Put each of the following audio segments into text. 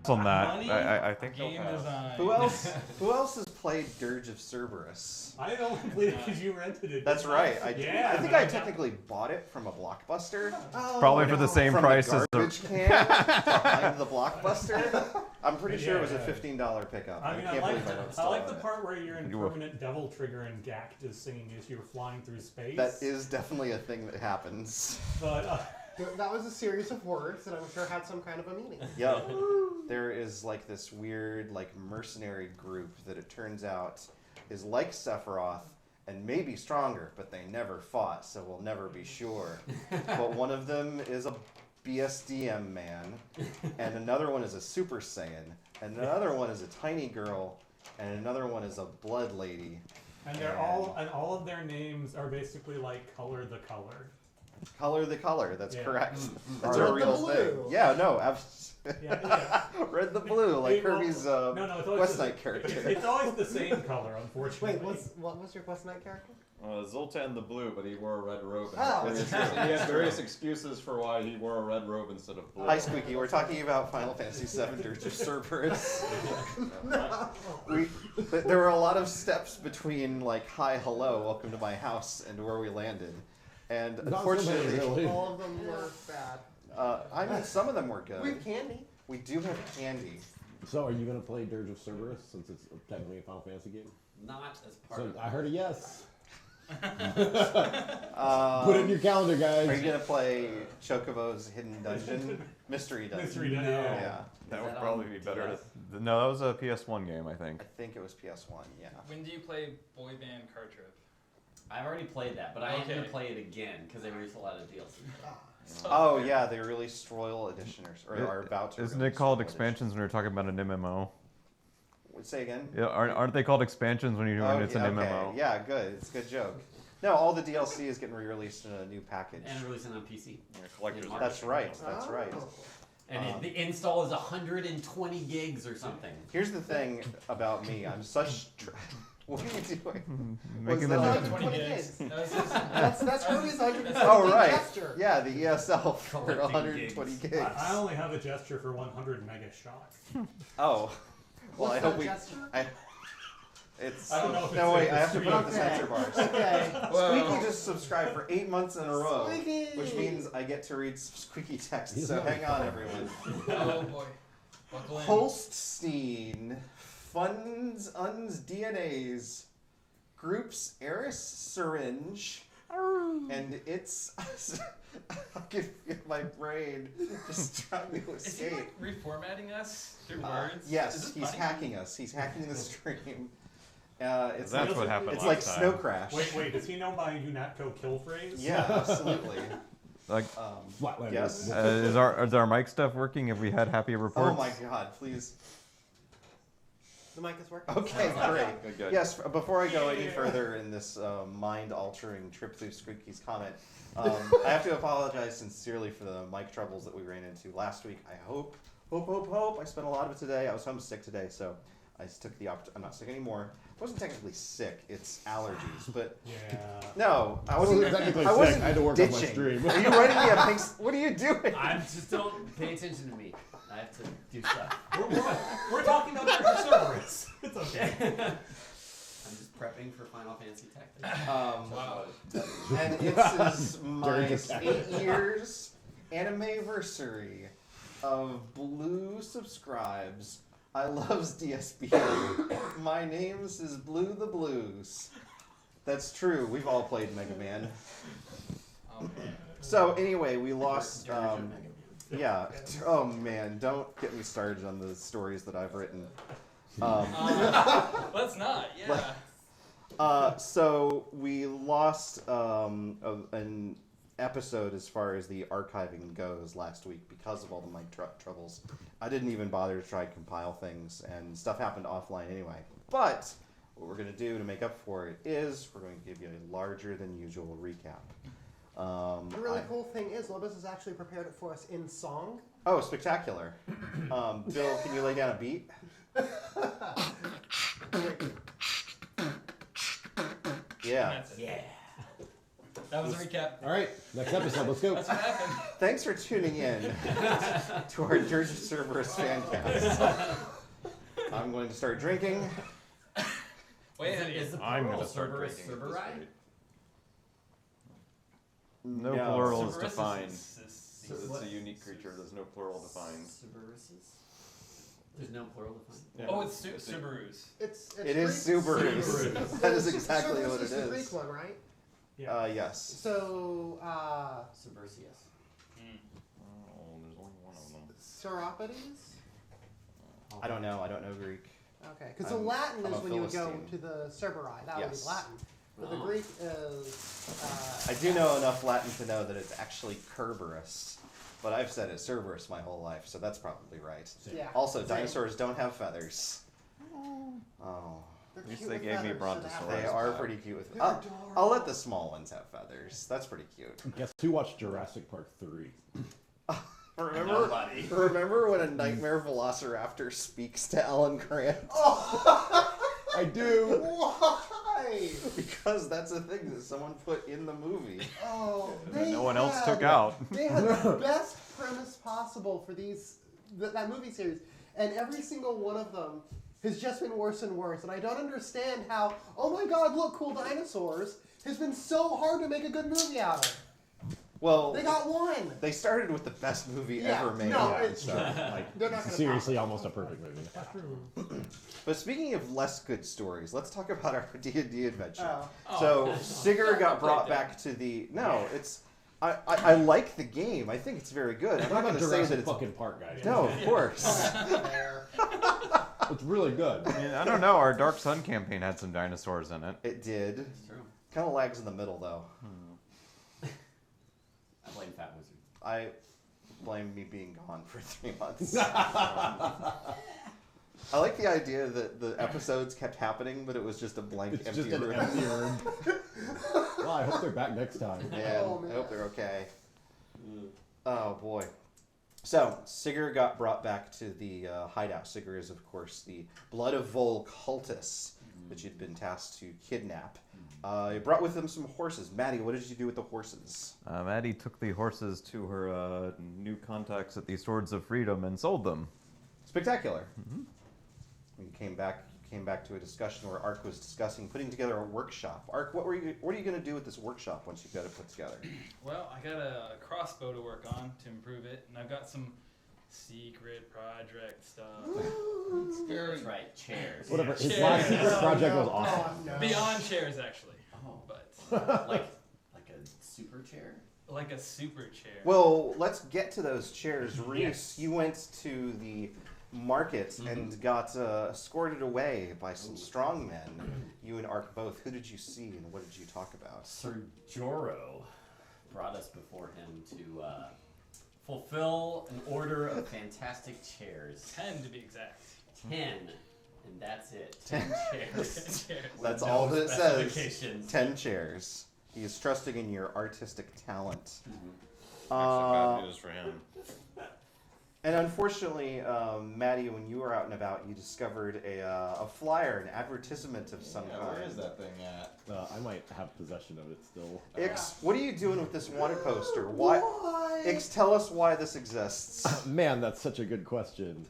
chance on that. Money? I think Game they'll is have. on. Who else? Who else has played Dirge of Cerberus? I only played it because you rented it. That's right. I think I but technically bought it from a Blockbuster. Probably for the same From price the as the. garbage can behind the Blockbuster. I'm pretty sure it was a $15 pickup. I mean, can't believe I don't still I like own the it. part where you're in You were- permanent devil trigger and Gact is singing as you're flying through space. That is definitely a thing that happens. But That was a series of words that I'm sure had some kind of a meaning. Yep. There is like this weird like mercenary group that it turns out is like Sephiroth and maybe stronger, but they never fought, so we'll never be sure. But one of them is a BSDM man, and another one is a Super Saiyan, and another one is a tiny girl, and another one is a blood lady. and they're all of their names are basically like color the color. Color the color, that's Yeah. correct. That's Red a the real blue. thing. Yeah, no, Yeah. Red the blue, like Well, Kirby's no, it's always Quest the- Knight character. It's always the same color, unfortunately. Wait, what was your Quest Knight character? Zoltan the Blue, but he wore a red robe. Oh. And he had various excuses for why he wore a red robe instead of blue. Hi, Squeaky. We're talking about Final Fantasy VII Dirge of Cerberus. But there were a lot of steps between like, hi, hello, welcome to my house, and where we landed. And Not so many, unfortunately, really. All of them were bad. I mean, some of them were good. We have candy. We do have candy. So are you going to play Dirge of Cerberus since it's technically a Final Fantasy game? Not as part So of I heard a yes. Put Put it in your calendar, guys. Are you gonna play Chocobo's Hidden Dungeon? Mystery Dungeon. Mystery Dungeon. Yeah. That Is would that probably on be better. DS? No, that was a PS1 game, I think. I think it was PS1. Yeah. When do you play Boy Band Card Trip? I've already played that, but I am Okay. going to play it again because they released a lot of DLC. Oh yeah, they released Royal Edition or are about to. Isn't release it called Royal Edition. expansions when you're talking about an MMO? Say again. Yeah, aren't they called expansions when it's an MMO? Yeah, good. It's a good joke. No, all the DLC is getting re-released in a new package. And releasing on PC. Yeah, collector's In March. That's right. That's right. And the install is 120 gigs or something. Here's the thing about me. I'm such. What are you doing? Making that? them. 120 gigs. gigs. No, it's just- That's Kirby's 120 Oh gig right. gesture. Yeah, the ESL for Collecting 120 gigs. I only have a gesture for 100 mega shot. Oh. Well, What's I hope that we. gesture? It's. I don't know if No, it's wait. in I have to the put up the stream. censor bars. Okay. Squeaky just subscribed for 8 months in a row, Squeaky! which means I get to read Squeaky text. He's So not hang on, everyone. Oh boy. Buckle in. Holstein funds uns DNAs groups Eris syringe and it's I can feel my brain just trying to Is he escape. like reformatting us through words? Is Yes, this he's funny? hacking us. He's hacking the stream. It's That's like, what happened It's last like time. Snow Crash. Wait, does he know my UNATCO kill phrase? Yeah, absolutely. Like, Flatlander. Yes. is our mic stuff working? Have we had happy reports? Oh my God! Please. The mic is working. Okay, great. Good, good. Yes, before I go any further in this mind-altering trip through Squeaky's comment, I have to apologize sincerely for the mic troubles that we ran into last week. I hope. I spent a lot of it today. I was homesick today, so I took the opportunity. I'm not sick anymore. I wasn't technically sick. It's allergies, but Yeah. no, I I wasn't. wasn't technically I sick. wasn't I had to work on my ditching. stream. Are you writing me a pink? What are you doing? I'm just don't pay attention to me. I have to do stuff. We're talking about Dirge of Cerberus. It's okay. I'm just prepping for Final Fantasy Tactics. Wow. And it's my Dirge attack. 8 years anniversary of Blue subscribes. I loves DSB. My name's is Blue the Blues. That's true. We've all played Mega Man. So anyway, we lost. Yeah. Oh man, don't get me started on the stories that I've written. Let's not. Yeah. So we lost an episode as far as the archiving goes last week because of all the mic troubles. I didn't even bother to try to compile things, and stuff happened offline anyway. But what we're going to do to make up for it is we're going to give you a larger than usual recap. The really cool thing is Lobos has actually prepared it for us in song. Oh, spectacular. Bill, can you lay down a beat? Yeah. That's it. Yeah. That was a recap. All right, next episode. Let's go. That's what happened. Thanks for tuning in to our Dirge of Cerberus fan cast. I'm going to start drinking. Wait, Is the I'm plural gonna start Cerberus drinking at this Cerberi? rate. No plural is Cerberus defined. is- So it's a unique creature. There's no plural defined. Cerberuses? There's no plural defined. Oh, it's Subarus. It's It is Greek. Subarus. That is exactly Cerberus what it is the Greek is. one, right? Yeah. Yes. So, Subursius. Oh, there's only one of them. Sauropodes? I don't know. I don't know Greek. Okay, because the I'm- Latin I'm is a when you would go Philistine. to the Cerberi. That would be Yes. Latin. But the Oh. Greek is. I do know enough Latin to know that it's actually Kerberos, but I've said it Cerberus my whole life, so that's probably right. Yeah. Also, Same. dinosaurs don't have feathers. Oh, They're At least cute they with gave me feathers, so Brontosaurus. they have- are pretty cute with. They're I'll let the small ones have feathers. That's pretty cute. Guess who watched Jurassic Park 3? Remember when a nightmare velociraptor speaks to Alan Grant? I do. Why? Because that's a thing that someone put in the movie. Oh, That no one else took out. They had the best premise possible for that movie series, and every single one of them has just been worse and worse. And I don't understand how, oh my God, look, cool dinosaurs, has been so hard to make a good movie out of. Well, They got one. they started with the best movie Yeah, ever made. no, Yeah, it's so, like, They're not gonna seriously, top it. almost a perfect movie. True. But speaking of less good stories, let's talk about our D&D adventure. Oh. So Sigurd got brought played back to the. No, it's. I like the game. I think it's very good. I'm I'm not going not to say that Jurassic it's. fucking Park, guys. No, of course. There. It's really good. I mean, I don't know. Our Dark Sun campaign had some dinosaurs in it. It did. It's true. Kind of lags in the middle though. I blame Fat Wizard. I blame me being gone for 3 months. I like the idea that the episodes kept happening, but it was just a blank, It's empty just an room. empty room. Well, I hope they're back next time. Man, Oh, man. I hope they're okay. Oh boy. So Sigurd got brought back to the hideout. Sigurd is, of course, the Blood of Vol cultist that you'd been tasked to kidnap. He brought with him some horses. Maddie, what did you do with the horses? Maddie took the horses to her new contacts at the Swords of Freedom and sold them. Spectacular. We came back to a discussion where Ark was discussing putting together a workshop. Ark, what are you going to do with this workshop once you've got it put together? Well, I got a crossbow to work on to improve it, and I've got some secret project stuff. That's right, chairs. Whatever. His Chairs. last secret project was Oh, awesome. no. Beyond chairs, actually. Oh, But like a super chair? like a super chair. Well, let's get to those chairs. Reese, you went to the market and got escorted away by some strong men. You and Ark both. Who did you see and what did you talk about? Sir Joro brought us before him to fulfill an order of fantastic chairs. 10 to be exact. 10. And that's it. 10 chairs. Chairs. That's With all no that it says. specifications. 10 chairs. He is trusting in your artistic talent. Bad news for him. And unfortunately, Maddie, when you were out and about, you discovered a flyer, an advertisement of some kind. Where is that thing at? I might have possession of it still. Ix, what are you doing with this wanted poster? Why? Ix, tell us why this exists. Man, that's such a good question.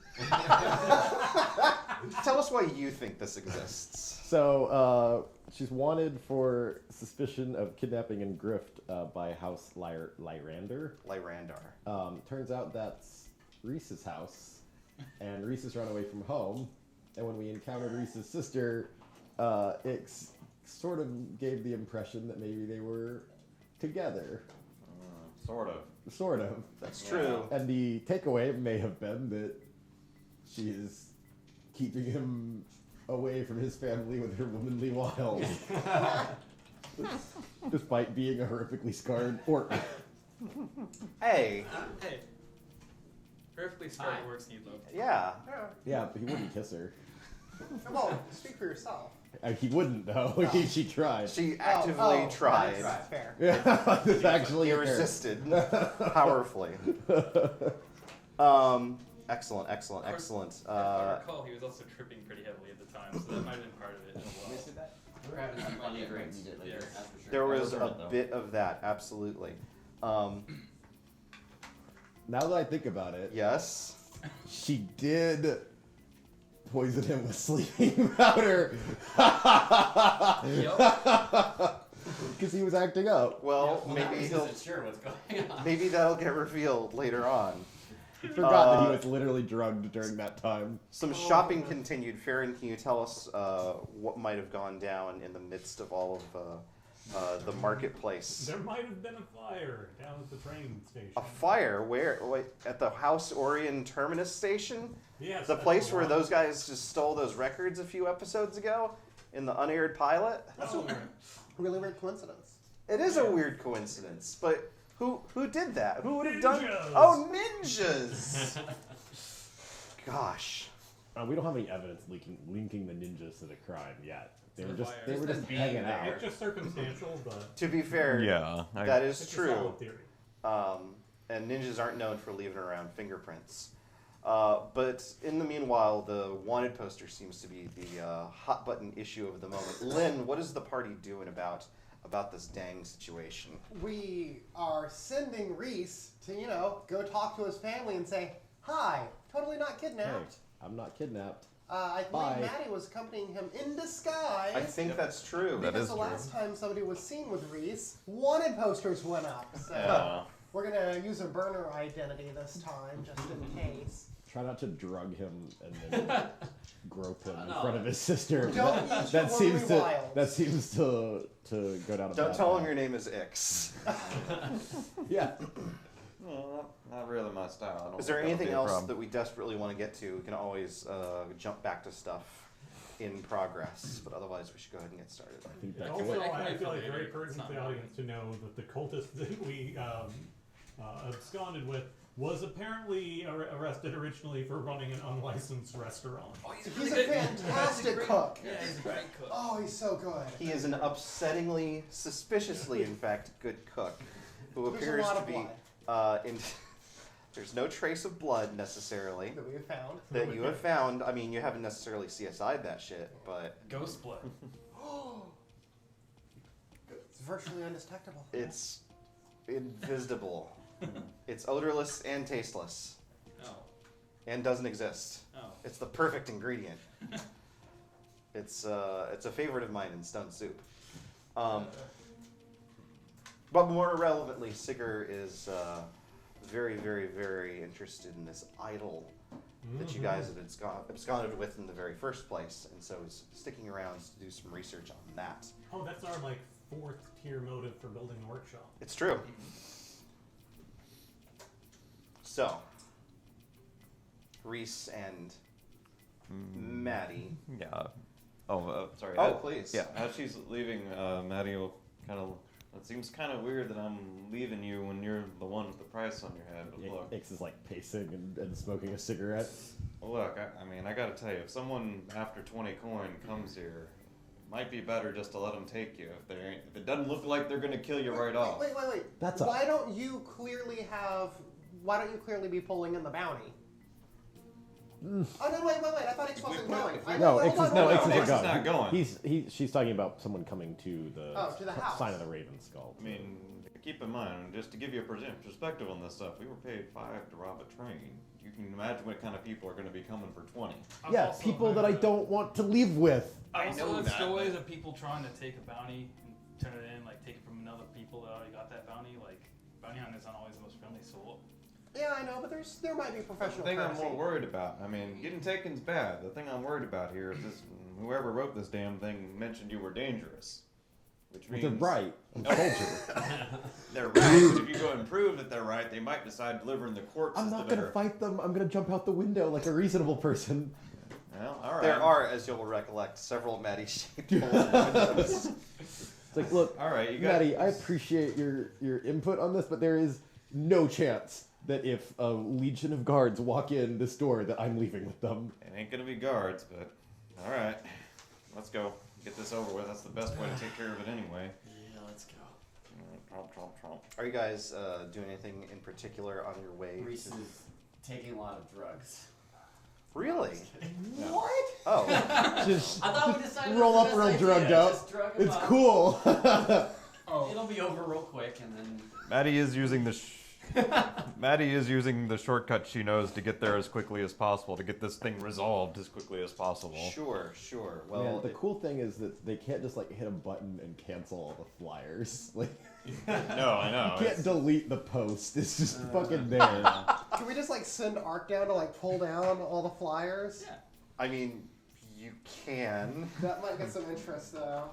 Tell us why you think this exists. So, she's wanted for suspicion of kidnapping and grift by House Lyrander. Lyrandar. Turns out that's Reese's house, and Reese has run away from home. And when we encountered Reese's sister, it sort of gave the impression that maybe they were together. Sort of. Sort of. That's true. And the takeaway may have been that she is keeping him away from his family with her womanly wiles. Despite being a horrifically scarred orc. Hey, Hey. Perfectly scarred Hi. orcs need love. yeah. Yeah, but he wouldn't kiss her. Well, speak for yourself. He wouldn't, though. She tried. She actively tried. That's fair. Yeah, this actually He occurred. resisted powerfully. Excellent. Of course, If I recall, he was also tripping pretty heavily at the time, so that might have been part of it as well. We're having some funny drinks. Yes. That's for sure. There was I've heard a it, though. bit of that, absolutely. Now that I think about it, Yes. she did poison him with sleeping powder. Because he was acting up. Well, Well, maybe he he'll. isn't sure what's going on. Maybe that'll get revealed later on. He forgot that he Uh, was literally drugged during that time. Some shopping continued. Farron, can you tell us what might have gone down in the midst of all of the marketplace? There might have been a fire down at the train station. A fire? Where? Wait, at the House Orion Terminus station? Yes. The that's place the where one. those guys just stole those records a few episodes ago in the unaired pilot? That's a really weird coincidence. It is a weird coincidence, but who did that? Who would have done? Ninjas! Oh, ninjas! Gosh. We don't have any evidence linking the ninjas to the crime yet. They To were the just fire. they were Just just being hanging there. out. It's just circumstantial, but To be fair, Yeah. that is it's a true. solid theory. And ninjas aren't known for leaving around fingerprints. But in the meanwhile, the wanted poster seems to be the hot button issue of the moment. Lynn, what is the party doing about this dang situation? We are sending Reese to, go talk to his family and say, hi, totally not Hey, kidnapped. I'm not kidnapped. I Bye. believe Maddie was accompanying him in disguise. I think that's true. That because is the true. last time somebody was seen with Reese, wanted posters went up. So Yeah. we're going to use a burner identity this time, just in case. Try not to drug him and then grope him in No. front of his sister. Don't use that your seems worldly to wiles. that seems to go down a Don't bad tell him path. your name is Ix. Yeah. Well, not really my style. I don't Is there think that'll anything be a else problem. that we desperately want to get to? We can always jump back to stuff in progress, but otherwise we should go ahead and get started. I think It's that's also, it. I feel like later. very It's pertinent not to the audience to know that the cultist that we absconded with was apparently arrested originally for running an unlicensed restaurant. Oh, he's He's really a good. fantastic Great- cook. Yeah, he's a great cook. Oh, he's so good. He is an upsettingly, suspiciously, in fact, good cook who There's a appears lot to of be blood in. There's no trace of blood necessarily that we have found. that you have found. I mean, you haven't necessarily CSI'd that shit, but Ghost blood. It's virtually undetectable. it's invisible. It's odorless and tasteless Oh. and doesn't exist. Oh. It's the perfect ingredient. It's a favorite of mine in stone soup. But more relevantly, Sigurd is very, very, very interested in this idol that you guys had absconded with in the very first place, and so he's sticking around to do some research on that. Oh, that's our fourth tier motive for building the workshop. It's true. So, Reese and Maddie. Yeah. Oh, sorry. Oh, please. Yeah, as she's leaving, Maddie will kind of. It seems kind of weird that I'm leaving you when you're the one with the price on your head. But look, Ix is pacing and smoking a cigarette. look. I mean, I gotta tell you, if someone after 20 coin comes here, it might be better just to let them take you. If it doesn't look like they're gonna kill you right off. Wait. That's Why don't you clearly be pulling in the bounty? Oh no! Wait! I thought Ix wasn't going. No, Hold Ix on, is hold on, Ix hold isn't on. Ix is not going. She's talking about someone coming to the To the house. sign of the Raven Skull. I mean, keep in mind, just to give you a perspective on this stuff, we were paid 5 to rob a train. You can imagine what kind of people are going to be coming for 20. I've Yeah, also people that I heard, don't want to live with. I know also heard that, stories but- of people trying to take a bounty and turn it in, take it from another people that already got that bounty. Bounty hunters aren't always the most friendly soul. Yeah, I know, but there might be The professional thing I'm courtesy. more worried about, I mean, getting taken's bad. The thing I'm worried about here is this: whoever wrote this damn thing mentioned you were dangerous, which Well, means they're right. I'm a soldier. They're right. But if you go and prove that they're right, they might decide delivering the corpses. I'm not that gonna are- fight them. I'm gonna jump out the window like a reasonable person. Well, all right. There are, as you'll recollect, several Maddie-shaped holes in the windows. It's like, look, All right, you got. Maddie, I appreciate your input on this, but there is no chance that if a legion of guards walk in this door that I'm leaving with them. It ain't gonna be guards, but all right. Let's go. Get this over with. That's the best way to take care of it anyway. Yeah, let's go. Tromp. Are you guys doing anything in particular on your way? Reese is taking a lot of drugs. Really? What? Oh. Just I thought we decided roll that's up the real best drugged idea. up. Just drug 'em It's up. cool. Oh, It'll be over real quick, and then Maddie is using the shortcut she knows to get there as quickly as possible, to get this thing resolved as quickly as possible. Sure. Well, Man, the cool thing is that they can't just like hit a button and cancel all the flyers. Like No, I know. you can't delete the post. It's just fucking there. Can we just like send Ark down to like pull down all the flyers? yeah. I mean, you can. That might get some interest though.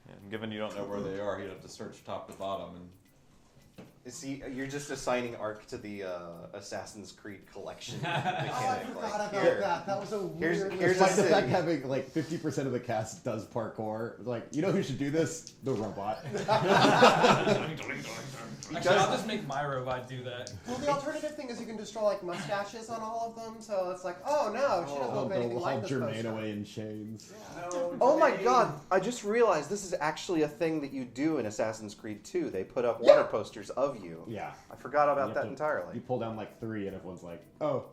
And given you don't know where they are, you'd have to search top to bottom. And See, you're just assigning Ark to the Assassin's Creed collection Oh, I mechanic. forgot like, about here. that. That was a Here's- weird. here's Despite a the fact city. having like 50% of the cast does parkour, like you know who should do this? The robot. actually, I'll just make my robot do that. Well, the alternative thing is you can just draw like mustaches on all of them, so it's like, oh no, she doesn't look anything They'll like haul this Jermaine poster. away in chains. No, Oh my Jermaine. god, I just realized this is actually a thing that you do in Assassin's Creed 2. They put up water posters of you. Yeah. I forgot You about have that to- entirely. You pull down like 3 and everyone's like, oh,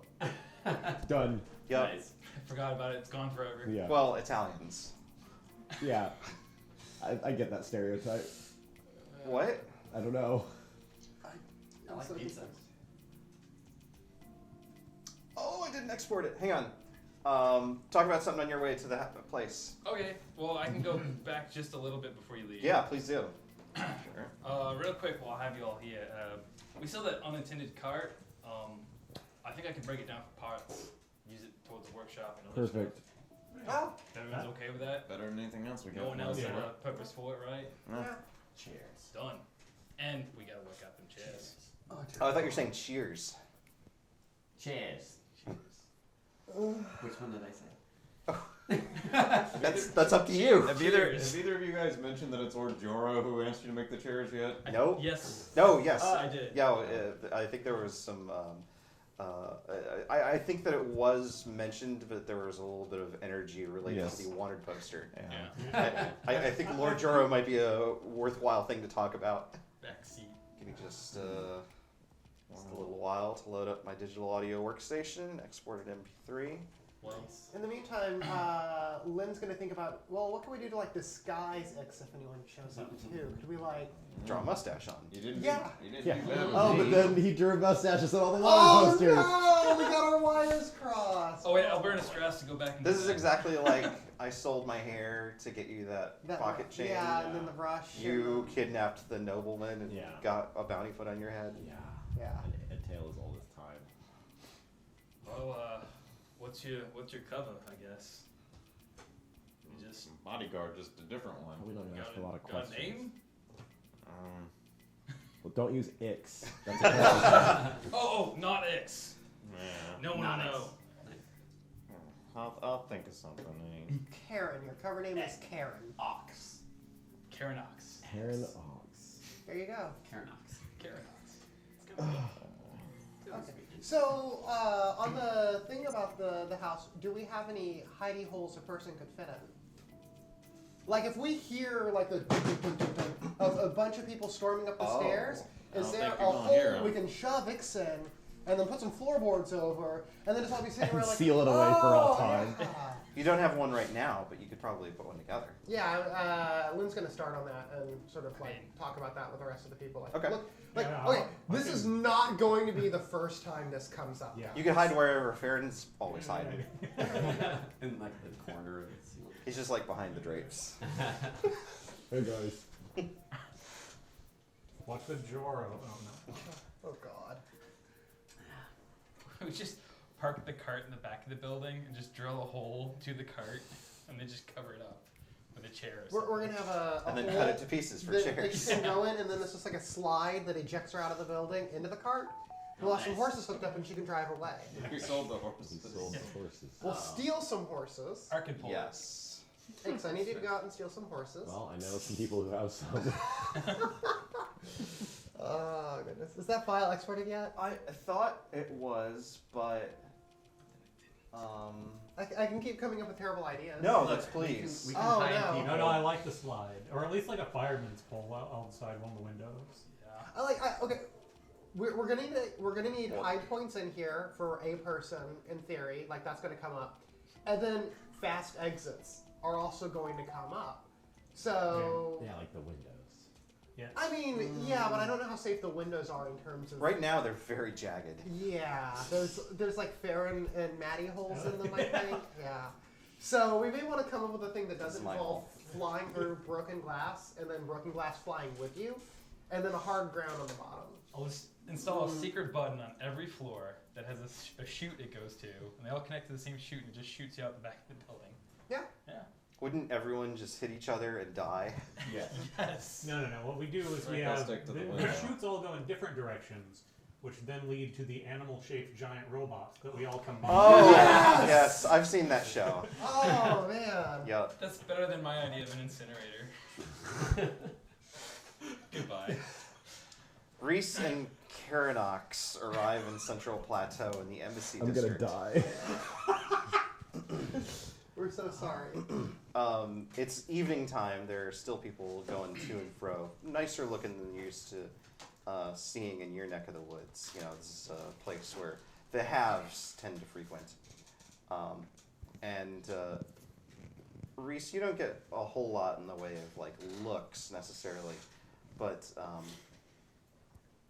done. Yep. Nice. I forgot about it. It's gone forever. Yeah. Well, Italians. Yeah. I get that stereotype. What? I don't know. I like pizza. Oh, I didn't export it. Hang on. Talk about something on your way to the place. Okay, well, I can go back just a little bit before you leave. Yeah, please do. Real quick, while I have you all here, we saw that unattended cart. I think I can break it down for parts, use it towards the workshop and other Perfect. Oh, stuff. Everyone's okay with that? better than anything else we got. No one else Yeah. had a purpose for it, right? yeah. Cheers. Done. And we gotta work out them chairs. Oh, Oh, I thought you were saying cheers. Cheers. Which one did I say? That's up to you. Have either of you guys mentioned that it's Joro who asked you to make the chairs yet? No. Yes. No. Yes. I did. Yeah. I think there was some. I think that it was mentioned, but there was a little bit of energy related Yes. to the wanted poster. Yeah. I think Lord Joro might be a worthwhile thing to talk about. Backseat. Give me just a little while to load up my digital audio workstation, export an MP3. Well, In the meantime, Lynn's gonna think about, well, what can we do to like disguise Ix if anyone shows up too? Could we like? Draw a mustache on. You didn't. Yeah. You didn't Yeah. do that with Oh, me. but then he drew mustaches on all the water Oh posters. no! We got our wires crossed. oh wait, I'll burn a stress to go back and This do is that. exactly like I sold my hair to get you that pocket chain. Yeah, and then the brush. You kidnapped the nobleman and Yeah. got a bounty put on your head. Yeah. Yeah. And a tale is all this time. Well, what's your cover? I guess. You just Bodyguard, just a different one. Probably not gonna ask a lot of got a questions. name? Well, don't use Ix. That's a bad Oh, not X. Yeah. No one will Not know. I'll think of something. Karen. Your cover name is Karen. Ox. Karen Ox. Karen Ox. There you go. Karen Ox. Karen Ox. Okay. So, on the thing about the house, do we have any hidey holes a person could fit in? Like, if we hear like the of a bunch of people storming up the Oh. stairs, I is don't there think a you're gonna hear hole 'em. we can shove Ix in, and then put some floorboards over, and then just all be sitting And around like seal it away for all "Oh, time." Yeah. You don't have one right now, but you could probably put one together. Yeah, Lynn's gonna start on that and sort of like Right. talk about that with the rest of the people. Like, Okay. look, like, Yeah, okay, I'll this do- is not going to be the first time this comes up. Yeah. You can hide wherever Farron's always hiding. In like the corner of it. He's just like behind the drapes. Hey guys. Watch the Joro. Oh no. Oh God. We just park the cart in the back of the building and just drill a hole to the cart and then just cover it up with a chair. Or We're gonna have a And then hole cut it to pieces for that they chairs. can go in, and then it's just like a slide that ejects her out of the building into the cart. We'll have some horses hooked up, and she can drive away. We sold the horses. He sold the horses. We'll steal some horses. Arc pole. Yes. Thanks. I need you to go out and steal some horses. Well, I know some people who have some. Oh goodness. Is that file exported yet? I thought it was, but I can keep coming up with terrible ideas. no, let's please. We can Oh, hide no. people. No, I like the slide, or at least like a fireman's pole outside one of the windows. Yeah. Okay. we're gonna need hide points in here for a person in theory, like that's gonna come up, and then fast exits are also going to come up. So Yeah, like the windows. Yeah. I mean, yeah, but I don't know how safe the windows are in terms of. Right now, they're very jagged. Yeah, there's like Farron and Maddie holes in them, I think. Yeah. So we may want to come up with a thing that doesn't my involve flying through broken glass and then broken glass flying with you, and then a hard ground on the bottom. I'll just install a secret button on every floor that has a chute it goes to, and they all connect to the same chute, and it just shoots you out the back of the building. Yeah. Yeah. Wouldn't everyone just hit each other and die? Yeah. Yes. No. What we do is we Right, they'll have stick to the the window. shoots all go in different directions, which then lead to the animal-shaped giant robots that we all combine. Oh, Yes! yes, I've seen that show. Oh man. Yep. That's better than my idea of an incinerator. Goodbye. Reese and Karanox arrive in Central Plateau in the Embassy I'm gonna District. die. We're so sorry. It's evening time. There are still people going to and fro. Nicer looking than you're used to seeing in your neck of the woods. You know, this is a place where the haves tend to frequent. Reese, you don't get a whole lot in the way of like looks necessarily, but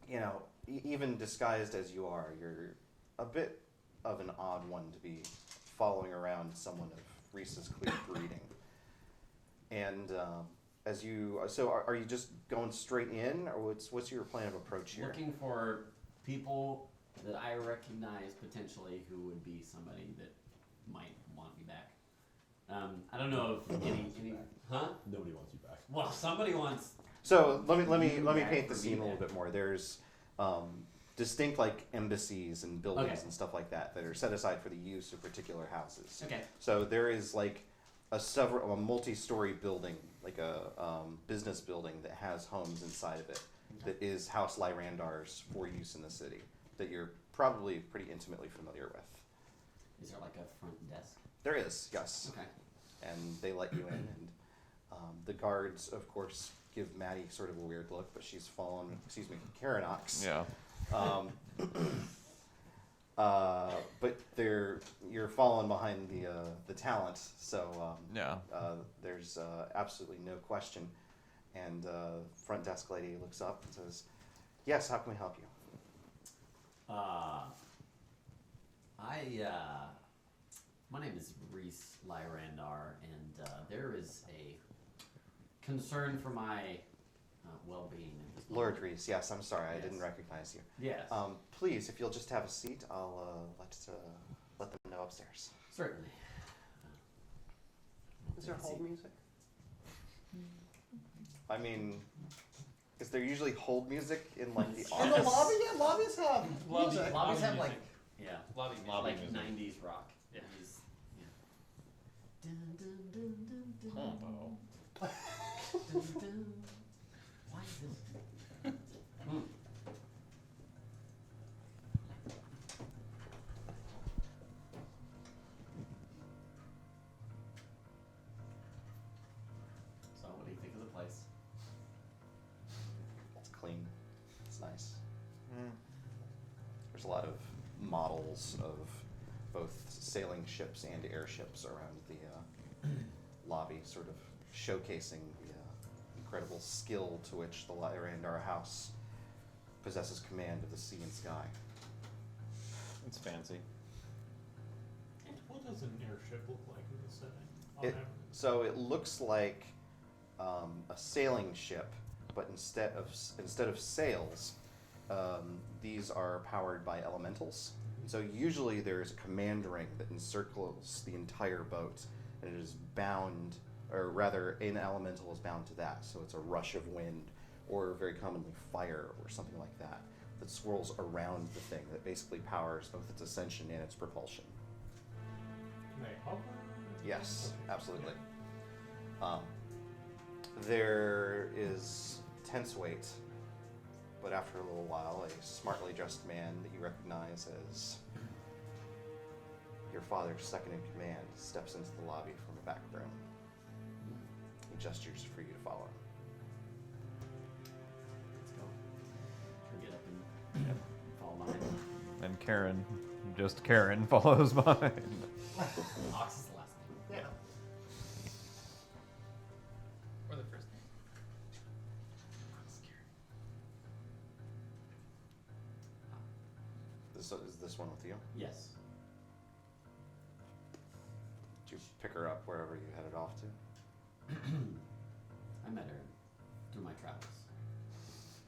you know, even disguised as you are, you're a bit of an odd one to be following around someone of Reese's clear breeding. And as you, so are you just going straight in, or what's your plan of approach here? Looking for people that I recognize potentially who would be somebody that might want me back. I don't know if any, huh? Nobody wants you back. Well, somebody wants. So let me back paint the for scene me a little back. bit more. There's distinct like embassies and buildings Okay. and stuff like that that are set aside for the use of particular houses. Okay. So there is like a multi-story building, like a business building that has homes inside of it, that is House Lyrandar's for use in the city, that you're probably pretty intimately familiar with. Is there like a front desk? There is, yes. Okay. And they let you in, and the guards, of course, give Maddie sort of a weird look, but she's fallen, Karanox. Yeah. But you're falling behind the talent, so Yeah. there's absolutely no question. And front desk lady looks up and says, "Yes, how can we help you?" My name is Reese Lyrandar, and there is a concern for my well-being at this Lord moment. Reese, yes, I'm sorry, I Yes. didn't recognize you. Yes. Please, if you'll just have a seat, I'll let them know upstairs. Certainly. Is there hold music? I mean, is there usually hold music in like the In the office? lobby? Yeah, lobbies have Lobby- music. Lobbies have music. like, yeah, Lobby music. Lobby like music. 90s rock. Yeah. 90s, yeah. Dun, dun, dun, dun, dun. Combo. Dun, dun. Why is this? So, what do you think of the place? It's clean. It's nice. There's a lot of models of both sailing ships and airships around the lobby, sort of showcasing the incredible skill to which the Lyrandar house possesses command of the sea and sky. It's fancy. What does an airship look like in this setting? On It- average? So it looks like a sailing ship, but instead of sails, these are powered by elementals. So usually there's a command ring that encircles the entire boat, and it is bound, or rather, an elemental is bound to that. So it's a rush of wind, or very commonly fire, or something like that, that swirls around the thing that basically powers both its ascension and its propulsion. Can they hover? Yes, Okay. absolutely. There is tense wait, but after a little while, a smartly dressed man that you recognize as your father's second in command steps into the lobby from a back room. He gestures for you to follow him. Let's go. Should we get up and Karen, just Karen, follows behind. Ox is the last name. Yeah. Or the first name. Is this one with you? Yes. Did you pick her up wherever you headed off to? I met her through my travels.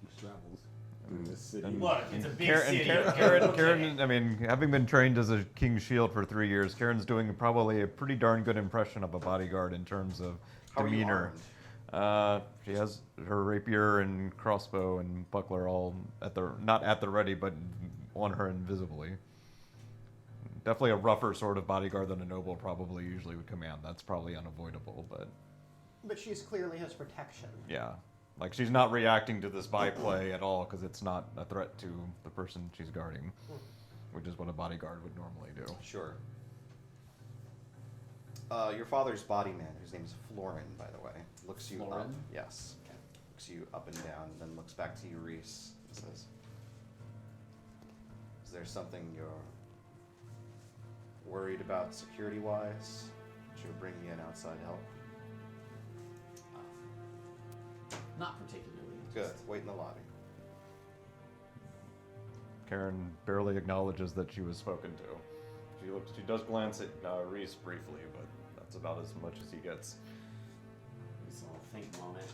He travels through this city. Look, it's a big Karen, city. Karen, okay? Karen, Okay. Karen, I mean, having been trained as a King's Shield for 3 years, Karen's doing probably a pretty darn good impression of a bodyguard in terms of How are you demeanor. armed? She has her rapier and crossbow and buckler all not at the ready, but on her invisibly. Definitely a rougher sort of bodyguard than a noble probably usually would command. That's probably unavoidable, but But she's clearly his protection. yeah. Like, she's not reacting to this byplay at all because it's not a threat to the person she's guarding, which is what a bodyguard would normally do. Sure. Your father's body man, whose name is Florin, by the way, looks you up. Florin? Yes. Looks you up and down, then looks back to you, Reese, and says, "Is there something you're worried about security-wise? Should we bring you in outside help?" Not particularly. Good. Wait in the lobby. Karen barely acknowledges that she was spoken to. She does glance at Reese briefly, but that's about as much as he gets. Just a little think moment.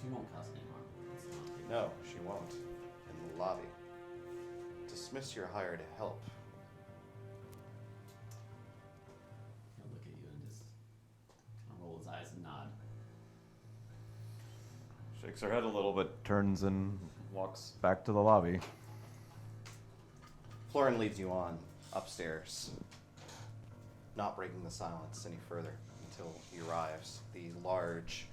She won't cuss anymore. It's not a big No, she won't. In the lobby. Dismiss your hired help. He'll look at you and just kind of roll his eyes and nod. Shakes her head a little bit, turns and walks back to the lobby. Florin leads you on upstairs, not breaking the silence any further until he arrives. The large,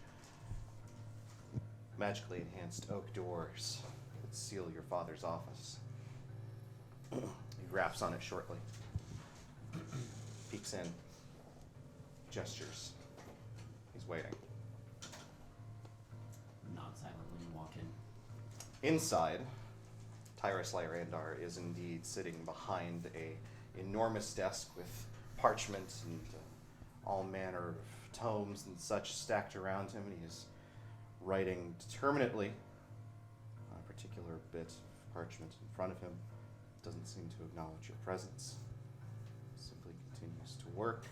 magically enhanced oak doors that seal your father's office. He raps on it shortly, peeks in, gestures. He's waiting. Nod silently and walk in. Inside, Tyrus Lyrandar is indeed sitting behind a enormous desk with parchment and all manner of tomes and such stacked around him, and he is writing determinately on a particular bit of parchment in front of him. Doesn't seem to acknowledge your presence. Simply continues to work.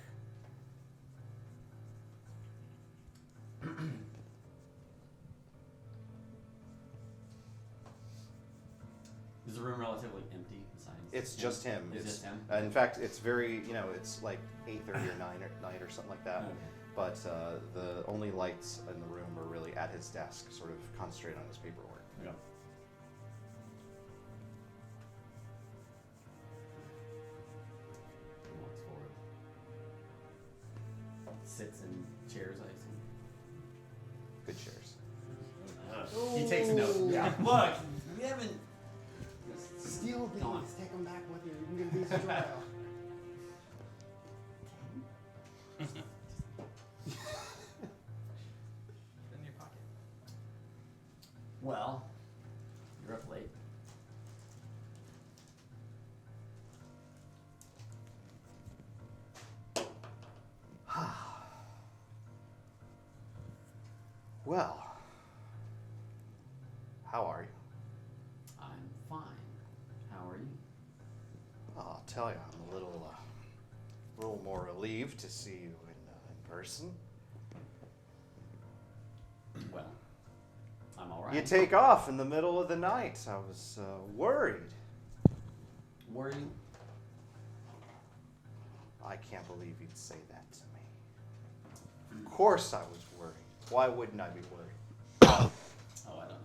Is the room relatively empty besides? It's him? just him. It's It's just him? in fact, it's very, it's like 8:30 or 9 at night or something like that. Okay. But the only lights in the room are really at his desk, sort of concentrated on his paperwork. Yeah. He walks forward. Sits in chairs, I assume. Good chairs. He takes a note. Yeah. Look, we haven't. Steal these, Go on. take them back with you. You can get these as well. Put it in your pocket. Well, you're up late. Well, how are you? I'm fine. How are you? I'll tell you, I'm a little more relieved to see you in person. Well, I'm all right. You take off in the middle of the night. I was worried. Worried? I can't believe you'd say that to me. Of course I was worried. Why wouldn't I be worried? Oh, I don't know.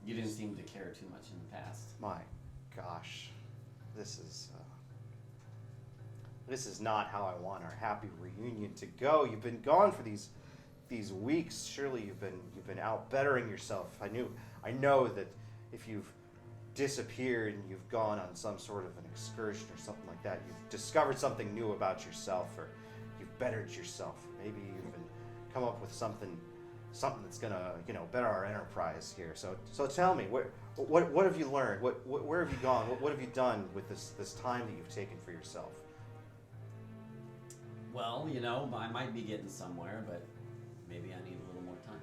You didn't seem to care too much in the past. My gosh, this is not how I want our happy reunion to go. You've been gone for these weeks. Surely you've been out bettering yourself. I know that if you've disappeared and you've gone on some sort of an excursion or something like that, you've discovered something new about yourself, or you've bettered yourself. Maybe you've even come up with something something that's gonna, better our enterprise here. So tell me, what have you learned? Where have you gone? What have you done with this time that you've taken for yourself? Well, I might be getting somewhere, but maybe I need a little more time.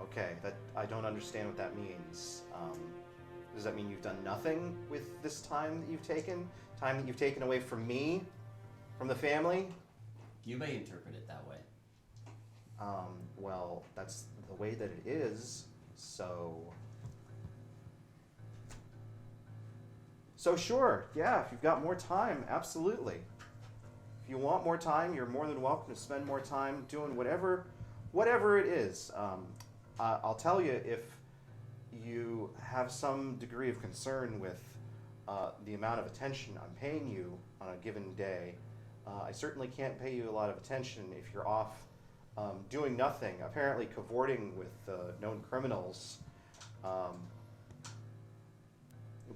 Okay, that I don't understand what that means. Does that mean you've done nothing with this time that you've taken? Time that you've taken away from me, from the family? You may interpret it that way. Well, that's the way that it is. So sure, yeah. If you've got more time, absolutely. If you want more time, you're more than welcome to spend more time doing whatever it is. I'll tell you, if you have some degree of concern with the amount of attention I'm paying you on a given day, I certainly can't pay you a lot of attention if you're off doing nothing, apparently cavorting with known criminals. It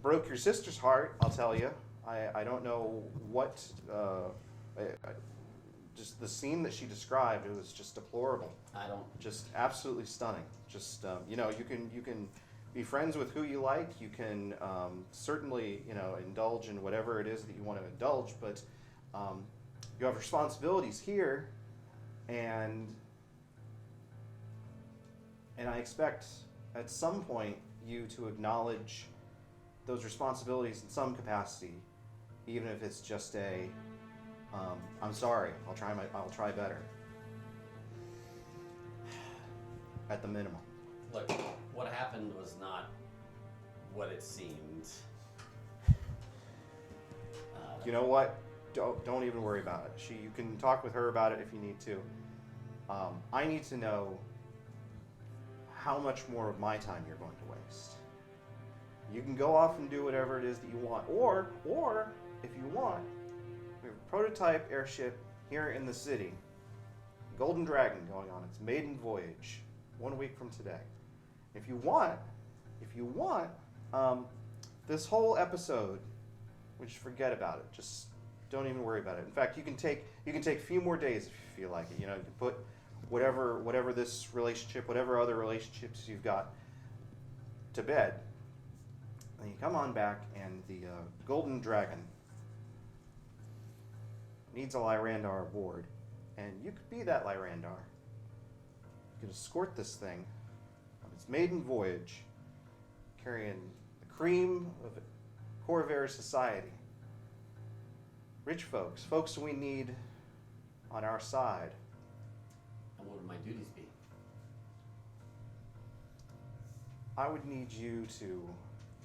broke your sister's heart, I'll tell you. I don't know what... just the scene that she described, it was just deplorable. Just absolutely stunning. Just you can be friends with who you like. You can certainly indulge in whatever it is that you want to indulge, but you have responsibilities here, and I expect at some point you to acknowledge those responsibilities in some capacity, even if it's just a I'm sorry, I'll try better. At the minimum. Look, what happened was not what it seemed. You know what? Don't even worry about it. You can talk with her about it if you need to. I need to know how much more of my time you're going to waste. You can go off and do whatever it is that you want, or if you want, we have a prototype airship here in the city, Golden Dragon, going on its maiden voyage 1 week from today. If you want, this whole episode, we just forget about it. Just don't even worry about it. In fact, you can take a few more days if you feel like it. You can put whatever this relationship, whatever other relationships you've got, to bed. And you come on back, and the Golden Dragon needs a Lyrandar aboard, and you could be that Lyrandar. You could escort this thing on its maiden voyage, carrying the cream of Corvair society. Rich folks we need on our side. And what would my duties be? I would need you to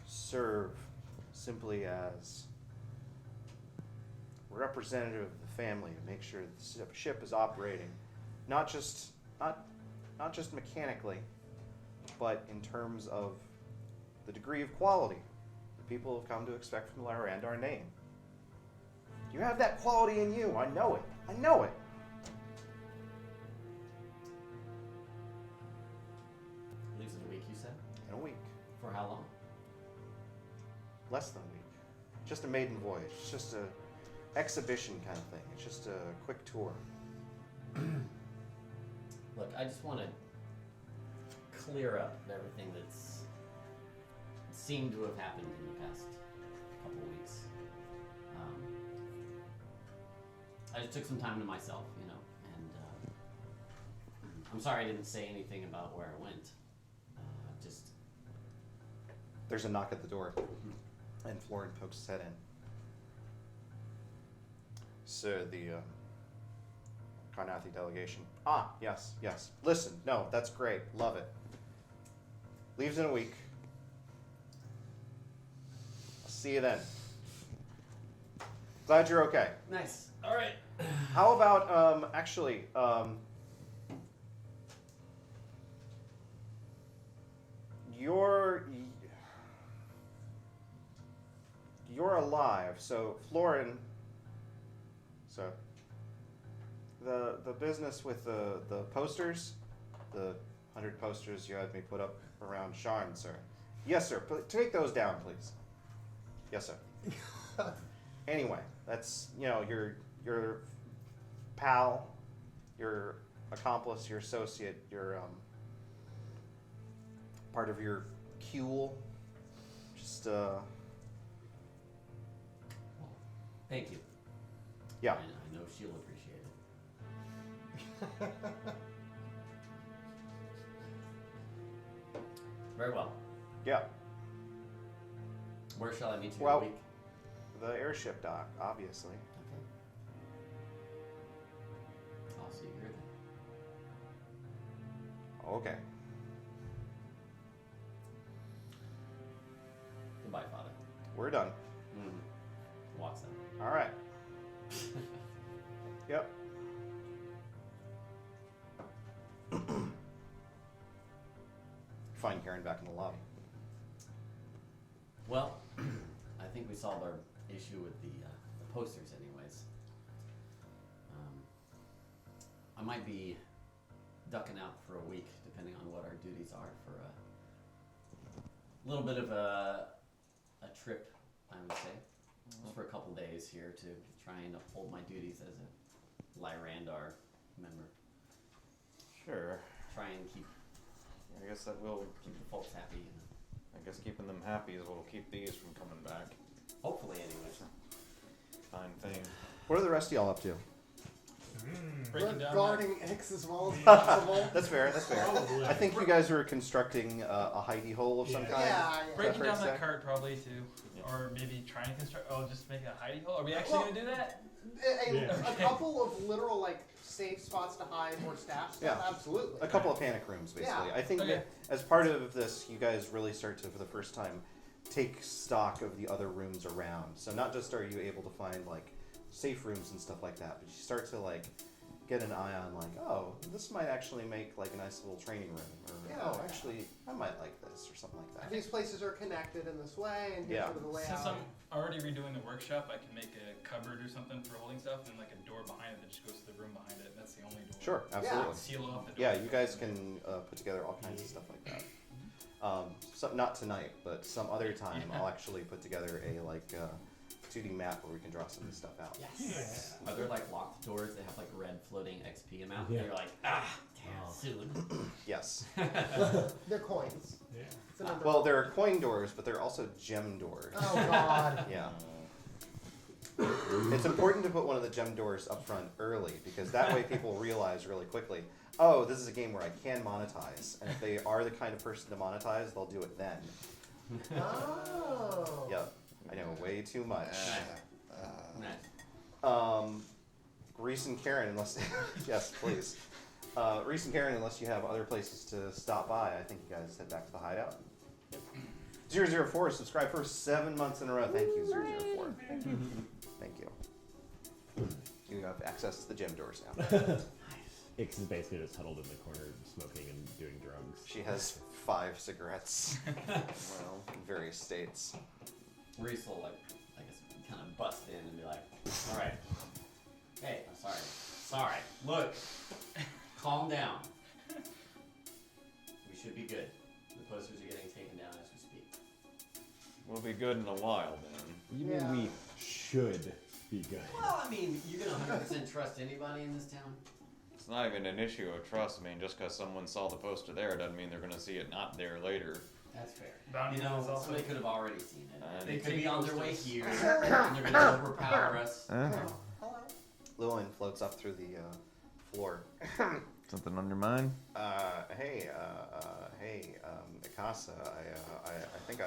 serve simply as a representative of the family to make sure that the ship is operating, not just mechanically, but in terms of the degree of quality that people have come to expect from the Lyrandar name. You have that quality in you. I know it. Leaves in a week, you said? In a week. For how long? Less than a week. Just a maiden voyage. It's just a exhibition kind of thing. It's just a quick tour. Look, I just want to clear up everything that's seemed to have happened in the past couple of weeks. I just took some time to myself, and I'm sorry I didn't say anything about where I went. There's a knock at the door, and Florin pokes his head in. Sir, the Karnathi delegation. Ah, yes. Listen, no, that's great. Love it. Leaves in a week. I'll see you then. Glad you're okay. Nice. All right. How about, you're alive, so Florin, the business with the posters, the 100 posters you had me put up around Sharn, sir. Yes, sir. Take those down, please. Yes, sir. Anyway, that's, your pal, your accomplice, your associate, your part of your cule. Just Thank you. yeah. I know she'll appreciate it. Very well. Yeah. Where shall I meet you Well- in a week? The airship dock, obviously. Okay. I'll see you here then. Okay. Goodbye, Father. We're done. Watson. All right. Yep. Find Karen back in the lobby. Well, I think we solved our issue with the posters, anyways. I might be ducking out for a week, depending on what our duties are, for a little bit of a trip, I would say, just for a couple days here to try and uphold my duties as a Lyrandar member. Sure. Try and keep I guess that will. the folks happy. I guess keeping them happy is what'll keep these from coming back. Hopefully, anyways. Fine thing. What are the rest of y'all up to? Breaking down Guarding X as well as possible. That's fair. That's fair. Probably. I think you guys were constructing a hidey hole of some Yeah. kind. Yeah, breaking Is that down fair to that say? cart probably too, or maybe trying to construct. Oh, just make a hidey hole. Are we actually Well- gonna do that? Yeah. A couple of literal like safe spots to hide or stash stuff. Yeah. Absolutely. A couple of panic rooms, basically. Yeah. I think Okay. that as part of this, you guys really start to, for the first time, take stock of the other rooms around. So not just are you able to find like safe rooms and stuff like that, but you start to like get an eye on like, oh, this might actually make like a nice little training room, or Yeah. oh, actually, I might like this, or something like that. These places are connected in this way, and here's Yeah. sort of the layout. Since I'm already redoing the workshop, I can make a cupboard or something for holding stuff, and like a door behind it that just goes to the room behind it. And that's the only door. Sure, absolutely. Seal off the door. Yeah, you guys can put together all kinds of stuff like that. Not tonight, but some other time, I'll actually put together a like 2D map where we can draw some of this stuff out. Yes. Are there like locked doors that have like red floating XP amount? Yeah. You're like, damn, soon. Yes. They're coins. Yeah. It's an under- Well, there are coin doors, but there are also gem doors. Oh God. Yeah. It's important to put one of the gem doors up front early, because that way people realize really quickly, oh, this is a game where I can monetize. And if they are the kind of person to monetize, they'll do it then. Oh. Yep. I know way too much. Nice. Reese and Karen, unless yes, please. Reese and Karen, unless you have other places to stop by, I think you guys head back to the hideout. 004 subscribed for 7 months in a row. Thank you, 004. Thank you. You have access to the gym doors now. Ix is basically just huddled in the corner, smoking and doing drugs. She has 5 cigarettes, well, in various states. Reese will like, I guess, kind of bust in and be like, all right, hey, I'm sorry. Sorry. Look, calm down. We should be good. The posters are getting taken down as we speak. We'll be good in a while then. You mean Yeah. we should be good? Well, I mean, you're gonna 100% trust anybody in this town? It's not even an issue of trust. I mean, just because someone saw the poster there doesn't mean they're going to see it not there later. That's fair. Bounty You know, hunters also- somebody could have already seen it. And They they could be take on their way posters. here, and they're gonna overpower us. Oh, hello. Lillian floats up through the floor. Something on your mind? Hey, Ikasa, I think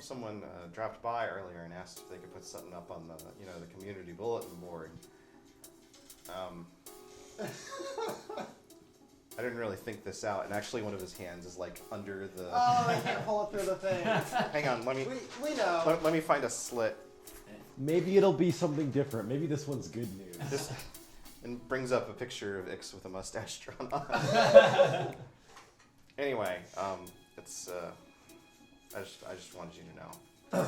someone dropped by earlier and asked if they could put something up on the, the community bulletin board. I didn't really think this out, and actually one of his hands is like under the. Oh, they can't pull it through the thing. Hang on, let me We know. let me find a slit. Maybe it'll be something different. Maybe this one's good news. This and brings up a picture of Ix with a mustache drawn on. Anyway, it's I just wanted you to know.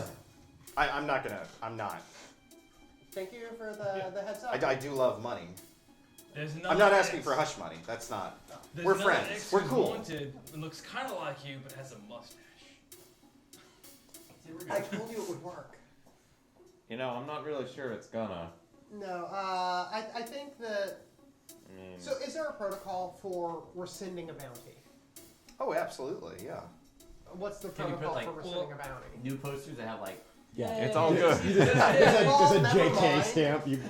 I'm not. Thank you for the heads up. I do love money. There's I'm another not asking X. for hush money. That's not. There's We're another friends. X We're who's cool. Wanted and looks kind of like you, but has a mustache. See, we're I good. told you it would work. I'm not really sure it's gonna. No, I think that. I mean, So, is there a protocol for rescinding a bounty? Oh, absolutely, yeah. What's the Can you put, protocol like, for rescinding a bounty? New posters that have like. Yeah. It's all good. There's a Oh, never JK mind. stamp. You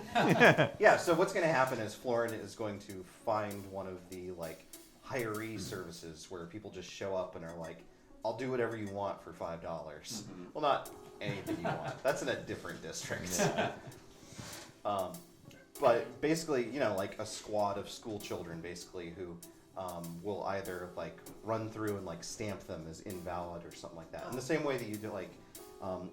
Yeah, so what's going to happen is Florin is going to find one of the, like, hiree services where people just show up and are like, I'll do whatever you want for $5. Well, not anything you want. That's in a different district. But basically, you know, like a squad of school children, basically, who will either like run through and like stamp them as invalid or something like that. In the same way that you do, like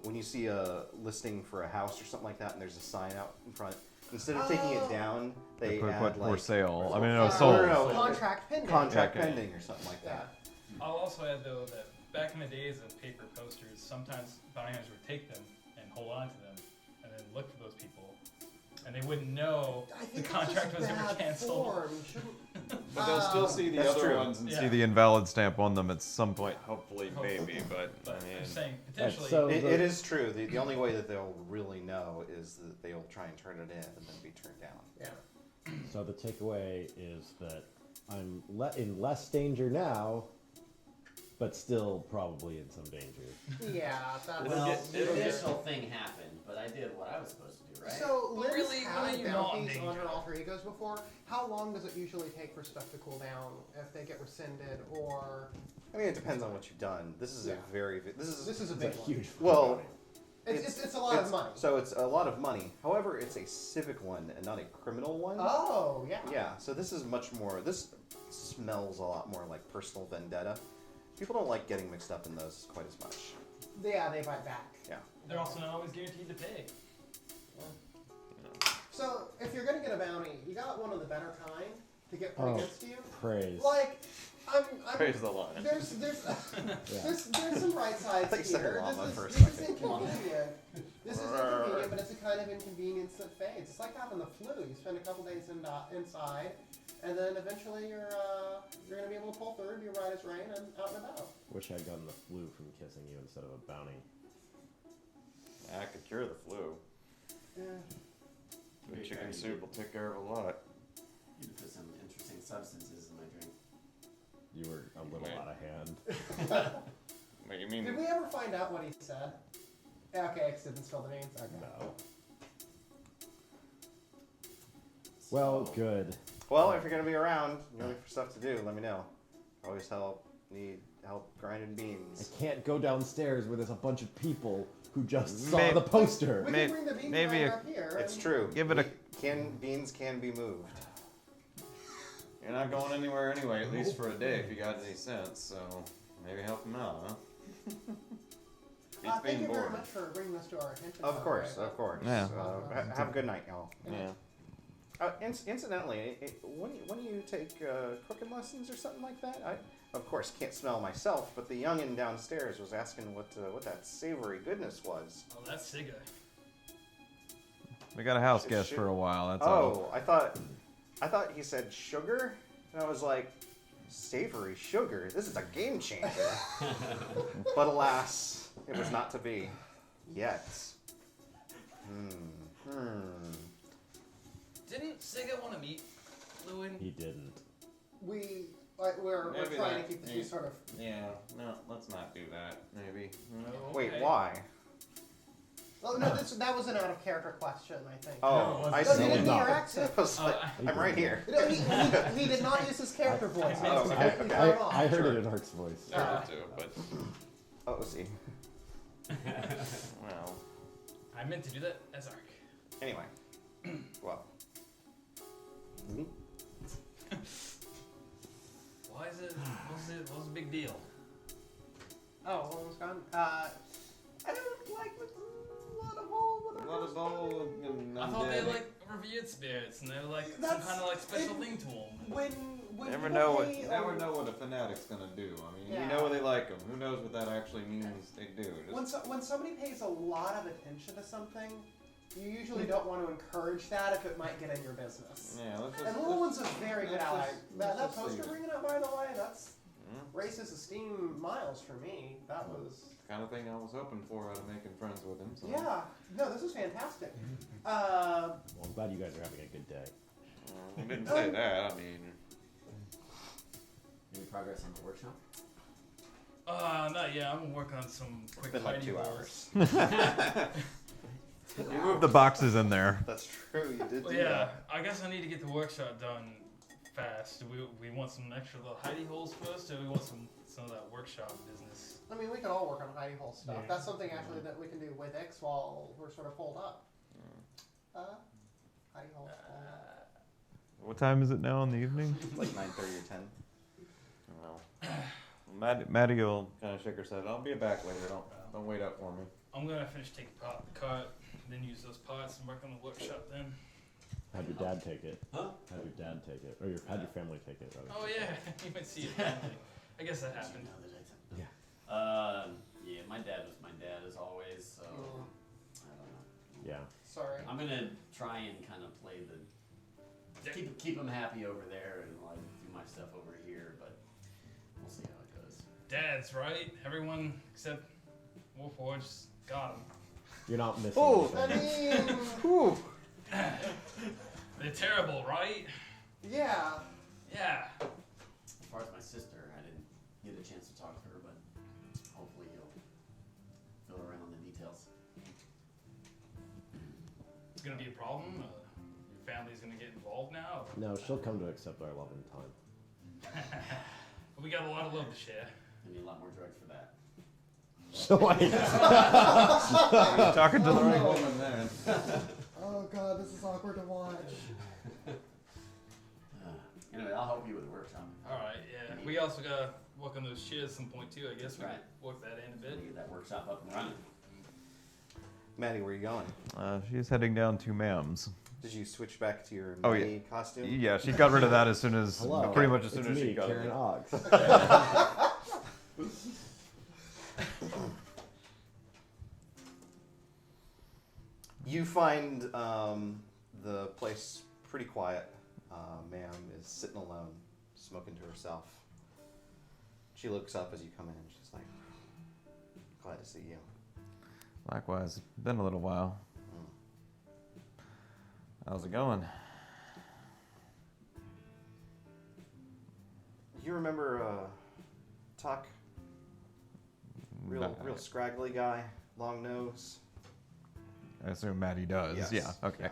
when you see a listing for a house or something like that, and there's a sign out in front, instead of taking it down, they put add for like sale. I mean, no, Uh, sold. no, Contract pending. contract Okay. pending or something like that. I'll also add though that back in the days of paper posters, sometimes bounty hunters would take them and hold on to them, and then look for those people, and they wouldn't know I the think contract that's was just ever bad canceled. form. Shouldn't- but they'll still see the That's other true. ones and Yeah. See the invalid stamp on them at some point. hopefully, Hopefully. maybe, but But I mean, I'm saying potentially. so- It is true. The only way that they'll really know is that they'll try and turn it in and then be turned down. Yeah. So the takeaway is that I'm in less danger now, but still probably in some danger. Yeah, that's. Well, the it'll get- initial thing happened, but I did what I was supposed to do, right? So, But Liz really, when are had you not bounties in on her danger? alter egos before. How long does it usually take for stuff to cool down if they get rescinded or? I mean, it depends on what you've done. This is Yeah. a very this is This is a It's a big one. huge. well. It's a lot of money. So it's a lot of money. However, it's a civic one and not a criminal one. Oh yeah. Yeah. So this is much more. This smells a lot more like personal vendetta. People don't like getting mixed up in those quite as much. Yeah, they bite back. Yeah. They're also not always guaranteed to pay. So if you're gonna get a bounty, you got one of the better kind to get put Oh. against you. Praise. Like, I'm praise the line. there's there's some bright sides thought you said here. llama This for a is second. inconvenient. This is inconvenient, but it's a kind of inconvenience that fades. It's like having the flu. You spend a couple days inside, and then eventually you're gonna be able to pull through, be right as rain, and out and about. Wish I'd gotten the flu from kissing you instead of a bounty. I could cure the flu. Yeah. The Okay, chicken you soup will take care of a lot. You put some interesting substances in my drink. You were a little Wait. out of hand. What you mean? Did we ever find out what he said? Yeah, okay, X didn't spill the beans. Okay. No. Well, So- good. Well, if you're gonna be around, you're looking for stuff to do, let me know. Always need help grinding I beans. can't go downstairs where there's a bunch of people who just saw May- the poster. We May- can bring the bean maybe grinder a- up here. It's and- true. Give it a- beans can be moved. You're not going anywhere anyway, at least for a day if you got any sense, so maybe help him out, huh? He's Thank being you very bored. much for bringing this to our attention. Of by the course, way. of course. Yeah. Have a good night, y'all. Yeah. Incidentally, when you take cooking lessons or something like that, I of course can't smell myself, but the youngin downstairs was asking what that savory goodness was. Oh, that's Siga. We got a house Sh- guest sh- for a while. That's all. Oh, I thought he said sugar, and I was like, savory sugar. This is a game changer. But alas, it was not to be. Yet. Didn't Siga want to meet Lewin? He didn't. We're Maybe trying that- to keep the two yeah. sort of. Yeah, no, let's not do that, maybe. No. Wait, Okay. why? Oh no, that was an out of character question, I think. Oh, I No, see. he didn't do No. your accent. I was like, Oh, I'm right here. No, he did not use his character voice. I I was meant to. completely Okay. thrown off. I heard Sure. it in Hark's voice. Sure too, but Oh, see. well, I meant to do that as Ark. Anyway. Well. Why is it? What's the big deal? Oh, what was gone? I don't like a lot of all. what is all I thought they like revered spirits and they were like some That's- kind of like special it- thing to them. When Never people know what- pay You a- never know what a fanatic's gonna do. I mean, Yeah. you know they like them. Who knows what that actually means they do. Just, When somebody pays a lot of attention to something, you usually don't want to encourage that if it might get in your business. yeah, let's just. And Little One's a very good let's ally. just- That let's just poster see. bringing up, by the way, that's racist esteem Miles for me. That was... The kind of thing I was hoping for out of making friends with him. So. Yeah. No, this was fantastic. Well, I'm glad you guys are having a good day. I didn't say that. I mean, Any progress on the workshop? Not yet. I'm gonna work on some It's quick been like hidey 2 holes. hours. You moved the boxes in there. That's true. You did Well, do yeah, that. I guess I need to get the workshop done fast. Do we want some extra little hidey holes first, or we want some of that workshop business? I mean, we can all work on hidey hole stuff. Yeah. That's something actually that we can do with X while we're sort of pulled up. Hidey hole. What time is it now in the evening? It's like 9:30 or 10. well, Maddie will kind of shake her head. I'll be back later. Don't wait up for me. I'm gonna finish taking apart the cart, then use those parts and work on the workshop then. How'd your dad take it? Huh? How'd your dad take it? Or how'd your family take it, rather? Oh yeah, you might see it finally. I guess that happened. Yeah. Yeah, my dad was my dad as always, so Mm. I don't know. Yeah. Sorry. I'm gonna try and kind of play the keep him happy over there and like do my stuff over here, but we'll see how it goes. Dad's right. Everyone except Warforged got him. You're not missing Oh, I anything. mean, Whew. They're terrible, right? yeah. Yeah. As far as my sister, I didn't get a chance to talk to her, but hopefully you'll fill her in on the details. It's gonna be a problem. Your family's gonna get involved now. No, she'll come to accept our love in time. But we got a lot of love to share. I need a lot more drugs for that. So Talking to the right woman there. Oh god, this is awkward to watch. Anyway, I'll help you with the workshop. All right. Yeah. We also gotta work on those shares at some point too. I guess we Right. can work that in a bit. Get that workshop up and running. Maddie, where are you going? She's heading down to Mam's. Did you switch back to your Oh, Maddie costume? Yeah, she got rid of that as soon as, Hello. pretty much as It's soon as me, she got Karen it. Oggs. You find the place pretty quiet. Ma'am is sitting alone, smoking to herself. She looks up as you come in and she's like, glad to see you. Likewise, been a little while. Mm. How's it going? You remember Tuck? Real scraggly guy, long nose. I assume Maddie does. Yes. Yeah, okay.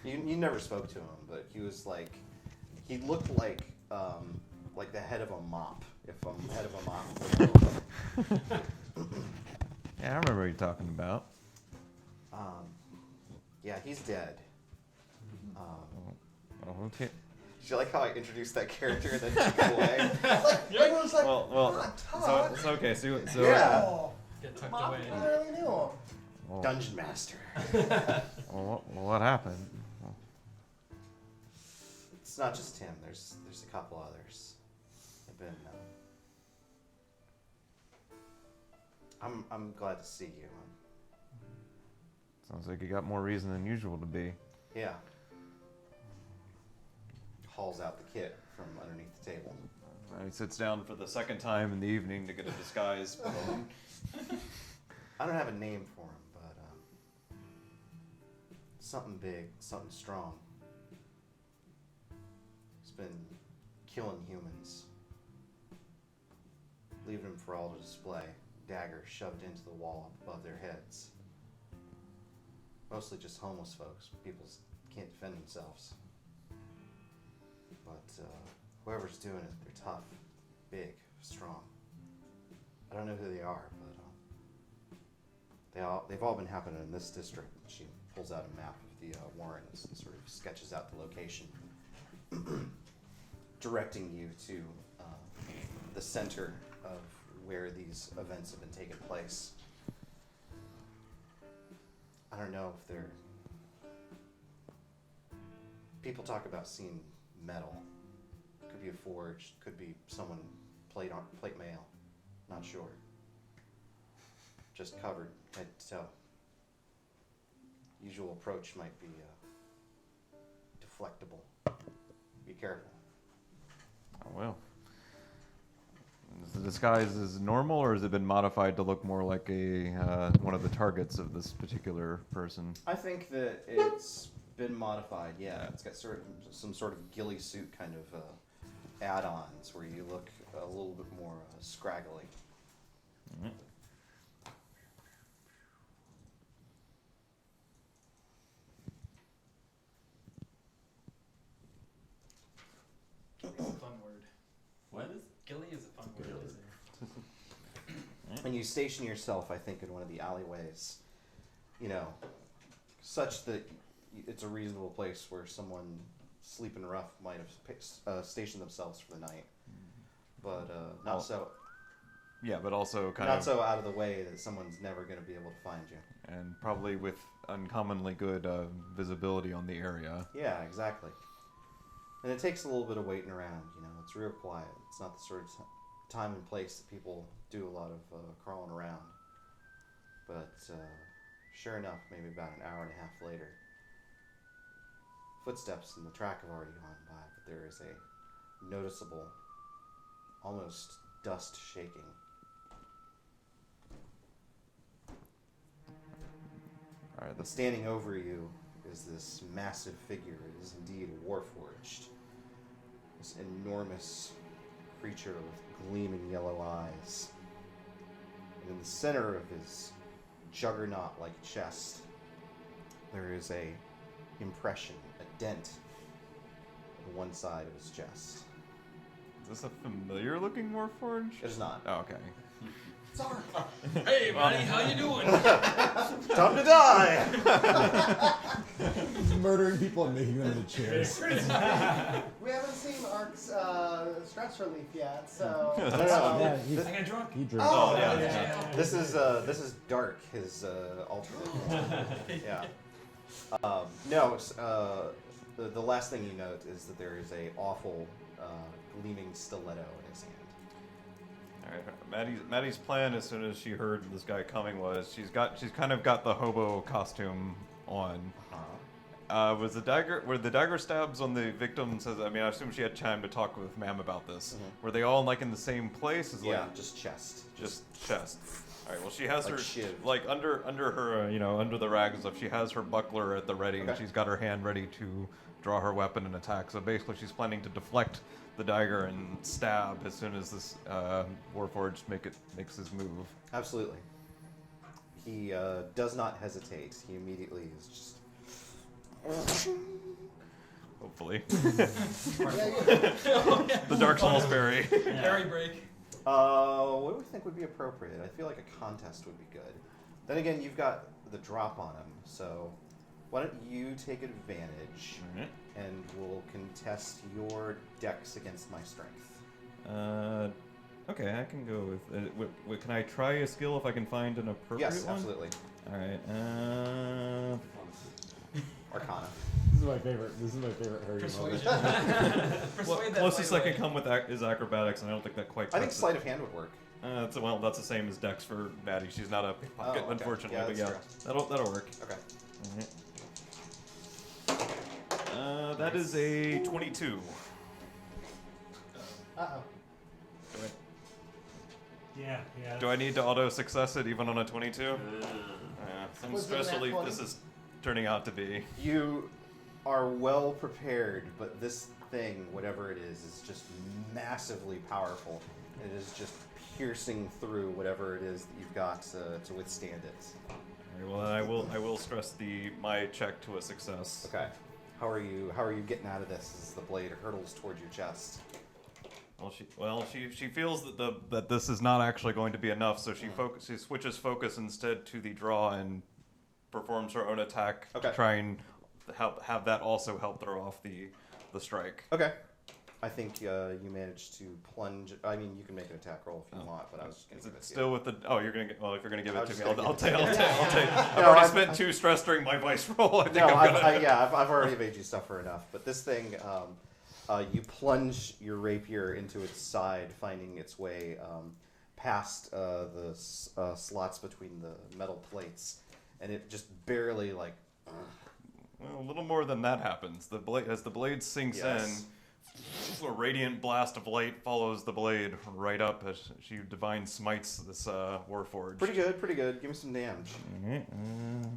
You never spoke to him, but he was like, he looked like the head of a mop, if a head of a mop. Yeah, I remember what you're talking about. Yeah, he's dead. Oh, okay. Did you like how I introduced that character and then took it away? Everyone's like, Well, not so Todd. it's okay. So Yeah. Oh, Get tucked Mom, away. I barely knew him. well, Dungeon Master. what happened? It's not just him. There's a couple others. I've been. I'm glad to see you. Sounds like you got more reason than usual to be. Yeah. Hauls out the kit from underneath the table. He sits down for the second time in the evening to get a disguise put on. I don't have a name for him, but something big, something strong. He's been killing humans, leaving them for all to display. Daggers shoved into the wall above their heads. Mostly just homeless folks. People can't defend themselves. But whoever's doing it, they're tough, big, strong. I don't know who they are, but they've all been happening in this district. She pulls out a map of the Warrens and sort of sketches out the location, directing you to the center of where these events have been taking place. I don't know if they're... People talk about seeing metal. Could be a forge, could be someone plate mail. Not sure. Just covered head to toe. Usual approach might be deflectable. Be careful. Oh well. Is disguise is normal, or has it been modified to look more like a one of the targets of this particular person? I think that it's been modified. Yeah, it's got some sort of ghillie suit kind of add-ons where you look a little bit more scraggly. Mhm. It's a fun word. What is? Gilly is a fun word. Gilly. And you station yourself, I think, in one of the alleyways, you know, such that it's a reasonable place where someone sleeping rough might have stationed themselves for the night, but not so Yeah, but also kind not of, so out of the way that someone's never going to be able to find you. and probably with uncommonly good visibility on the area. Yeah, exactly. And it takes a little bit of waiting around, you know. It's real quiet. It's not the sort of time and place that people do a lot of crawling around. But sure enough, maybe about an hour and a half later, footsteps in the track have already gone by, but there is a noticeable, almost dust shaking. All right, And that's standing over you is this massive figure. It is indeed warforged. This enormous creature with gleaming yellow eyes. And in the center of his juggernaut-like chest, there is a impression, a dent on one side of his chest. Is this a familiar looking Warforged? It is not. Oh, okay. Sorry. Hey, buddy, how you doing? Time to die! Murdering people and making them into chairs. We haven't seen Ark's stress relief yet, so. No. Yeah, I got drunk. he drinks. Oh, yeah. This is Dark, his alternate. Yeah. The last thing you note is that there is a awful gleaming stiletto in his hand. All right. Maddie's plan, as soon as she heard this guy coming, was she's kind of got the hobo costume on. Were the dagger stabs on the victims? I mean, I assume she had time to talk with Ma'am about this. Mhm. Were they all like in the same place? Is Yeah, like just chest. just chest. All right. Well, she has Like her shiv. like under her under the rag and stuff. She has her buckler at the ready, and Okay. she's got her hand ready to draw her weapon and attack. So basically, she's planning to deflect the dagger and stab as soon as this Warforged makes his move. Absolutely. He does not hesitate. He immediately is just. Hopefully, Yeah, the Dark Souls berry. Harry break. What do we think would be appropriate? I feel like a contest would be good. Then again, you've got the drop on him, so why don't you take advantage Alright. and we'll contest your dex against my strength. Okay, I can go with. Can I try a skill if I can find an appropriate Yes, one? absolutely. All right. Arcana. This is my favorite. This is my favorite Harry moment. Persuasion. Persuade that Closest I lightweight. can come with is acrobatics, and I don't think that quite. I think cuts it. sleight of hand would work. That's the same as Dex for Maddie. She's not a pickpocket, Oh, okay. unfortunately. Yeah, but yeah, that's that'll work. Okay. Alright. That is a 22. Uh-oh. Yeah. Do I need to auto success it even on a 22? Uh, Was it an Especially nat if this is turning out to be. You are well prepared, but this thing, whatever it is just massively powerful. It is just piercing through whatever it is that you've got to withstand it. Alright, well, then I will stress my check to a success. Okay. How are you getting out of this as the blade hurtles towards your chest? She feels that this is not actually going to be enough, so she switches focus instead to the draw and performs her own attack Okay. to try and have that also help throw off the strike. Okay. I think you managed to plunge. I mean, you can make an attack roll if you want, but I was just going Is to give it it to still with the? Oh, you're gonna get. Well, if you're gonna give I it was to just me, gonna I'll give take. it to you. I'll take. I've No, already I've- spent 2 stress during my vice roll. I think No, I'm gonna. I've already made you suffer enough. But this thing, you plunge your rapier into its side, finding its way past the slots between the metal plates, and it just barely like. Well, a little more than that happens. As the blade sinks Yes. in, a radiant blast of light follows the blade right up as she divine smites this warforged. Pretty good, pretty good. Give me some damage. Alright,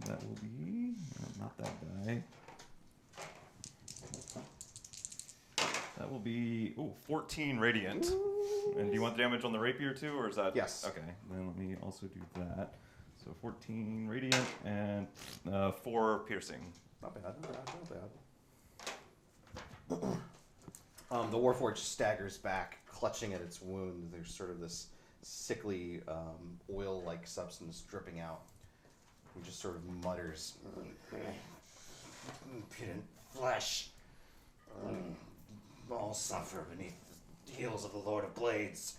that will be not that guy. That will be 14 radiant. And do you want the damage on the rapier too, or is that? Yes. Okay, then let me also do that. So 14 radiant and 4 piercing. Not bad, not bad. The Warforged staggers back, clutching at its wound. There's sort of this sickly, oil-like substance dripping out. He just sort of mutters, "Impudent flesh. All suffer beneath the heels of the Lord of Blades."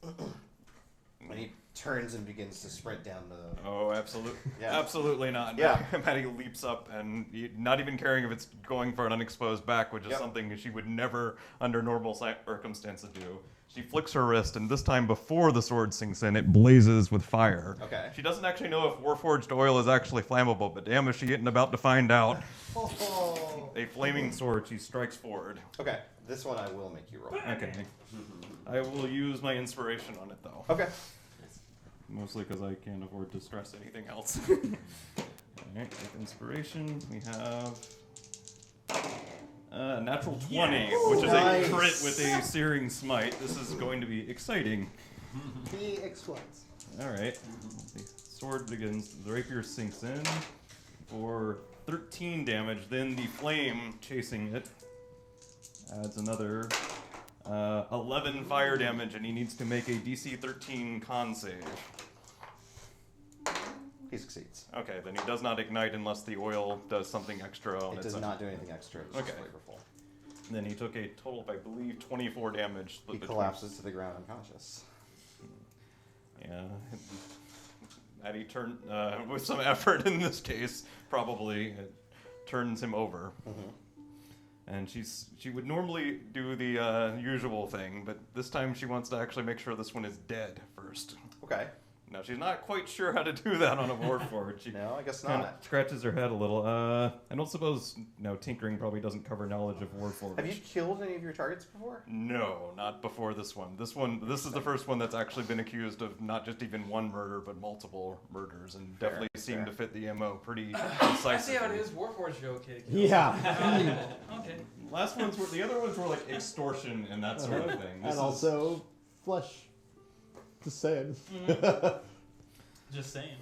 And he turns and begins to sprint down the... Oh, absolutely. Yeah. Absolutely not. Yeah. Maddie leaps up and not even caring if it's going for an unexposed back, which is Yep. something she would never, under normal circumstances, do. She flicks her wrist, and this time before the sword sinks in, it blazes with fire. Okay. She doesn't actually know if Warforged oil is actually flammable, but damn, is she getting about to find out. Oh. A flaming sword, she strikes forward. Okay, this one I will make you roll. Okay. I will use my inspiration on it, though. Okay. Mostly because I can't afford to stress anything else. Alright, with inspiration, we have natural 20, which is Nice. a crit with a searing smite. This is going to be exciting. He explodes. Alright, the sword begins, the rapier sinks in for 13 damage. Then the flame chasing it adds another 11 fire damage, and he needs to make a DC 13 con save. He succeeds. Okay, then he does not ignite unless the oil does something extra on It its does own. not do anything extra. It's just Okay. flavorful. Then he took a total of, I believe, 24 damage. He split between- collapses to the ground unconscious. Yeah. And he turned, with some effort in this case, probably, it turns him over. And she would normally do the usual thing, but this time she wants to actually make sure this one is dead first. Okay. Now, she's not quite sure how to do that on a Warforged. She No, I guess kind not. of scratches her head a little. I don't suppose, tinkering probably doesn't cover knowledge of Warforged. Have you killed any of your targets before? No, not before this one. This is the first one that's actually been accused of not just even one murder, but multiple murders, and Fair, definitely seemed to fair. fit the MO pretty I see precisely. how it is. Warforged are okay to kill. Yeah. Okay. Last ones were the other ones were like extortion and that sort of thing. This And is- also flesh. Just saying. Just saying.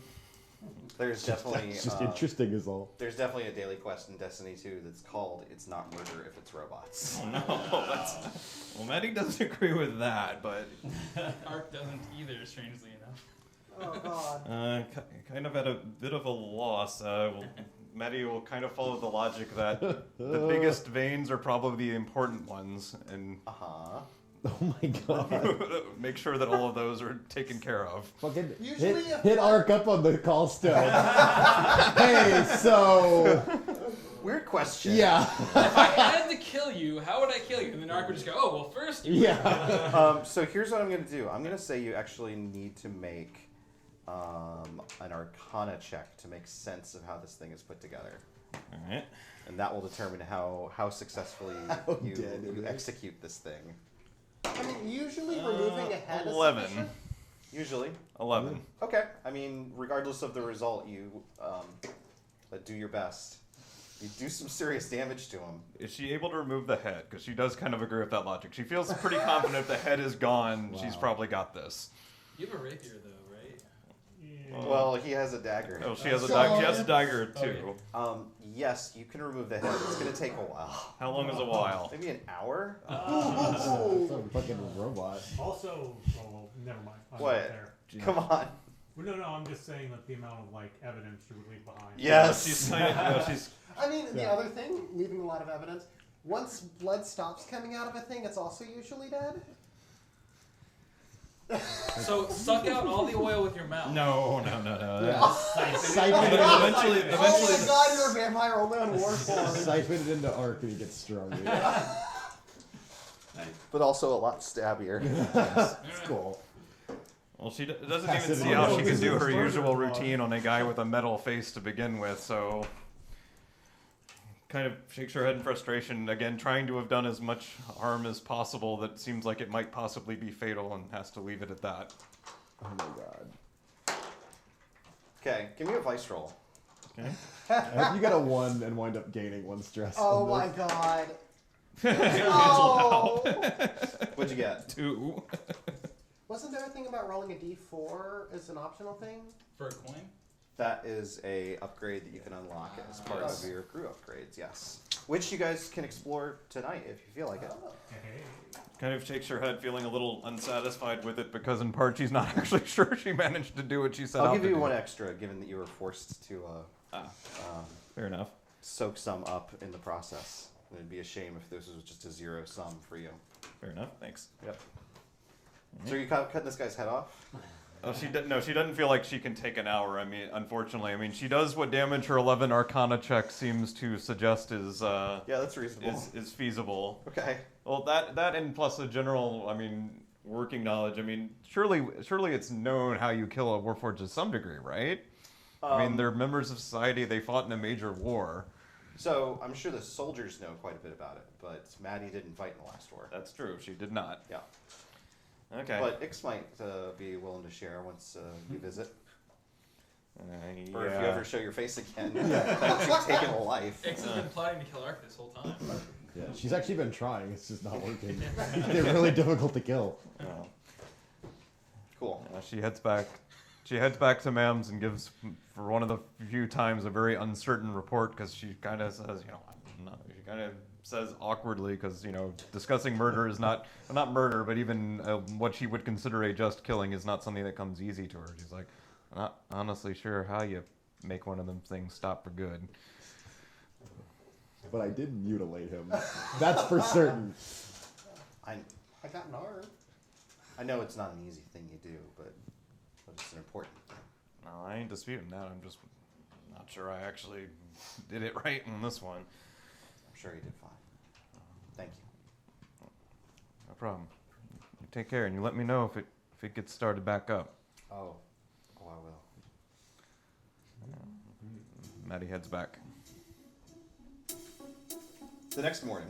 There's definitely It's just interesting is all. there's definitely a daily quest in Destiny 2 that's called "It's Not Murder If It's Robots." Oh no, well, Maddie doesn't agree with that, but Ark doesn't either, strangely enough. Oh god. kind of at a bit of a loss. Maddie will kind of follow the logic that the biggest veins are probably the important ones, and Oh my god. make sure that all of those are taken care of. Fucking Usually hit Ark up on the call stone. Hey, so Weird question. yeah. If I had to kill you, how would I kill you? And then Ark would just go, oh, well, first you. Yeah. So here's what I'm gonna do. I'm gonna say you actually need to make an Arcana check to make sense of how this thing is put together, All right. and that will determine how successfully How you dead it is. execute this thing. I mean, usually removing a head 11. is sufficient. Usually. 11. Okay. I mean, regardless of the result, you do your best. You do some serious damage to him. Is she able to remove the head? Because she does kind of agree with that logic. She feels pretty confident if the head is gone, she's Wow. probably got this. You have a rapier, though, right? Well, he has a dagger. Oh, she has a So- dagger. She has a dagger too. Okay. Yes, you can remove the head. It's gonna take a while. How long is a while? Maybe an hour. Some fucking robot. Also, well, never mind. I'm What? not there. Come on. Well, no, I'm just saying that the amount of evidence you would leave behind. Yes. She's kind of, she's I mean, the Yeah. other thing, leaving a lot of evidence. Once blood stops coming out of a thing, it's also usually dead. So suck out all the oil with your mouth. no. Yeah. Siphon it Eventually, Oh my the- god, you're a vampire only on Warforged. Siphon it into Ark and he gets stronger. But also a lot stabbier. It's cool. well, she doesn't even Passive see how she income. can do her Further usual along. routine on a guy with a metal face to begin with. So kind of shakes her head in frustration, again trying to have done as much harm as possible that seems like it might possibly be fatal, and has to leave it at that. Oh my god. Okay, give me a vice roll. Okay. I hope you get a 1 and wind up gaining 1 stress. Oh on my this. god. Oh. What'd you get? 2. Wasn't there a thing about rolling a d4 as an optional thing? For a coin? That is a upgrade that you can unlock as part of your crew upgrades, yes. Which you guys can explore tonight if you feel like it. Kind of shakes her head, feeling a little unsatisfied with it, because in part she's not actually sure she managed to do what she set out I'll to give you do. 1 extra, given that you were forced to Fair enough. soak some up in the process. It'd be a shame if this was just a 0 sum for you. Fair enough. Thanks. Yep. So are you cutting this guy's head off? Oh, no, she doesn't feel like she can take an hour. I mean, unfortunately, she does what damage her 11 Arcana check seems to suggest is Yeah, that's reasonable. is feasible. Okay. Well, that and plus the general, working knowledge. Surely it's known how you kill a Warforged to some degree, right? They're members of society. They fought in a major war. So I'm sure the soldiers know quite a bit about it, but Maddie didn't fight in the last war. That's true. She did not. Yeah. Okay. But Ix might be willing to share once you visit. Or if you yeah. ever show your face again, that you've taken a life. X has been plotting to kill Ark this whole time. Yeah, she's actually been trying. It's just not working. They're really difficult to kill. Oh. Cool. She heads back. She heads back to Mams and gives, for one of the few times, a very uncertain report, because she kind of says, she kind of says awkwardly, because discussing murder is not murder, but even what she would consider a just killing is not something that comes easy to her. She's like, I'm not honestly sure how you make one of them things stop for good. But I did mutilate him. That's for certain. I I got an arm. I know it's not an easy thing you do, but it's an important thing. No, I ain't disputing that. I'm just not sure I actually did it right in this one. I'm sure you did fine. Thank you. No problem. You take care, and you let me know if it gets started back up. Oh, I will. Maddie heads back. The next morning,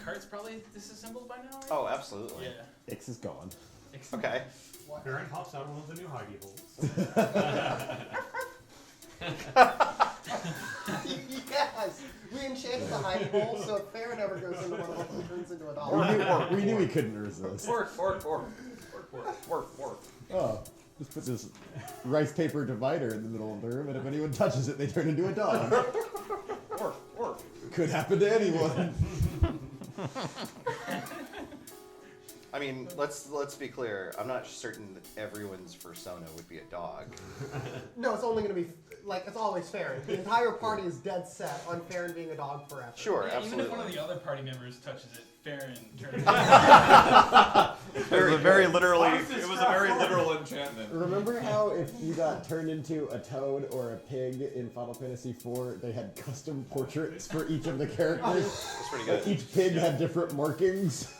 Cart's probably disassembled by now, right? oh, absolutely. Yeah. X is gone. Okay. Baron pops out of one of the new hidey holes. Yes! We enchanted the hiding hole, so if Farron ever goes into one of them, he turns into a dog. We knew he couldn't resist. Work. Oh, just put this rice paper divider in the middle of the room, and if anyone touches it, they turn into a dog. Work. Could happen to anyone. I mean, let's be clear. I'm not certain that everyone's persona would be a dog. No, it's only going to be, it's always Farron. The entire party is dead set on Farron being a dog forever. Sure, Yeah, even absolutely. if one of the other party members touches it, Farron turns It was a very literal enchantment. Remember how if you got turned into a toad or a pig in Final Fantasy IV, they had custom portraits for each of the characters? That's pretty good. Each pig had different markings.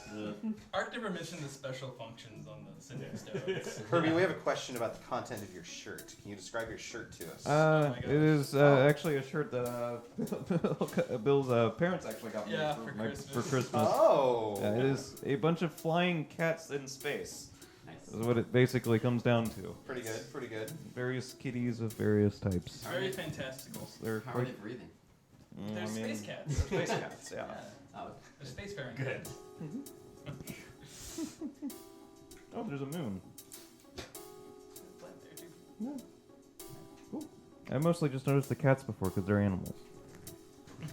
Art never mentioned the special functions on the Cinder Stones. Kirby, we have a question about the content of your shirt. Can you describe your shirt to us? my gosh. It is actually a shirt that Bill's parents actually got me Yeah, for Christmas. Oh. It is a bunch of flying cats in space. Nice. Is what it basically comes down to. Pretty good. Various kitties of various types. Very fantastical. They're How are they breathing? They're space cats. Space cats, yeah. Oh, They're space Farron. Good. Oh, there's a moon. I mostly just noticed the cats before because they're animals.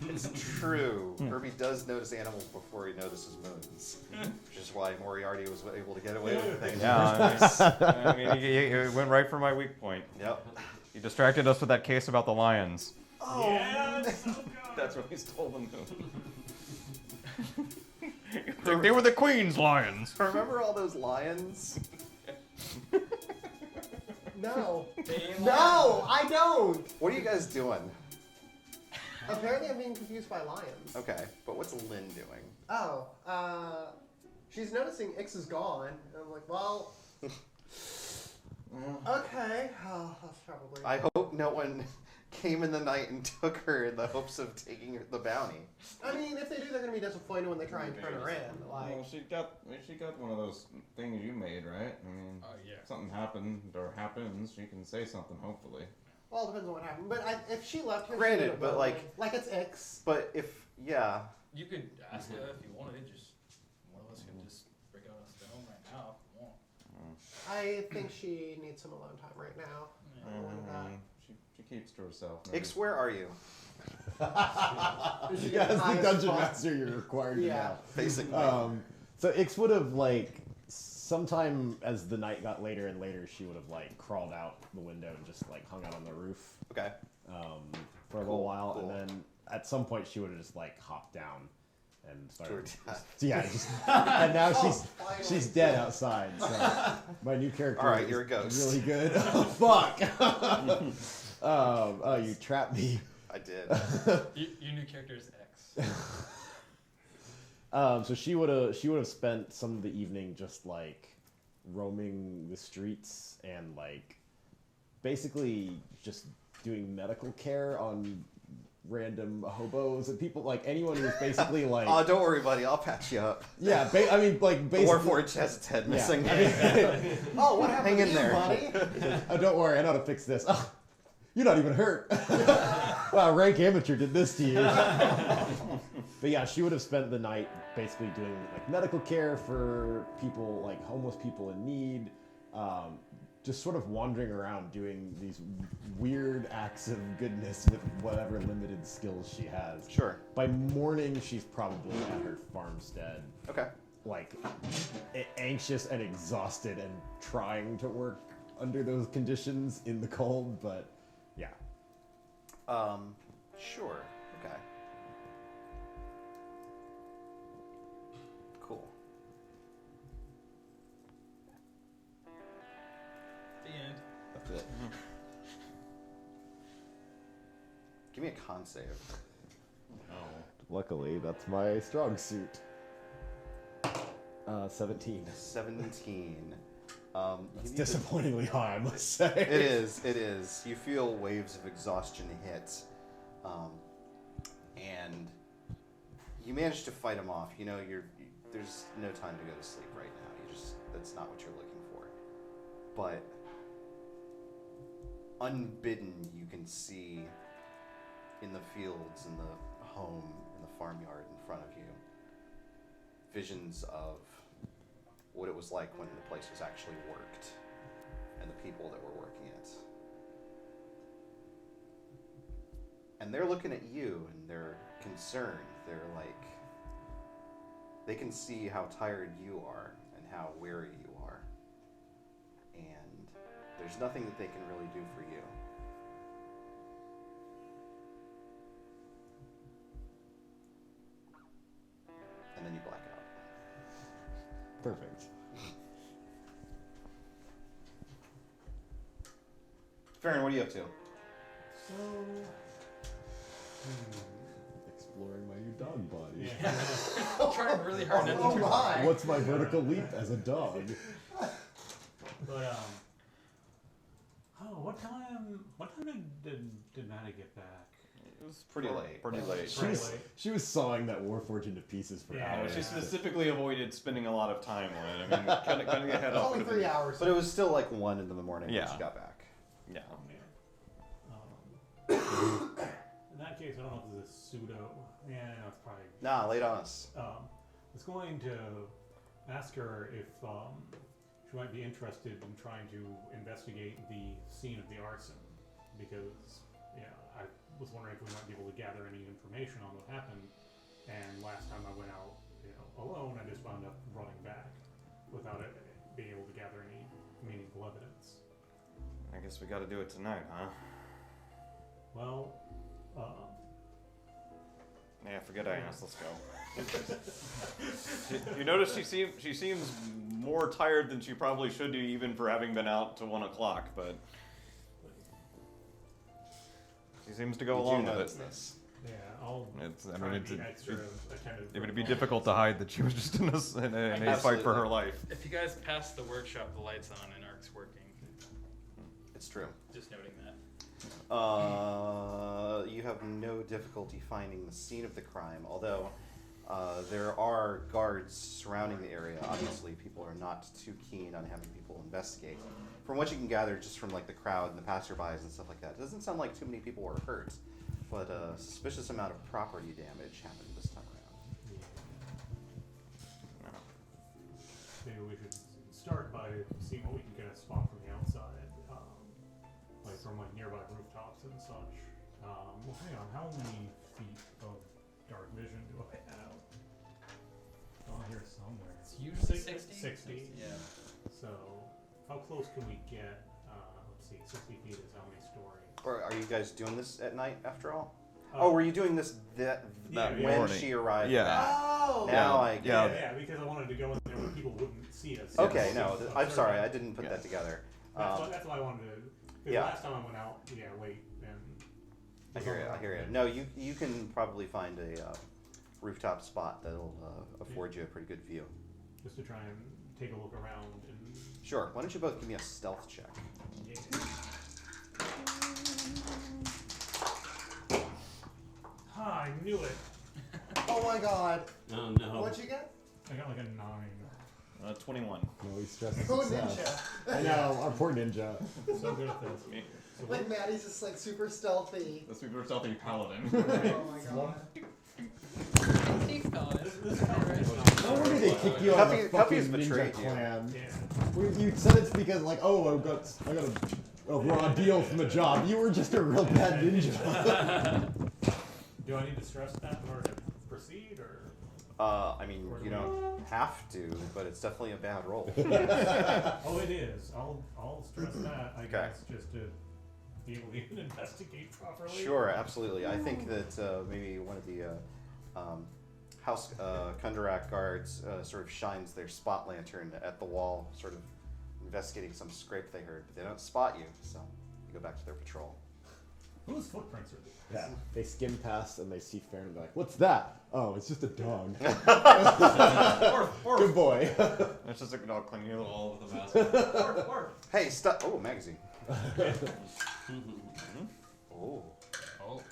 It's true. Kirby does notice animals before he notices moons, which is why Moriarty was able to get away with things. Yeah, he went right for my weak point. Yep. He distracted us with that case about the lions. Oh, Yes! That's what he stole the moon. They were the Queen's lions. remember all those lions? No. They No, I don't! What are you guys doing? Apparently I'm being confused by lions. Okay, but what's Lynn doing? Oh, she's noticing Ix is gone. And I'm like, well, Okay, that's probably. I hope no one came in the night and took her in the hopes of taking the bounty. I mean, if they do, they're gonna be disappointed when they try and turn her in. Like, Well, she got one of those things you made, right? I mean, Yeah. if something happened or happens, she can say something, hopefully. well, it depends on what happened. But if she left here, Granted, she would've but, known. like- it's X. But if, yeah, You could ask her if you wanted. Just one of us could just break out a stone right now if you want. I think she needs some alone time right now. I wanted that. She keeps to herself. Ix, where are you? She Yeah, as the highest dungeon spot. master, you're required to Yeah. know. Basically. So Ix would have like sometime as the night got later and later, she would have like crawled out the window and just like hung out on the roof Okay. for a little while, cool. and then at some point she would have just like hopped down and To her started. death. Yeah, just, and now Oh, she's finally. dead outside. So my new character. All right, is you're a ghost. Really good. Oh fuck. Oh, you trapped me. I did. Your new character is X. So she would have spent some of the evening just like roaming the streets and like basically just doing medical care on random hobos and people, like anyone who's basically like Oh, don't worry, buddy. I'll patch you up. yeah, I mean like The basically Warforged has its head yeah, missing. I mean, Oh, what happened Hang in to you, there. buddy? oh, don't worry, I know how to fix this. Oh, you're not even hurt. Wow, rank amateur did this to you. But yeah, she would have spent the night basically doing like medical care for people, like homeless people in need, just sort of wandering around doing these weird acts of goodness with whatever limited skills she has. Sure. By morning, she's probably at her farmstead, Okay. like anxious and exhausted and trying to work under those conditions in the cold, but yeah. Sure. Okay. Cool. The end. That's it. Give me a con save. Luckily, that's my strong suit. 17. 17. That's you need to- disappointingly high, I must say. It is. It is. You feel waves of exhaustion hit, and you manage to fight them off. You know, there's no time to go to sleep right now. That's not what you're looking for. But unbidden, you can see in the fields, in the home, in the farmyard in front of you, visions of what it was like when the place was actually worked and the people that were working it. And they're looking at you and they're concerned. They're like, they can see how tired you are and how weary you are. And there's nothing that they can really do for you. And then you black out. Perfect. Farron, what are you up to? So, Exploring my new dog body. Yeah. Trying really hard not to oh turn my! What's my vertical leap as a dog? But what time did Maddie get back? It was pretty late. Pretty late. She was sawing that Warforged into pieces for Yeah, hours. She specifically avoided spending a lot of time on it. I mean, cutting your head It's off. only would've 3 been- hours. But it was still like 1 in the morning when Yeah. she got back. Yeah. In that case, I don't know if this is pseudo. Yeah, no, it's probably. Nah, late on us. I was going to ask her if she might be interested in trying to investigate the scene of the arson, because I was wondering if we might be able to gather any information on what happened. And last time I went out, alone, I just wound up running back without being able to gather any meaningful evidence. I guess we got to do it tonight, huh? Well, Yeah, forget I asked. Let's go. You notice she seems more tired than she probably should be, even for having been out to 1 o'clock. But she seems to go Did you along with notice it. this? yeah, I'll It's, I try mean, and be extra attentive. it would be difficult to hide that she was just in a fight for her life. If you guys pass the workshop, the lights on and Ark's working. It's true. Just noting that. You have no difficulty finding the scene of the crime, although there are guards surrounding the area. Obviously, people are not too keen on having people investigate. From what you can gather, just from like the crowd and the passerbys and stuff like that, it doesn't sound like too many people were hurt, but a suspicious amount of property damage happened this time around. Maybe we should start by seeing what we can get a spot from the outside, like from like nearby rooftops and such. Well, hang on, how many feet of dark vision do I have? Oh, here somewhere. It's usually 60. 60. Yeah. So, how close can we get? Let's see, 60 feet is how many stories? Or are you guys doing this at night after all? Oh. Oh, were you doing this that Yeah, when morning. she arrived? Yeah. back? Oh! Now I get Yeah. it. Yeah, because I wanted to go in there where people wouldn't see us. Okay, So, no, I'm sorry, I didn't put that together. That's why I wanted to. The yeah. last time I went out, wait, and. I hear you. I hear you. No, you can probably find a rooftop spot that'll afford you a pretty good view. Just to try and take a look around and. Sure. Why don't you both give me a stealth check? Yeah. I knew it. Oh my god. Oh no. What'd you get? I got like a 9. 21. No, he's stressed. Oh, success. ninja. I know, our poor ninja. So good at this. So Like Maddie's just like super stealthy. The super stealthy paladin. Oh my god. this conversation. No wonder they kick you out of the Cuppy's fucking betrayed ninja you. clan. Yeah. You said it's because like, oh, I got a raw deal from the job. You were just a real bad ninja. Do I need to stress that in order to proceed, or? I mean, you don't have to, but it's definitely a bad roll. Oh, it is. I'll stress that. I guess just to be able to even investigate properly. Sure, absolutely. I think that maybe one of the House Kundarak guards sort of shines their spot lantern at the wall, sort of investigating some scrape they heard, but they don't spot you, so you go back to their patrol. Whose footprints are these? Yeah, they skim past and they see Farron and they're like, "What's that? Oh, it's just a dog." Good boy. It's just a dog clinging to the wall with a mask. Hey, stop! Oh, magazine. Oh. Oh.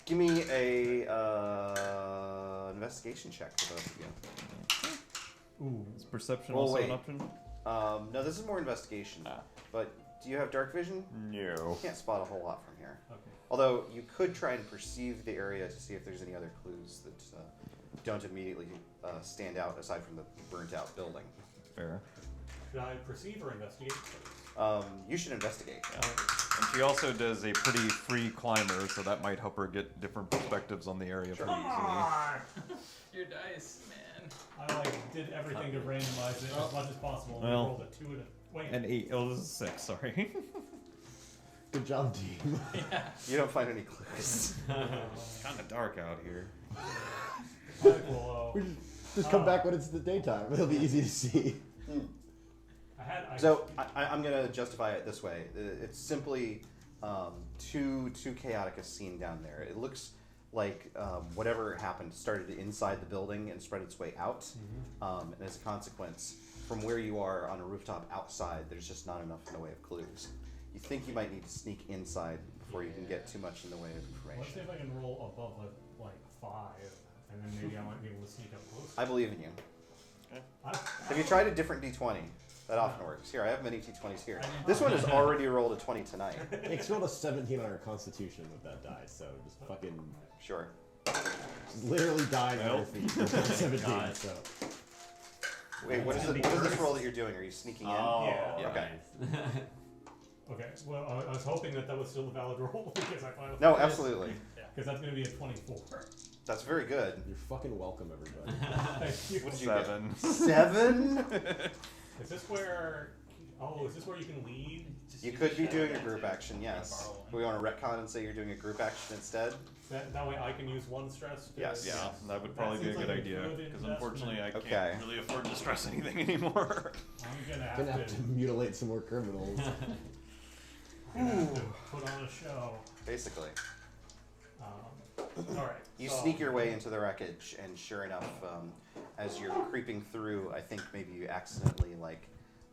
Give me a investigation check for both of you. Ooh. Is perception Oh, also wait. an option? No, this is more investigation. Ah. But do you have dark vision? No. You can't spot a whole lot from here. Okay. Although you could try and perceive the area to see if there's any other clues that don't immediately stand out aside from the burnt out building. Fair. Should I perceive or investigate first? You should investigate. And she also does a pretty free climber, so that might help her get different perspectives on the area pretty easily. Your dice, man. I did everything to randomize it as much as possible. And Well, rolled a 2 and a wait. An 8. Oh, this is 6, sorry. Good job, team. You don't find any clues. Kind of dark out here. Well, We just come back when it's the daytime. It'll be easy to see. So I'm going to justify it this way. It's simply too chaotic a scene down there. It looks like whatever happened started inside the building and spread its way out. And as a consequence, from where you are on a rooftop outside, there's just not enough in the way of clues. You think you might need to sneak inside before you can get too much in the way of Let's see information. if I can roll above like 5, and then maybe I might be able to sneak up close. I believe in you. Have you tried a different D20? That often works. Here, I have many D20s here. This one has already rolled a 20 tonight. It's rolled a 17 on our constitution with that die, so just fucking Sure. just literally dying on our feet. 17, so. Wait, what is this roll that you're doing? Are you sneaking in? Yeah. Okay. Okay, well, I was hoping that was still a valid roll because I finally. No, absolutely. Because that's going to be a 24. That's very good. You're fucking welcome, everybody. Thank you. What did you get? 7. 7? Is this where? Oh, is this where you can lead? Just You use could the be shadow doing a again group to action, yes. borrow one. We want to retcon and say you're doing a group action instead? That way I can use 1 stress. To, Yes. Yeah, that would probably be a seems good like idea. good Because investment. unfortunately, I Okay. can't really afford to stress anything anymore. I'm gonna Gonna have to mutilate some more criminals. put on a show. Basically. All right. You so- sneak your way into the wreckage, and sure enough, as you're creeping through, I think maybe you accidentally,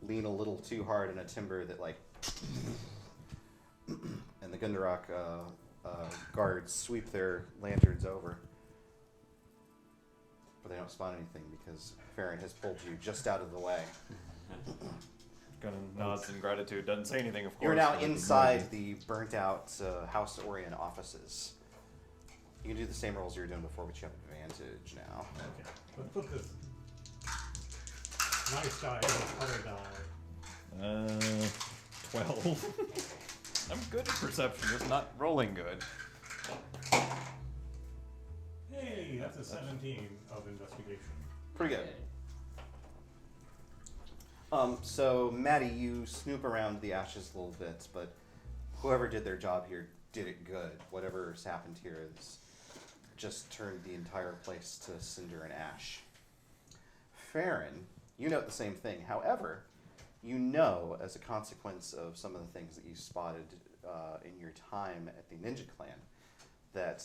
lean a little too hard on a timber that, and the Gundarok guards sweep their lanterns over. But they don't spot anything because Farron has pulled you just out of the way. Gunnar nods in gratitude. Doesn't say anything, of course. You're now but inside the burnt-out House Orion offices. You can do the same rolls you were doing before, but you have advantage now. Okay. Let's put this nice die in the other die. 12. I'm good at perception, just not rolling good. Hey, that's a 17 of investigation. Pretty good. So, Maddie, you snoop around the ashes a little bit, but whoever did their job here did it good. Whatever's happened here has just turned the entire place to cinder and ash. Farron, you note the same thing. However, you know, as a consequence of some of the things that you spotted in your time at the Ninja Clan, that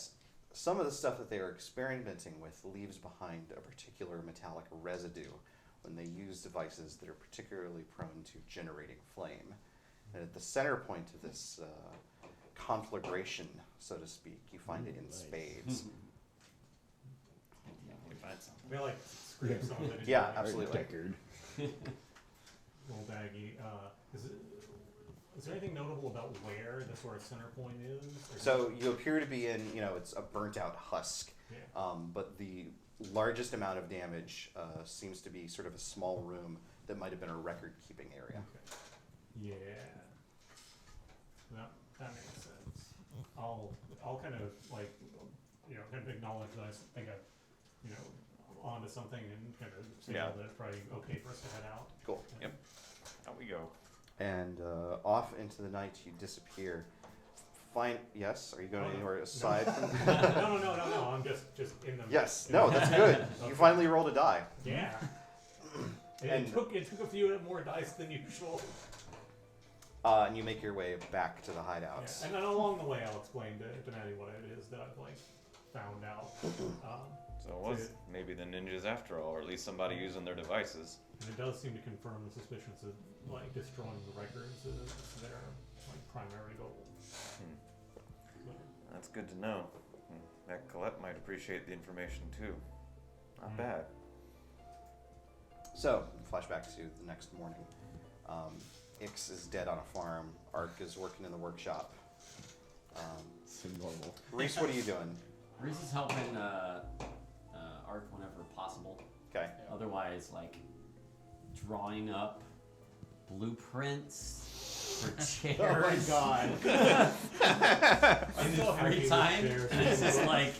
some of the stuff that they are experimenting with leaves behind a particular metallic residue when they use devices that are particularly prone to generating flame. And at the center point of this conflagration, so to speak, you find it in spades. They like scream some of it. into Yeah, like absolutely. Little baggy. Is there anything notable about where the sort of center point is? Or So you appear to be in, it's a burnt out husk, yeah. but the largest amount of damage seems to be sort of a small room that might have been a record keeping area. Okay. Yeah. That makes sense. I'll kind of like, kind of acknowledge that I think I'm, onto something and kind of say that it's probably okay for us to head out. Cool. Yep. Out we go. And off into the night you disappear. Yes? Are you going Oh, no. anywhere aside from... No. I'm just in the. Yes. No, that's good. Okay. You finally rolled a die. Yeah. And- It took a few more dice than usual. And you make your way back to the Yeah. hideouts. And then along the way, I'll explain to Maddie what it is that I've found out. So it was maybe the ninjas after all, or at least somebody using their devices. And it does seem to confirm the suspicions that destroying the records is their primary goal. That's good to know. That Colette might appreciate the information too. Not bad. So, flashback to the next morning. Ix is dead on a farm. Ark is working in the workshop. So normal. Reese, what are you doing? Reese is helping Ark whenever possible. Okay. Otherwise, drawing up blueprints for chairs. Oh my god. In his free time, and it's just like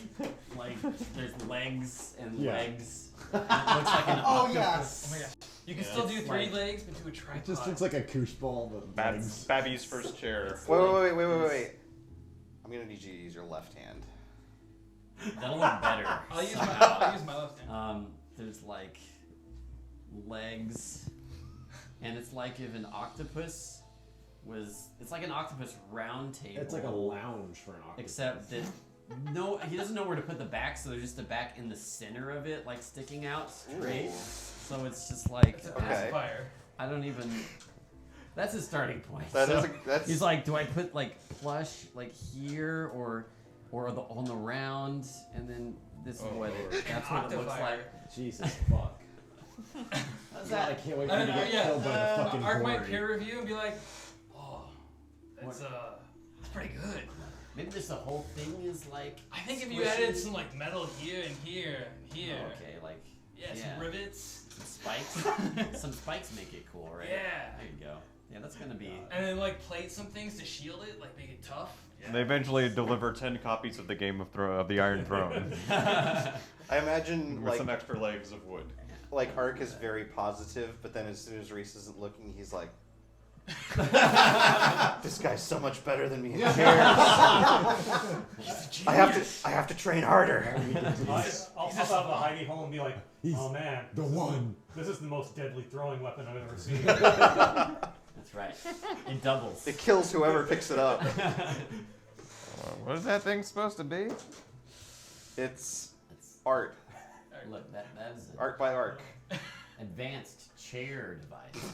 there's legs and legs. It looks like an Oh octopus. yes. Oh my god. You can still do It's 3 like- legs, but do a tripod. It just looks like a koosh ball with legs. Babby's first chair. Wait. I'm gonna need you to use your left hand. That'll look better. I'll use my left hand. There's legs, and it's like if an octopus it's like an octopus round table. It's like a lounge for an octopus. Except that he doesn't know where to put the back, so there's just a back in the center of it, sticking out straight. Ooh. So it's just It's a Okay. pacifier. I don't even. That's his starting point. That's He's like, do I put plush here or on the round, and then this is what that's what it looks like. Jesus fuck. How's God, I that? can't wait for you to get killed by the fucking Ark might gourd. peer review and be like, oh, that's pretty good. Maybe just the whole thing is I think if you squishy. added some metal here and here and here, Okay, some rivets, some spikes. Some spikes make it cool, right? Yeah. There you go. Yeah, that's gonna be. and then plate some things to shield it, make it tough. Yeah. They eventually deliver 10 copies of the of the Iron Throne I imagine with some extra legs of wood. Ark is very positive, but then as soon as Reese isn't looking, he's like, "This guy's so much better than me in chairs. I have to train harder." I'll pop out the hidey hole and be like, He's oh man, the one. This is the most deadly throwing weapon I've ever seen. That's right. It doubles. It kills whoever picks it up. What is that thing supposed to be? It's It's, art. look, that is an Art by Ark. advanced chair device.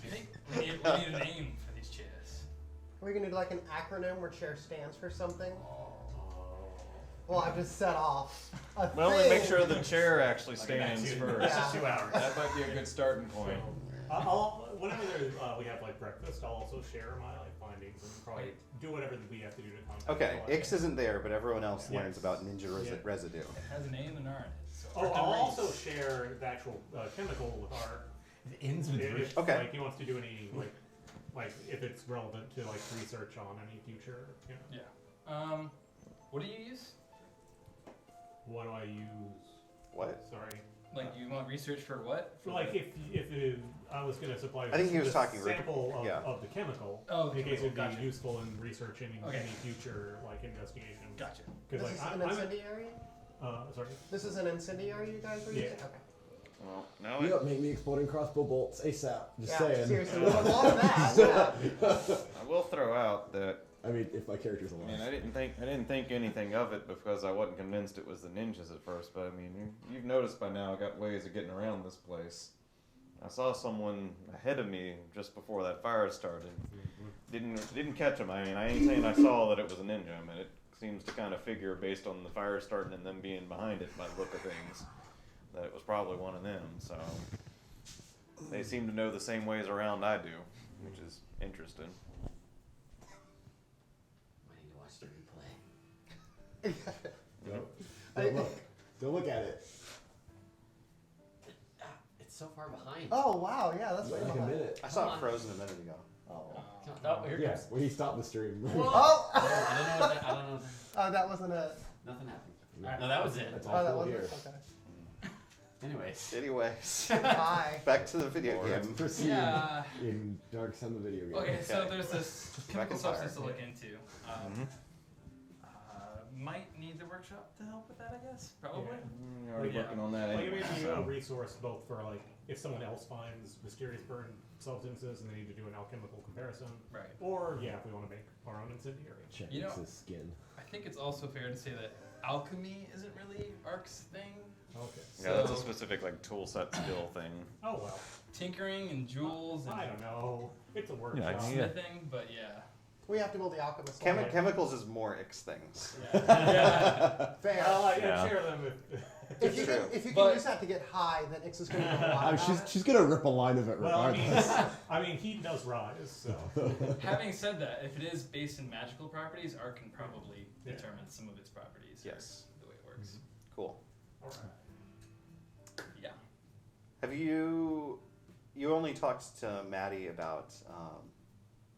I think we need a name for these chairs. we gonna do like an acronym where chair stands for something? Well, I've just set off a Well, we thing. make sure the chair actually stands first. Yeah. 2 hours. That might be a good starting point. Whenever we have like breakfast, I'll also share my like findings and probably do whatever that we have to do to contact. Okay, the Ix isn't there, but everyone else Yes. learns about ninja Yeah. residue. It has an A and an R in it. So Oh, Arctic I'll race. also share the actual chemical with Art. It ends with If Okay. like he wants to do any like if it's relevant to like research on any future. You know. Yeah. What do you use? What do I use? What? Sorry. Like, you want research for what? For like if I was going to supply I think he was just talking sample of, yeah. of the chemical, Oh, in case chemical, it'd be gotcha. useful in researching Okay. any future like investigations. Gotcha. This Because is like an I'm incendiary? sorry. This is an incendiary you guys were Yeah. using? Okay. Well, now You don't make me exploding crossbow bolts ASAP. Just Yeah, saying. seriously, we want a lot of that. Yeah. I will throw out that I mean, if my character's alive. I didn't think anything of it because I wasn't convinced it was the ninjas at first. But I mean, you've noticed by now I got ways of getting around this place. I saw someone ahead of me just before that fire started. Didn't catch him. I mean, I ain't saying I saw that it was a ninja. I mean, it seems to kind of figure based on the fire starting and them being behind it by the look of things that it was probably one of them. So they seem to know the same ways around I do, which is interesting. I need to watch the replay. Don't look. Don't look at it. It's so far behind. Oh, wow, yeah, that's Like way a behind. minute. I saw Come it on. frozen a minute ago. Oh. Oh, here it Yeah, comes. when he stopped the stream. Oh! I don't know what that, I don't know. Oh, that wasn't it. Nothing happened. No, that was it. That's Oh, all that cool wasn't here. it? Okay. Anyways. Anyways, Bye. back to the video Let's game. proceed Yeah. in Dark Sun, the video game. Okay, so Okay. there's this Back chemical in fire. substance to look into. Mhm. Might need the workshop to help with that, I guess. Probably. Yeah. You're already Yeah. working on that Like anyway. it may be so. a resource both for like if someone else finds mysterious burn substances and they need to do an alchemical comparison, Right. or yeah, if we want to make our own incendiary. Check You know- his skin. I think it's also fair to say that alchemy isn't really Ark's thing. Okay. Yeah, that's a So- specific like tool set skill thing. Oh well. Tinkering and jewels I and don't know. It's a workshop. Yeah. smithing, but yeah. We have to build the alchemist. Chemi- line. chemicals is more Ix things. Yeah. Fair. I'll Yeah. share them if. If you True. can, if you can But- use that to get high, then Ix is going to know a lot Oh, about it. she's gonna rip a line of it Well, regardless. I mean, heat does rise, so. Having said that, if it is based in magical properties, Ark can probably Yeah. determine some of its properties. or Yes. The way it works. Cool. All right. Yeah. Have you only talked to Maddie about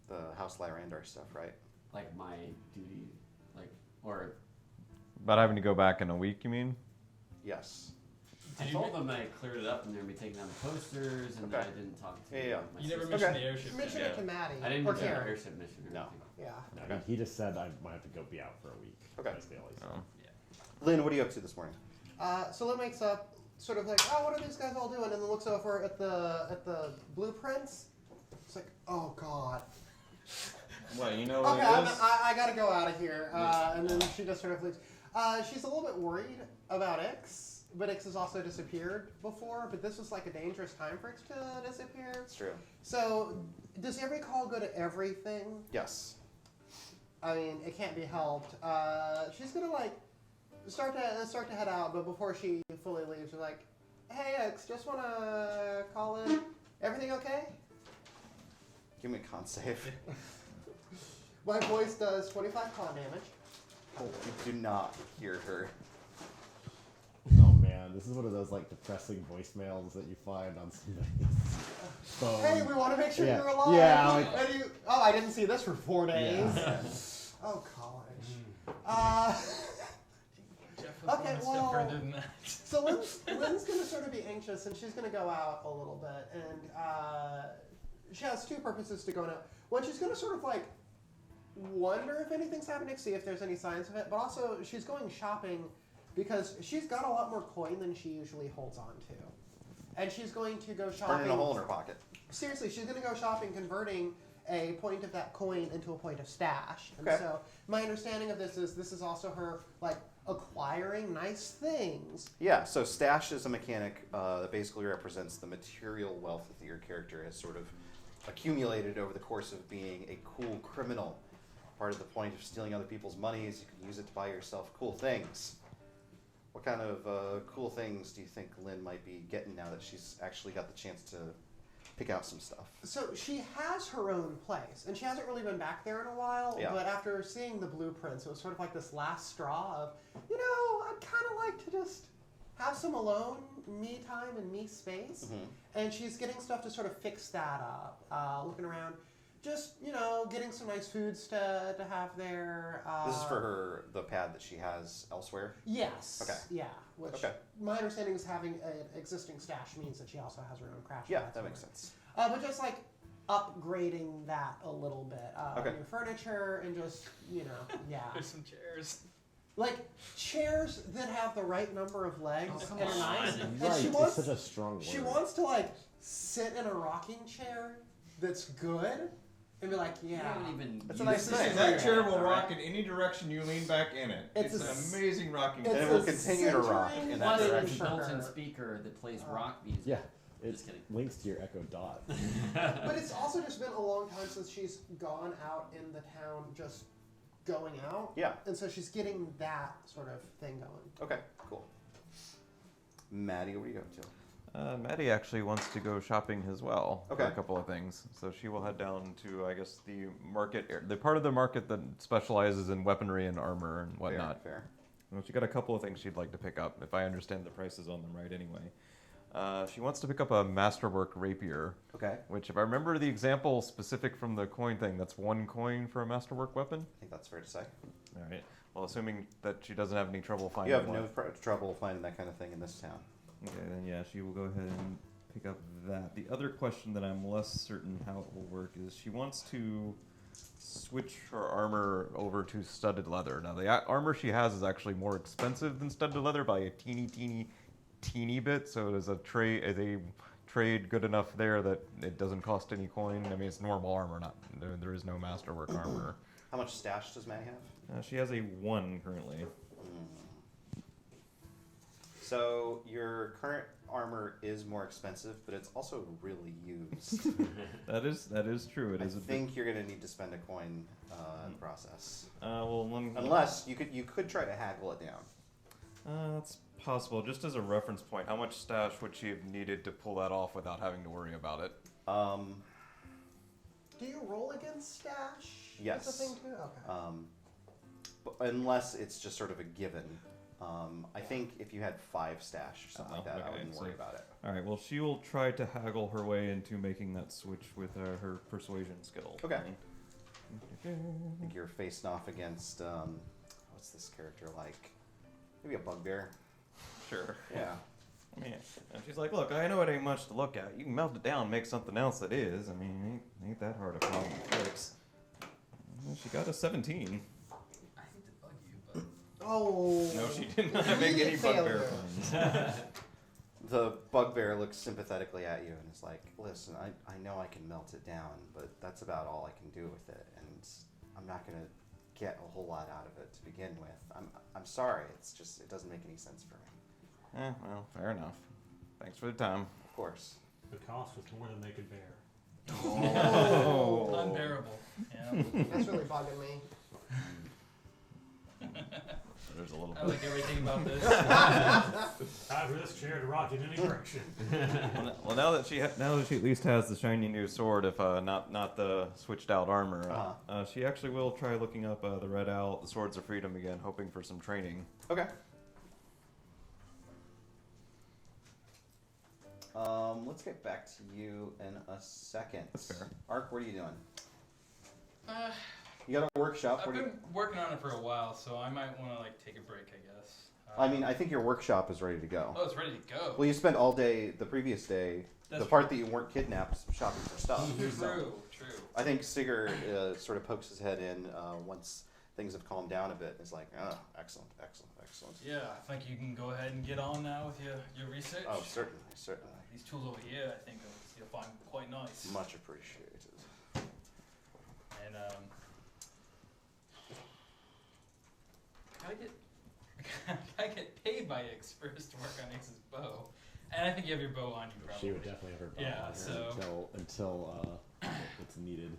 the House Lyrandar stuff, right? Like my duty, like, or About having to go back in a week, you mean? Yes. I Did you told ma- them I cleared it up and they're gonna be taking down the posters and Okay. I didn't talk to Yeah. my You never sister. mentioned Okay. the airship. Mention thing. it to Maddie. I didn't or mention the Karen. airship mission or No. anything. Yeah. No, Okay. he just said I might have to go be out for a week. Okay. Basically all he said. Oh. Lynn, what are you up to this morning? So Lynn wakes up, sort of like, oh, what are these guys all doing? And then looks over at the blueprints. It's like, oh god. Well, you know what Okay, it is? I gotta go out of here. And then she just sort of leaves. She's a little bit worried about Ix, but Ix has also disappeared before. But this was like a dangerous time for Ix to disappear. It's true. So, does every call go to everything? Yes. I mean, it can't be helped. She's gonna like start to head out, but before she fully leaves, she's like, "Hey, X, just wanna call in. Everything okay?" Give me a con save. My voice does 25 con damage. Oh, you do not hear her. Oh man, this is one of those like depressing voicemails that you find on somebody's phone. Hey, we want to make sure Yeah. you're alive. Yeah, like- And you, oh, I didn't see this for 4 days. Yeah. Oh, college. Jeff was Okay, going a step well- further than that. So Lynn's gonna sort of be anxious, and she's gonna go out a little bit, and she has 2 purposes to go out. One, she's gonna sort of like wonder if anything's happening, see if there's any signs of it, but also she's going shopping because she's got a lot more coin than she usually holds on to, and she's going to go shopping. Burning a hole in her pocket. Seriously, she's gonna go shopping, converting a point of that coin into a point of stash. And Okay. so my understanding of this is also her like acquiring nice things. Yeah, so stash is a mechanic that basically represents the material wealth that your character has sort of accumulated over the course of being a cool criminal. Part of the point of stealing other people's money is you can use it to buy yourself cool things. What kind of cool things do you think Lynn might be getting now that she's actually got the chance to pick out some stuff? So she has her own place, and she hasn't really been back there in a while, Yeah. but after seeing the blueprints, it was sort of like this last straw of, you know, I'd kind of like to just have some alone me time and me space. Mhm. And she's getting stuff to sort of fix that up, looking around, just, you know, getting some nice foods to have there. This is for the pad that she has elsewhere? Yes. Okay. Yeah, which Okay. my understanding is having an existing stash means that she also has her own craft. Yeah, pad that makes somewhere. sense. But just like upgrading that a little bit. Okay. New furniture and just, you know, yeah. There's some chairs. Like chairs that have the right number of legs Oh, come and are nice. on. And Right, she it's wants, such a strong word. she wants to like sit in a rocking chair that's good and be like, You yeah. haven't even That's a used nice this thing. yet, That chair will alright? rock in any direction you lean back in it. It's It's, a an amazing rocking it's And chair. it will a continue to rock centering in Plus, that it thing has a for built-in her. speaker that plays rock music. Yeah, it Just kidding. links to your Echo Dot. But it's also just been a long time since she's gone out in the town just going out. Yeah. And so she's getting that sort of thing going. Okay, cool. Maddie, what are you up to? Maddie actually wants to go shopping as well for Okay. a couple of things. So she will head down to, I guess, the market, the part of the market that specializes in weaponry and armor and whatnot. Fair. Well, she got a couple of things she'd like to pick up, if I understand the prices on them right anyway. She wants to pick up a masterwork rapier, Okay. which, if I remember the example specific from the coin thing, that's 1 coin for a masterwork weapon. I think that's fair to say. All right. Well, assuming that she doesn't have any trouble finding You have one. no trouble finding that kind of thing in this town. Okay, then yeah, she will go ahead and pick up that. The other question that I'm less certain how it will work is she wants to switch her armor over to studded leather. Now, the armor she has is actually more expensive than studded leather by a teeny bit. So it is a trade good enough there that it doesn't cost any coin. I mean, it's normal armor, not there is no masterwork armor. How much stash does Maddie have? She has a 1 currently. So your current armor is more expensive, but it's also really used. That is true. It I is a bit. think you're going to need to spend a coin in the process. Well, let me, Unless you could try to haggle it down. That's possible. Just as a reference point, how much stash would she have needed to pull that off without having to worry about it? Do you roll against stash? Yes. That's a thing too? Okay. But unless it's just sort of a given. I think if you had 5 stash or something like that, I okay, wouldn't so- worry about it. All right. Well, she will try to haggle her way into making that switch with her persuasion skill. Okay. I think you're facing off against what's this character like? Maybe a bugbear. Sure. Yeah. I mean, and she's like, "Look, I know it ain't much to look at. You can melt it down, and make something else that is. I mean, ain't that hard a problem to fix." Well, she got a 17. I hate to bug you, but Oh. No, she did not make any bugbear Failure. puns. The bugbear looks sympathetically at you and is like, "Listen, I know I can melt it down, but that's about all I can do with it, and I'm not gonna get a whole lot out of it to begin with. I'm sorry. It's just it doesn't make any sense for me. Well, fair enough. Thanks for the time. Of course. The cost was more than they could bear. Oh. unbearable. Yeah. That's really bugging me. There's a little I like everything about this. Time for this chair to rock in any direction. Well, now that she at least has the shiny new sword, if not the switched out armor, she actually will try looking up the Red Owl, the Swords of Freedom again, hoping for some training. Okay. Let's get back to you in a second. That's fair. Ark, what are you doing? Uh, You got a workshop. I've What do you, been working on it for a while, so I might want to like take a break, I guess. I mean, I think your workshop is ready to go. Oh, it's ready to go. Well, you spent all day the previous day, That's the part that you weren't kidnapped, shopping for stuff. True. I think Sigurd sort of pokes his head in once things have calmed down a bit. It's like, oh, excellent. Yeah, I think you can go ahead and get on now with your research. Oh, certainly. These tools over here, I think you'll find quite nice. Much appreciated. And I get paid by Ix first to work on Ix's bow. And I think you have your bow on you, probably. She would definitely have her bow Yeah, on her so- until it's needed.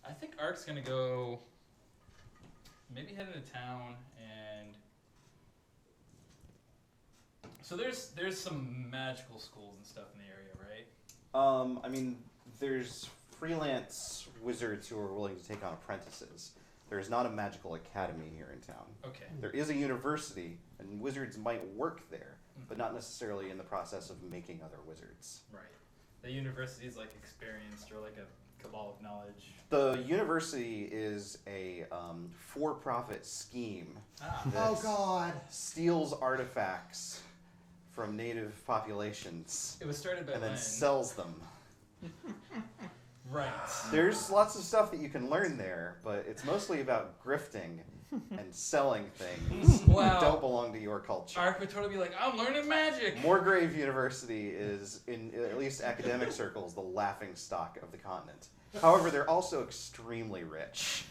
I think Ark's gonna go. Maybe head into town and. So there's some magical schools and stuff in the area, right? I mean, there's freelance wizards who are willing to take on apprentices. There's not a magical academy here in town. Okay. There is a university, and wizards might work there, but not necessarily in the process of making other wizards. Right. The university is like experienced or like a cabal of knowledge. The university is a for-profit scheme Ah. that Oh God. steals artifacts from native populations It was started by and then Len. sells them. Right. There's lots of stuff that you can learn there, but it's mostly about grifting and selling things Wow. that don't belong to your culture. Ark would totally be like, I'm learning magic. Moorgrave University is, in at least academic circles, the laughing stock of the continent. However, they're also extremely rich.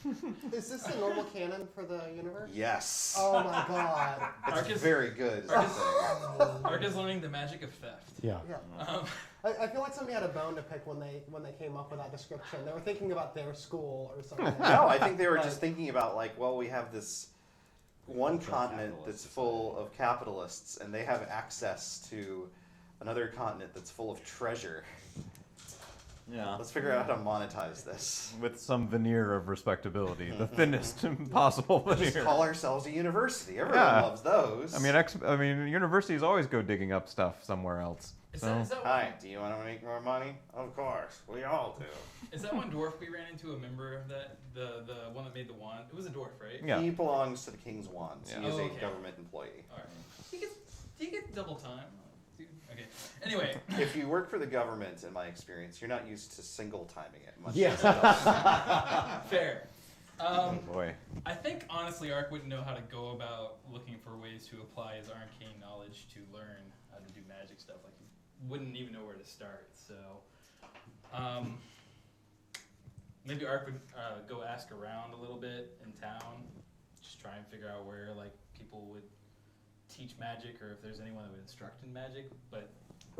Is this the normal canon for the universe? Yes. Oh my God. It's Ark is- very good. is the thing. Ark is learning the magic of theft. Yeah. Yeah. I feel like somebody had a bone to pick when they came up with that description. They were thinking about their school or something. No, I think they were But- just thinking about, like, well, we have this one continent that's full of capitalists, and they have access to another continent that's full of treasure. Yeah. Let's figure out how to monetize this. With some veneer of respectability, the thinnest possible Just veneer. call ourselves a university. Everyone Yeah. loves those. I mean, universities always go digging up stuff somewhere else. Is So, that, is, that Hi, one, do you want to make more money? Of course, we all do. is that one dwarf we ran into a member of that? The one that made the wand? It was a dwarf, right? yeah. He belongs to the King's Wands. Yeah. He is Oh, a okay. government employee. Alright. Do you get double time? Okay. Anyway. If you work for the government, in my experience, you're not used to single timing it much. Yeah. as adults. Fair. Oh boy. I think honestly, Ark wouldn't know how to go about looking for ways to apply his arcane knowledge to learn how to do magic stuff. Like, he wouldn't even know where to start. So, maybe Ark would go ask around a little bit in town, just try and figure out where like people would teach magic, or if there's anyone that would instruct in magic. But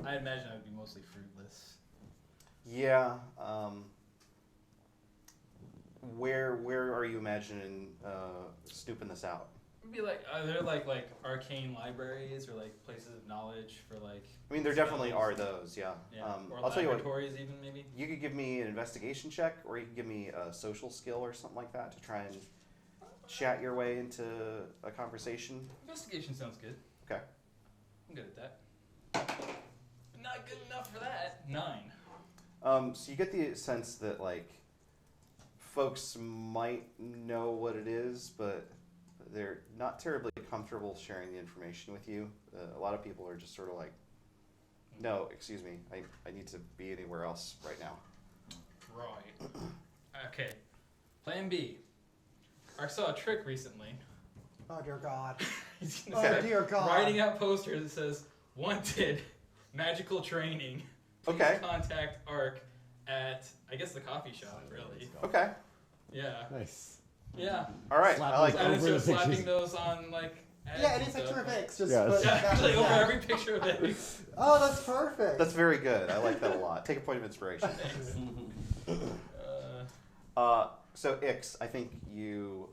I imagine that would be mostly fruitless. Yeah. Where are you imagining snooping this out? It'd be like, are there like arcane libraries or like places of knowledge for like? I mean, there definitely spells? are those. Yeah. Yeah. Or I'll tell you what. laboratories even maybe. You could give me an investigation check, or you could give me a social skill or something like that to try and chat your way into a conversation. Investigation sounds good. Okay. I'm good at that. Not good enough for that. 9. So you get the sense that like folks might know what it is, but they're not terribly comfortable sharing the information with you. A lot of people are just sort of like, no, excuse me, I need to be anywhere else right now. Right. Okay. Plan B. I saw a trick recently. Oh dear God. He's gonna Oh start dear God. writing out posters that says, "Wanted, magical training. Please Okay. contact Ark at, I guess, the coffee shop, really." Okay. Yeah. Nice. Yeah. All right. Slap I like those I that. would Over start the slapping pictures. those on, like, ads Yeah, any and picture stuff. of X, just Yes. put Yeah, actually, over that. every picture of it. Oh, that's perfect. That's very good. I like that a lot. Take a point of inspiration. Thanks. So Ix, I think you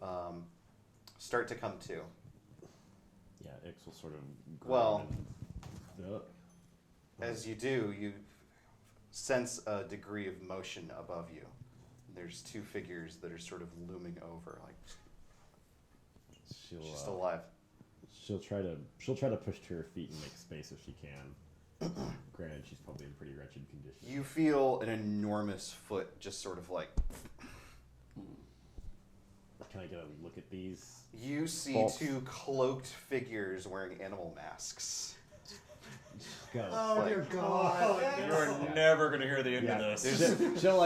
start to come to. Yeah, Ix will sort of. Well- and, As you do, you sense a degree of motion above you. There's two figures that are sort of looming over, like she'll she's still alive. she'll try to push to her feet and make space if she can. Granted, she's probably in pretty wretched condition. You feel an enormous foot just sort of like. Can I get a look at these? You see False. two cloaked figures wearing animal masks. Go. Oh dear God. You're never gonna hear the end Yeah. of this. She'll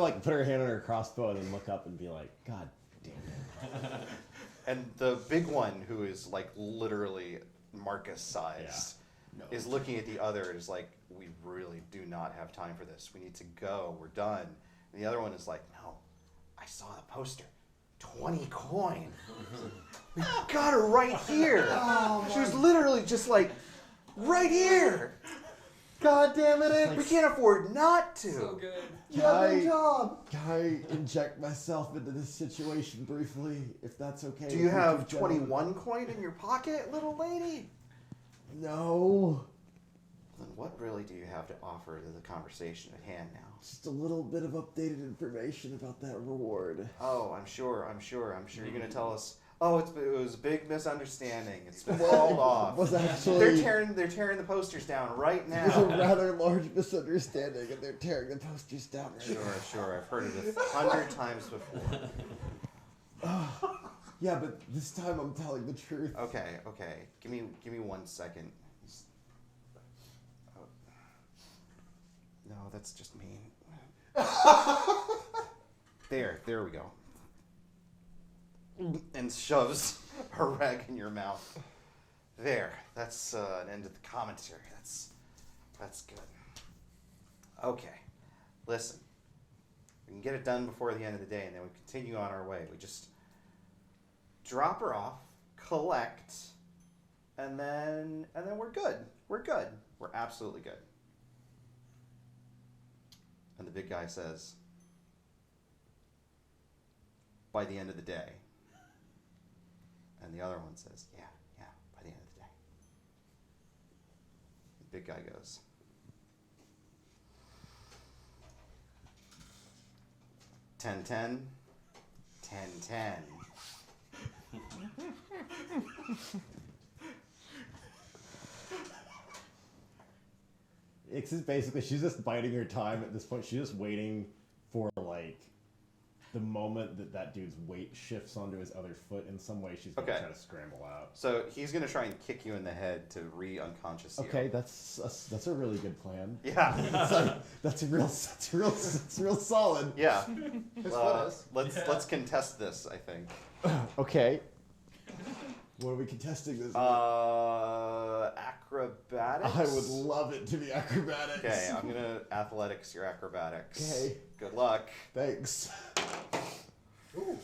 like put her hand on her crossbow and then look up and be like, God damn it. And the big one, who is like literally Marcus sized, No. is looking at the other and is like, we really do not have time for this. We need to go. We're done. And the other one is like, no, I saw the poster. 20 coin. We got her right here. Oh, She was literally just like, right here. God damn it, We Ix. can't afford not to. So good. You have I- no job. Can I inject myself into this situation briefly, if that's okay? Do you with have two gentlemen? 21 coin in your pocket, little lady? No. Then what really do you have to offer to the conversation at hand now? Just a little bit of updated information about that reward. Oh, I'm sure you're gonna tell us. Oh, it was a big misunderstanding. It's been called off. Was They're actually tearing the posters down right it was a now. rather large misunderstanding, and they're tearing the posters down. Right Sure. I've heard it 100 times before. Yeah, but this time I'm telling the truth. Okay. Give me 1 second. Oh. No, that's just mean. There we go. And shoves her rag in your mouth. There. That's an end of the commentary. That's good. Okay. Listen. We can get it done before the end of the day, and then we continue on our way. We just drop her off, collect, and then we're good. We're good. We're absolutely good. And the big guy says, by the end of the day. And the other one says, yeah, by the end of the day. The big guy goes, 10-10, 10-10. Ix is basically, she's just biding her time at this point. She's just waiting for, like, the moment that dude's weight shifts onto his other foot in some way. She's gonna Okay. try to scramble out. So he's gonna try and kick you in the head to re-unconscious you. Okay, that's a really good plan. Yeah. That's real solid. Yeah. His foot is. Let's contest this, I think. Okay. What are we contesting this? Acrobatics. I would love it to be acrobatics. Okay, I'm gonna athletics your acrobatics. Okay. Good luck. Thanks. Ooh.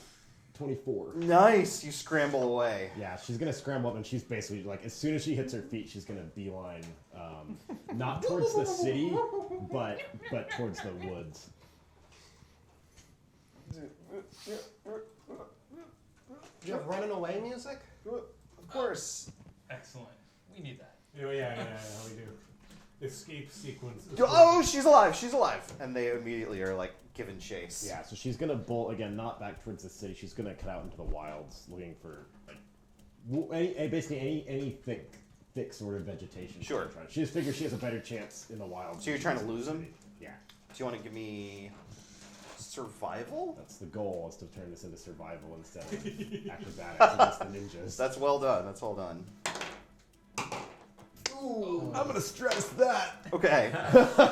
24. Nice. You scramble away. Yeah, she's gonna scramble up, and she's basically like, as soon as she hits her feet, she's gonna beeline, not towards the city, but towards the woods. Do you have running away music? Of course. Excellent. We need that. Yeah, we do. Escape sequence. Oh, she's alive. And they immediately are like given chase. Yeah, so she's gonna bolt again, not back towards the city. She's gonna cut out into the wilds, looking for like any thick sort of vegetation. Sure. She just figures she has a better chance in the wilds. So you're trying to lose him? Yeah, Do you want to give me survival? that's the goal, is to turn this into survival instead of acrobatics against the ninjas. That's well done. That's well done. Ooh. I'm gonna stress that Okay.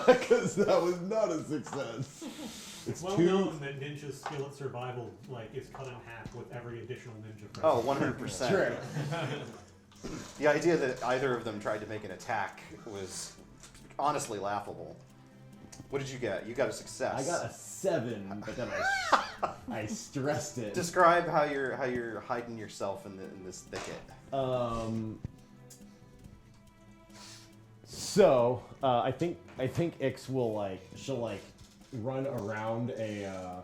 because that was not a success. It's well known that ninja's skill at survival is cut in half with every additional ninja. Oh, present. 100%. True. The idea that either of them tried to make an attack was honestly laughable. What did you get? You got a success. I got a 7, but then I stressed it. Describe how you're hiding yourself in this thicket. So I think Ix will she'll run around a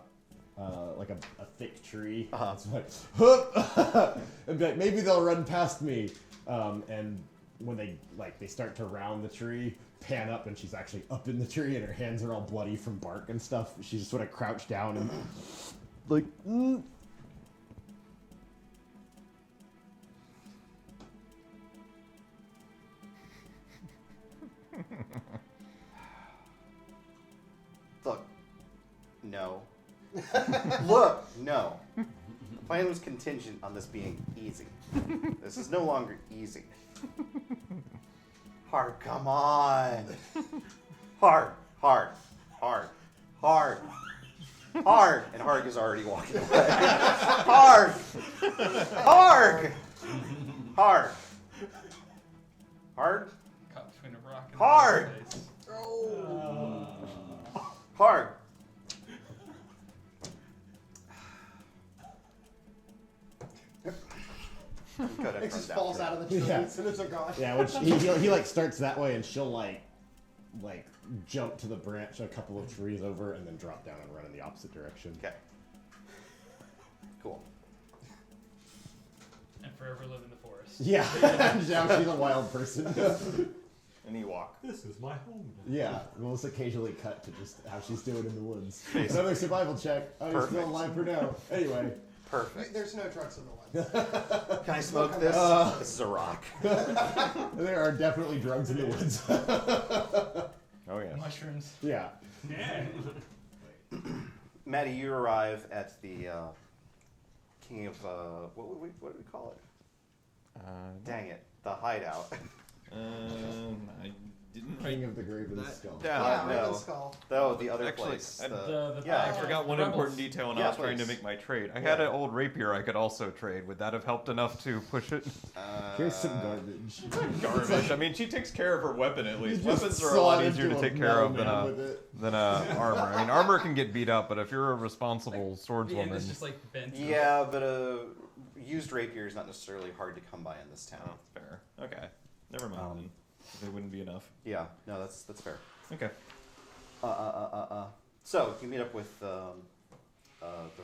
thick tree. Uh-huh. It's like, "Hup!" and be like, maybe they'll run past me. And when they start to round the tree, pan up, and she's actually up in the tree, and her hands are all bloody from bark and stuff. She's just sort of crouched down and like. Look, no. Look, no. The plan was contingent on this being easy. This is no longer easy. Hard, come on. Hard. And Harg is already walking away. Hard. Caught between a rock and Hard. a place. Hard. Codex It runs just falls after out of the tree Yeah. as soon as they're gone. Yeah, which he like starts that way, and she'll like jump to the branch a couple of trees over, and then drop down and run in the opposite direction. Okay. Cool. And forever live in the forest. Yeah, yeah, she's a wild person. An Ewok. This is my home. Yeah, we'll just occasionally cut to just how she's doing in the woods. Another survival check. Oh, you're still Perfect. alive for now. Anyway. Perfect. There's no drugs in the woods. Can I smoke this? This is a rock. There are definitely drugs in the woods. Oh yeah. Mushrooms. Yeah. Yeah. Maddie, you arrive at the King of what would we call it? Dang it, the hideout. I didn't write King of the Grave and the Skull. Yeah, Yeah, no. Raven Skull. Oh, the other Actually, place. I- The yeah, I forgot one Rebels. important detail when Yeah, I was trying to please. make my trade. I had an old rapier I could also trade. Would that have helped enough to push it? Here's some garbage. Garbage. I mean, she takes care of her weapon at least. You just Weapons are a lot saw easier to into take a care of metal man with it. than armor. I mean, armor can get beat up, but if you're a responsible The end swordswoman, is just like bent. Yeah, but a used rapier is not necessarily hard to come by in this town. oh, fair. Okay, never mind then. They wouldn't be enough. Yeah, no, that's fair. Okay. So you meet up with the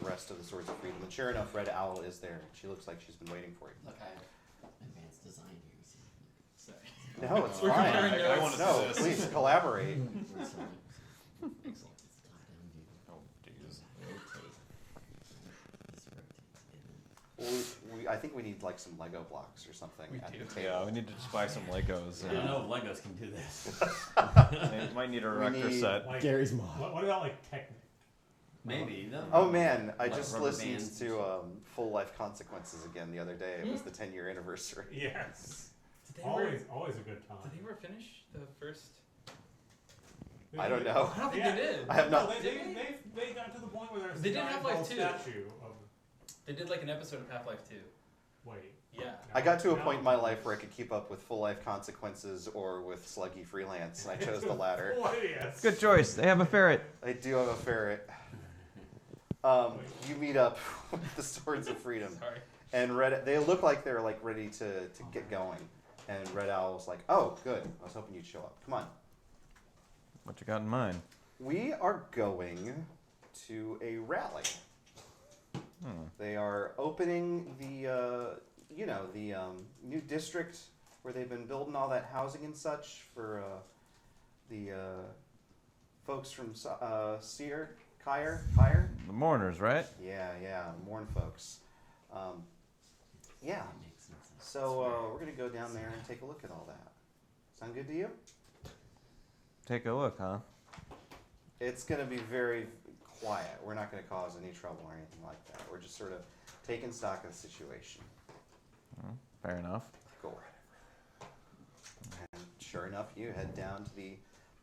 rest of the Swords of Freedom, and sure enough, Red Owl is there. She looks like she's been waiting for you. Look, I have advanced design here. See? Sorry. No, it's We're fine. comparing I notes. wanna see No, this. please collaborate. Excellent. It's a top-down view. Oh, jeez. Rotate. This rotates in. I think we need like some Lego blocks or something We at do. the table. Yeah, we need to just buy some Legos. I don't know if Legos can do this. We might need a We rector need- set. Like, Gary's mom. what about like Technic? Maybe. No. Oh man, I Like just rubber listened bands. to Full Life Consequences again the other day. It was the 10-year anniversary. Yes. Did they ever, Always a good time. did they ever finish the first? I don't know. I don't think Yeah. they did. I have No, not. they got to the point where there's They a did giant Half-Life gold 2. statue of. They did like an episode of Half-Life 2. Wait. Yeah. I got to a No. point in my life where I could keep up with Full Life Consequences or with Sluggy Freelance, and I chose the latter. Boy, yes. Good choice. They have a ferret. I do have a ferret. You meet up with the Swords of Freedom, Sorry. and they look like they're like ready to get going. And Red Owl was like, "Oh, good. I was hoping you'd show up. Come on. What you got in mind? We are going to a rally. They are opening the new district where they've been building all that housing and such for the folks from Kyre. The mourners, right? Yeah, Morn folks. Yeah. That makes no sense. So we're gonna go down there and take a look at all that. Sound good to you? Take a look, huh? It's gonna be very quiet. We're not gonna cause any trouble or anything like that. We're just sort of taking stock of the situation. Fair enough. Cool. And sure enough, you head down to the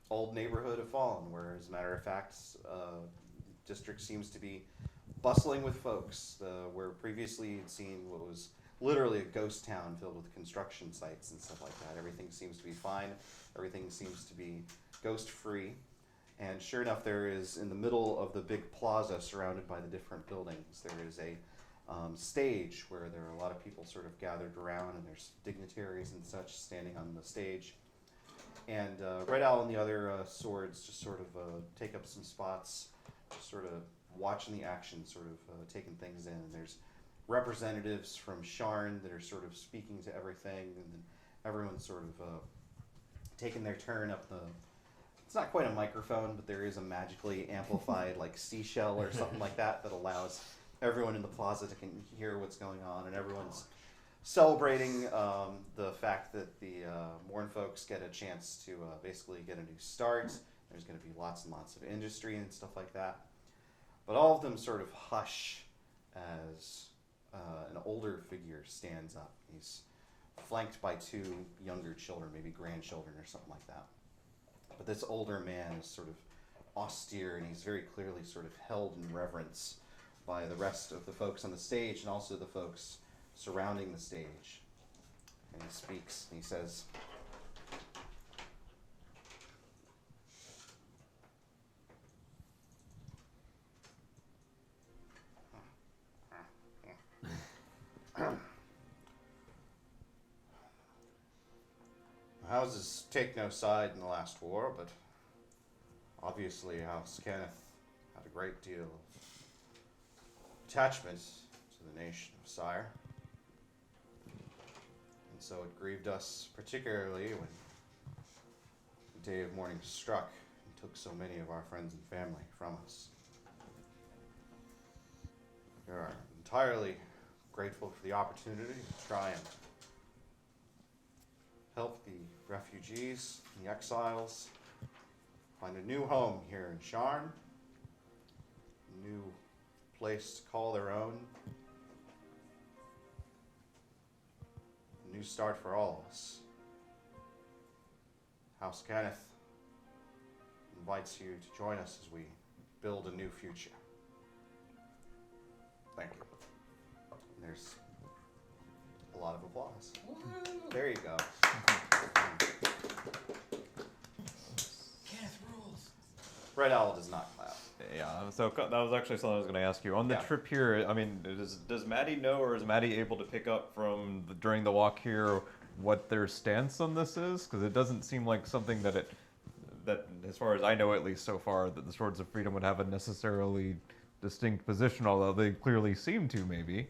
old neighborhood of Fallen, where, as a matter of fact, district seems to be bustling with folks. Where previously you'd seen what was literally a ghost town filled with construction sites and stuff like that. Everything seems to be fine. Everything seems to be ghost-free. And sure enough, there is, in the middle of the big plaza surrounded by the different buildings, there is a stage where there are a lot of people sort of gathered around, and there's dignitaries and such standing on the stage. And Red Owl and the other swords just sort of take up some spots, just sort of watching the action, sort of taking things in. And there's representatives from Sharn that are sort of speaking to everything, and then everyone's sort of taking their turn up the... It's not quite a microphone, but there is a magically amplified like seashell or something like that that allows everyone in the plaza to hear what's going on, and everyone's celebrating the fact that the Morn folks get a chance to basically get a new start. There's going to be lots and lots of industry and stuff like that. But all of them sort of hush as an older figure stands up. He's flanked by two younger children, maybe grandchildren or something like that. But this older man is sort of austere, and he's very clearly sort of held in reverence by the rest of the folks on the stage and also the folks surrounding the stage. And he speaks, and he says, houses take no side in the last war, but obviously House Kenneth had a great deal of attachment to the nation of Sire. And so it grieved us particularly when the day of mourning struck and took so many of our friends and family from us. We are entirely grateful for the opportunity to try and help the refugees and the exiles find a new home here in Sharn, a new place to call their own, a new start for all of us. House Kenneth invites you to join us as we build a new future. Thank you. And there's a lot of applause. There you go. Kenneth rules. Red Owl does not clap. Yeah, so that was actually something I was going to ask you. On the Yeah. trip here, I mean, does Maddie know, or is Maddie able to pick up from during the walk here what their stance on this is? Because it doesn't seem like something that as far as I know at least so far, that the Swords of Freedom would have a necessarily distinct position, although they clearly seem to, maybe,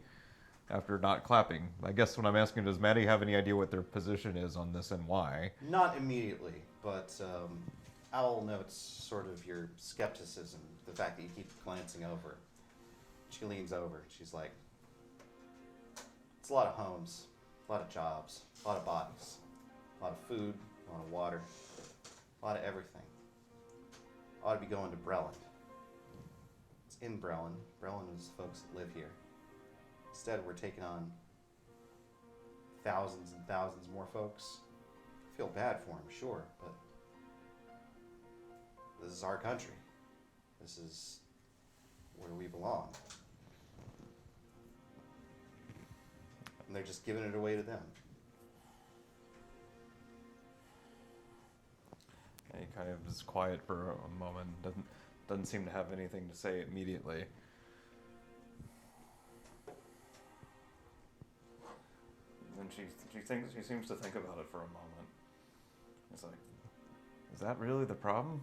after not clapping. I guess what I'm asking, does Maddie have any idea what their position is on this and why? Not immediately, but Owl notes sort of your skepticism, the fact that you keep glancing over. She leans over. She's like, it's a lot of homes, a lot of jobs, a lot of bodies, a lot of food, a lot of water, a lot of everything. Ought to be going to Breland. It's in Breland. Breland is the folks that live here. Instead, we're taking on thousands and thousands more folks. I feel bad for them, sure, but this is our country. This is where we belong. And they're just giving it away to them. And he kind of is quiet for a moment. Doesn't seem to have anything to say immediately. And she seems to think about it for a moment. It's like, is that really the problem?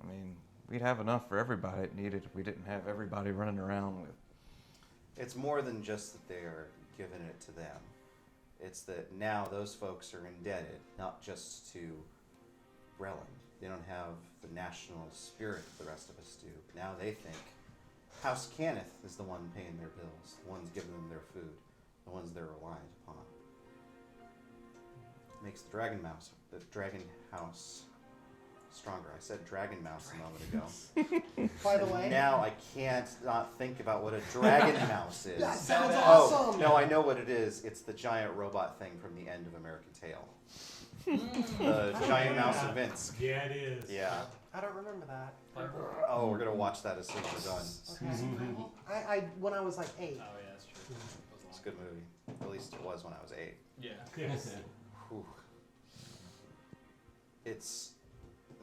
I mean, we'd have enough for everybody it needed if we didn't have everybody running around with. It's more than just that they are giving it to them. It's that now those folks are indebted, not just to Breland. They don't have the national spirit that the rest of us do. Now they think House Kenneth is the one paying their bills, the ones giving them their food, the ones they're reliant upon. Makes the Dragon House stronger. I said Dragon Mouse a moment ago. By the way, Now I can't not think about what a Dragon Mouse is. that sounds Oh, awesome. no, I know what it is. It's the giant robot thing from the end of American Tail. The giant mouse of Vince. Yeah, it is. Yeah. I don't remember that. Oh, we're gonna watch that as soon as we're done. Okay. I when I was like 8. Oh yeah, that's true. That was It's a long. good movie. At least it was when I was 8. Yeah. Yes. Whew.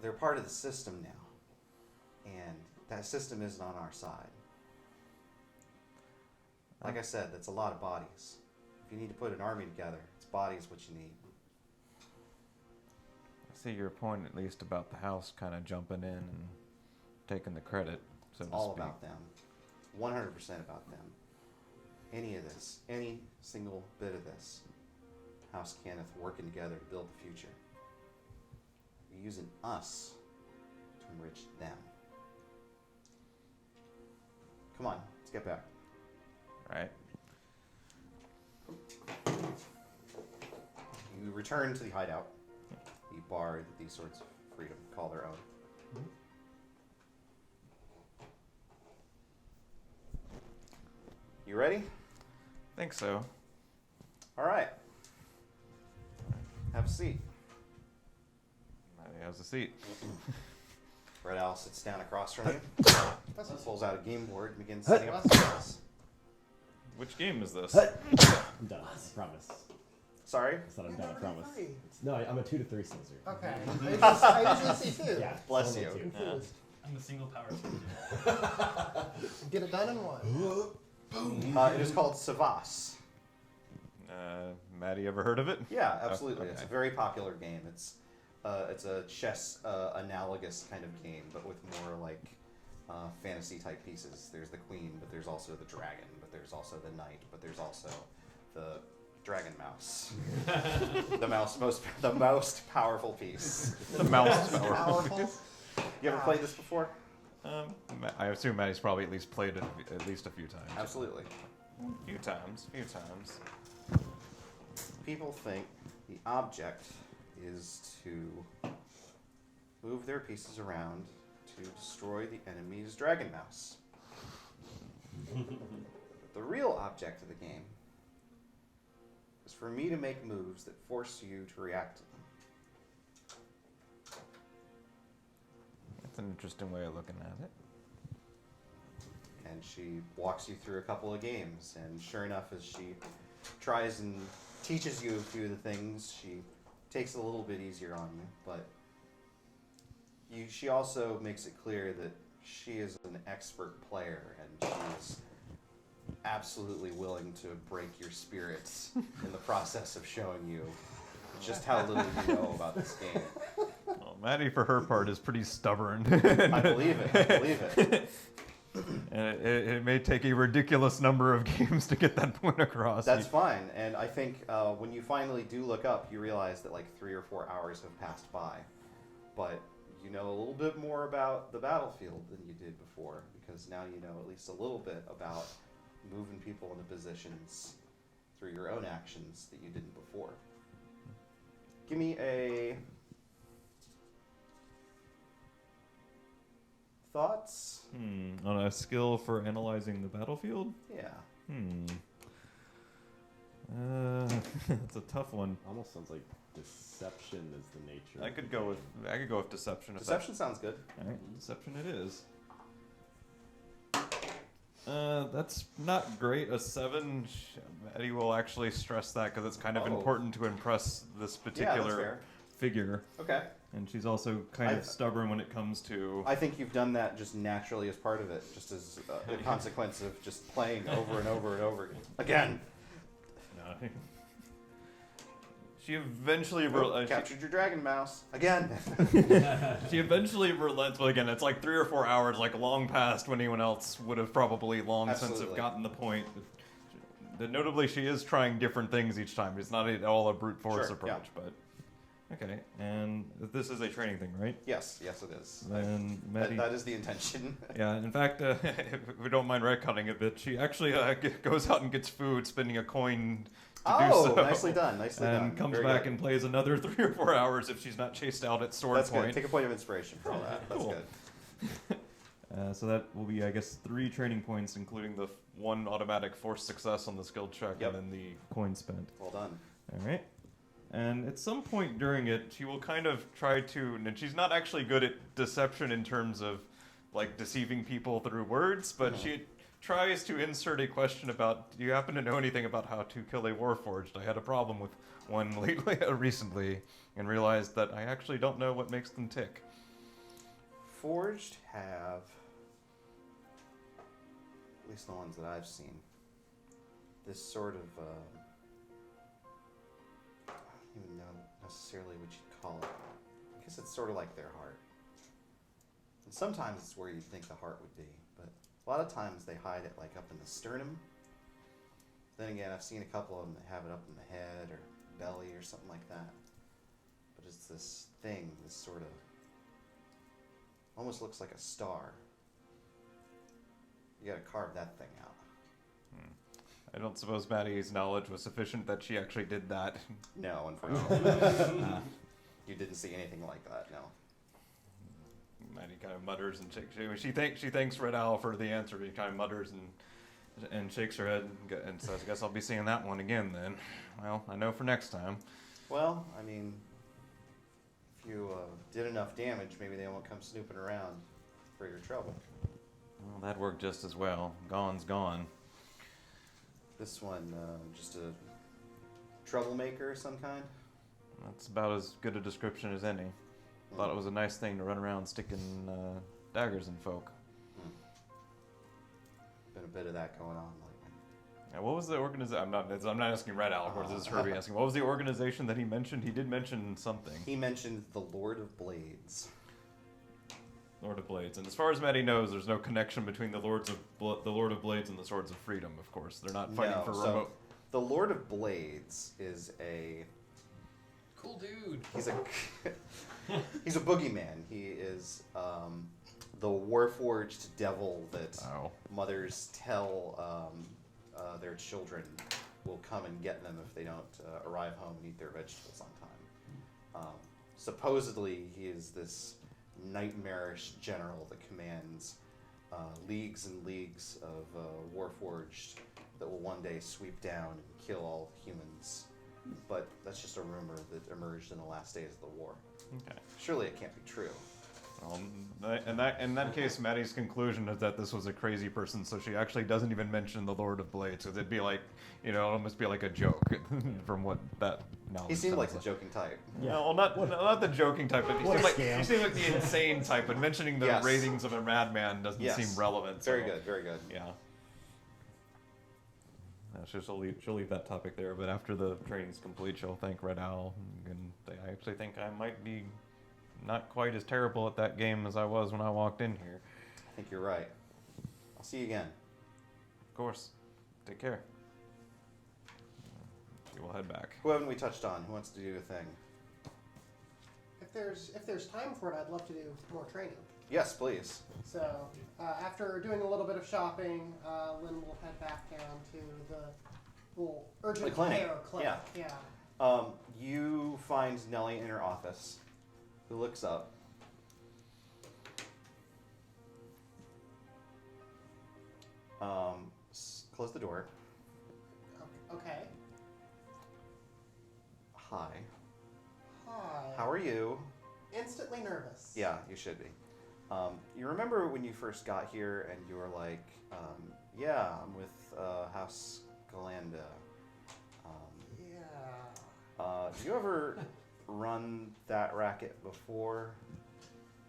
They're part of the system now, and that system isn't on our side. Like I said, that's a lot of bodies. If you need to put an army together, it's bodies what you need. I see your point, at least, about the house kind of jumping in and taking the credit, so It's to all speak. about them. 100% about them. Any of this, any single bit of this, House Kenneth working together to build the future. You're using us to enrich them. Come on, let's get back. Right? You return to the hideout, the bar that these sorts of freedom call their own. You ready? Think so. All right. Have a seat. Maddie has a seat. Red Owl sits down across from you, That's pulls out a game board, and begins setting up the spells. Which game is this? I'm done. I promise. Sorry? I said I'm done. I Never promise. agree. No, I'm a 2 to 3 slicer. Okay. I usually see 2. Yeah. Bless only you. 2. Confused. I'm the single power surgeon. Get it done in one. It is called Savas. Maddie, ever heard of it? Yeah, absolutely. It's a Okay. very popular game. It's a chess analogous kind of game, but with more like fantasy type pieces. There's the queen, but there's also the dragon, but there's also the knight, but there's also the dragon mouse. the most powerful piece. The mouse That's power. powerful. You ever played this before? I assume Maddie's probably at least played it at least a few times. Absolutely. Few times. People think the object is to move their pieces around to destroy the enemy's dragon mouse. The real object of the game is for me to make moves that force you to react to them. That's an interesting way of looking at it. And she walks you through a couple of games, and sure enough, as she tries and teaches you a few of the things, she takes it a little bit easier on you, but she also makes it clear that she is an expert player, and she is absolutely willing to break your spirits in the process of showing you just how little you know about this game. Well, Maddie, for her part, is pretty stubborn. I believe it. And it may take a ridiculous number of games to get that point across. That's fine, and I think when you finally do look up, you realize that like 3 or 4 hours have passed by, but you know a little bit more about the battlefield than you did before, because now you know at least a little bit about moving people into positions through your own actions that you didn't before. Give me a thoughts. On a skill for analyzing the battlefield? Yeah. That's a tough one. Almost sounds like deception is the nature. I could go with deception. Deception sounds good. All right, deception it is. That's not great. A 7. Eddie will actually stress that because it's kind of Oh. important to impress this Yeah, that's particular fair. figure. Okay. And she's also kind of I've- stubborn when it comes to. I think you've done that just naturally as part of it, just as a consequence of just playing over and over and over again. No. She eventually Captured your dragon mouse again. she eventually relents. Well, again, it's like 3 or 4 hours, like long past when anyone else would have probably long since have Absolutely. gotten the point. Notably, she is trying different things each time. It's not at all a brute force Sure, approach, but okay. And this is a training thing, right? Yes, it is. Then Maddie, That is the intention. yeah. In fact, if we don't mind retconning a bit, she actually goes out and gets food, spending a coin to do so. Nicely done, nicely done. And comes Very back good. and plays another 3 or 4 hours if she's not chased out at sword That's point. good. Take a point of inspiration for all that. That's Cool. good. So that will be, I guess, 3 training points, including the 1 automatic forced success on the skill check, Yep. and then the coin spent. Well done. All right. And at some point during it, she will kind of try to, and she's not actually good at deception in terms of like deceiving people through words, but she tries to insert a question about, do you happen to know anything about how to kill a warforged? I had a problem with one recently and realized that I actually don't know what makes them tick. Forged have, at least the ones that I've seen, this sort of, I don't even know necessarily what you'd call it. I guess it's sort of like their heart. And sometimes it's where you'd think the heart would be, but a lot of times they hide it like up in the sternum. Then again, I've seen a couple of them that have it up in the head or belly or something like that. But it's this thing, this sort of, almost looks like a star. You gotta carve that thing out. I don't suppose Maddie's knowledge was sufficient that she actually did that. No, unfortunately. You didn't see anything like that, no. Maddie kind of mutters and shakes. She thanks Red Owl for the answer. He kind of mutters and shakes her head and says, "I guess I'll be seeing that one again then." Well, I know for next time. Well, I mean, if you did enough damage, maybe they won't come snooping around for your trouble. Well, that worked just as well. Gone's gone. This one, just a troublemaker of some kind? That's about as good a description as any. Thought it was a nice thing to run around sticking daggers in folk. Been a bit of that going on lately. Yeah, what was the organization? I'm not asking Red Owl. This is Herbie asking. What was the organization that he mentioned? He did mention something. He mentioned the Lord of Blades. Lord of Blades. And as far as Maddie knows, there's no connection between the Lord of Blades and the Swords of Freedom. Of course, they're not fighting for so remote. the Lord of Blades is a Cool dude. he's a he's a boogeyman. He is the warforged devil that Oh. mothers tell their children will come and get them if they don't arrive home and eat their vegetables on time. Supposedly, he is this nightmarish general that commands leagues and leagues of warforged that will one day sweep down and kill all humans. But that's just a rumor that emerged in the last days of the war. Okay. Surely it can't be true. In that case, Maddie's conclusion is that this was a crazy person, so she actually doesn't even mention the Lord of Blades, because it'd be like, it'd almost be like a joke from what that knowledge He seemed sounds like the joking type. Yeah, well, not the joking type, but What a he scam. seemed like the insane type. But mentioning the Yes. ravings of a madman doesn't Yes. seem relevant. Very so, good, very good. Yeah. She'll leave that topic there. But after the training's complete, she'll thank Red Owl, and I actually think I might be not quite as terrible at that game as I was when I walked in here. I think you're right. I'll see you again. Of course. Take care. She will head back. Who haven't we touched on? Who wants to do a thing? If there's time for it, I'd love to do more training. Yes, please. So after doing a little bit of shopping, Lynn will head back down to the little urgent The clinic. care clinic. Yeah. You find Nellie in her office, who looks up. Close the door. Okay. Hi. Hi. How are you? Instantly nervous. Yeah, you should be. You remember when you first got here and you were like, yeah, I'm with House Galanda. Yeah. Do you ever run that racket before?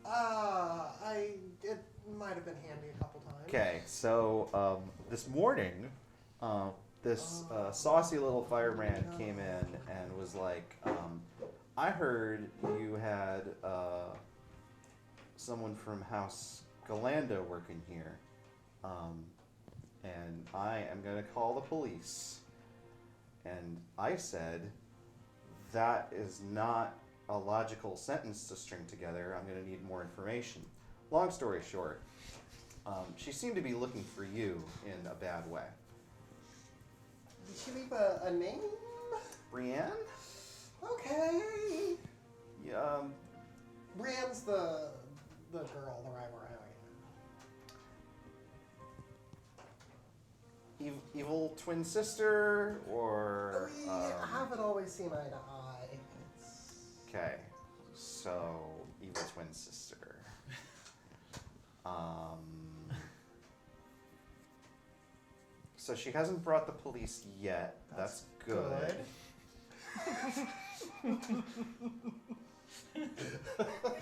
It might have been handy a couple times. Okay, so this morning, this saucy little fireman came in and was like, I heard you had someone from House Galanda working here, and I am going to call the police. And I said, that is not a logical sentence to string together. I'm going to need more information. Long story short, she seemed to be looking for you in a bad way. Did she leave a name? Brienne? Okay. Yeah, Brienne's the girl, the rival. evil twin sister, or We haven't always seen eye to eye. okay, so evil twin sister. So she hasn't brought the police yet. That's good.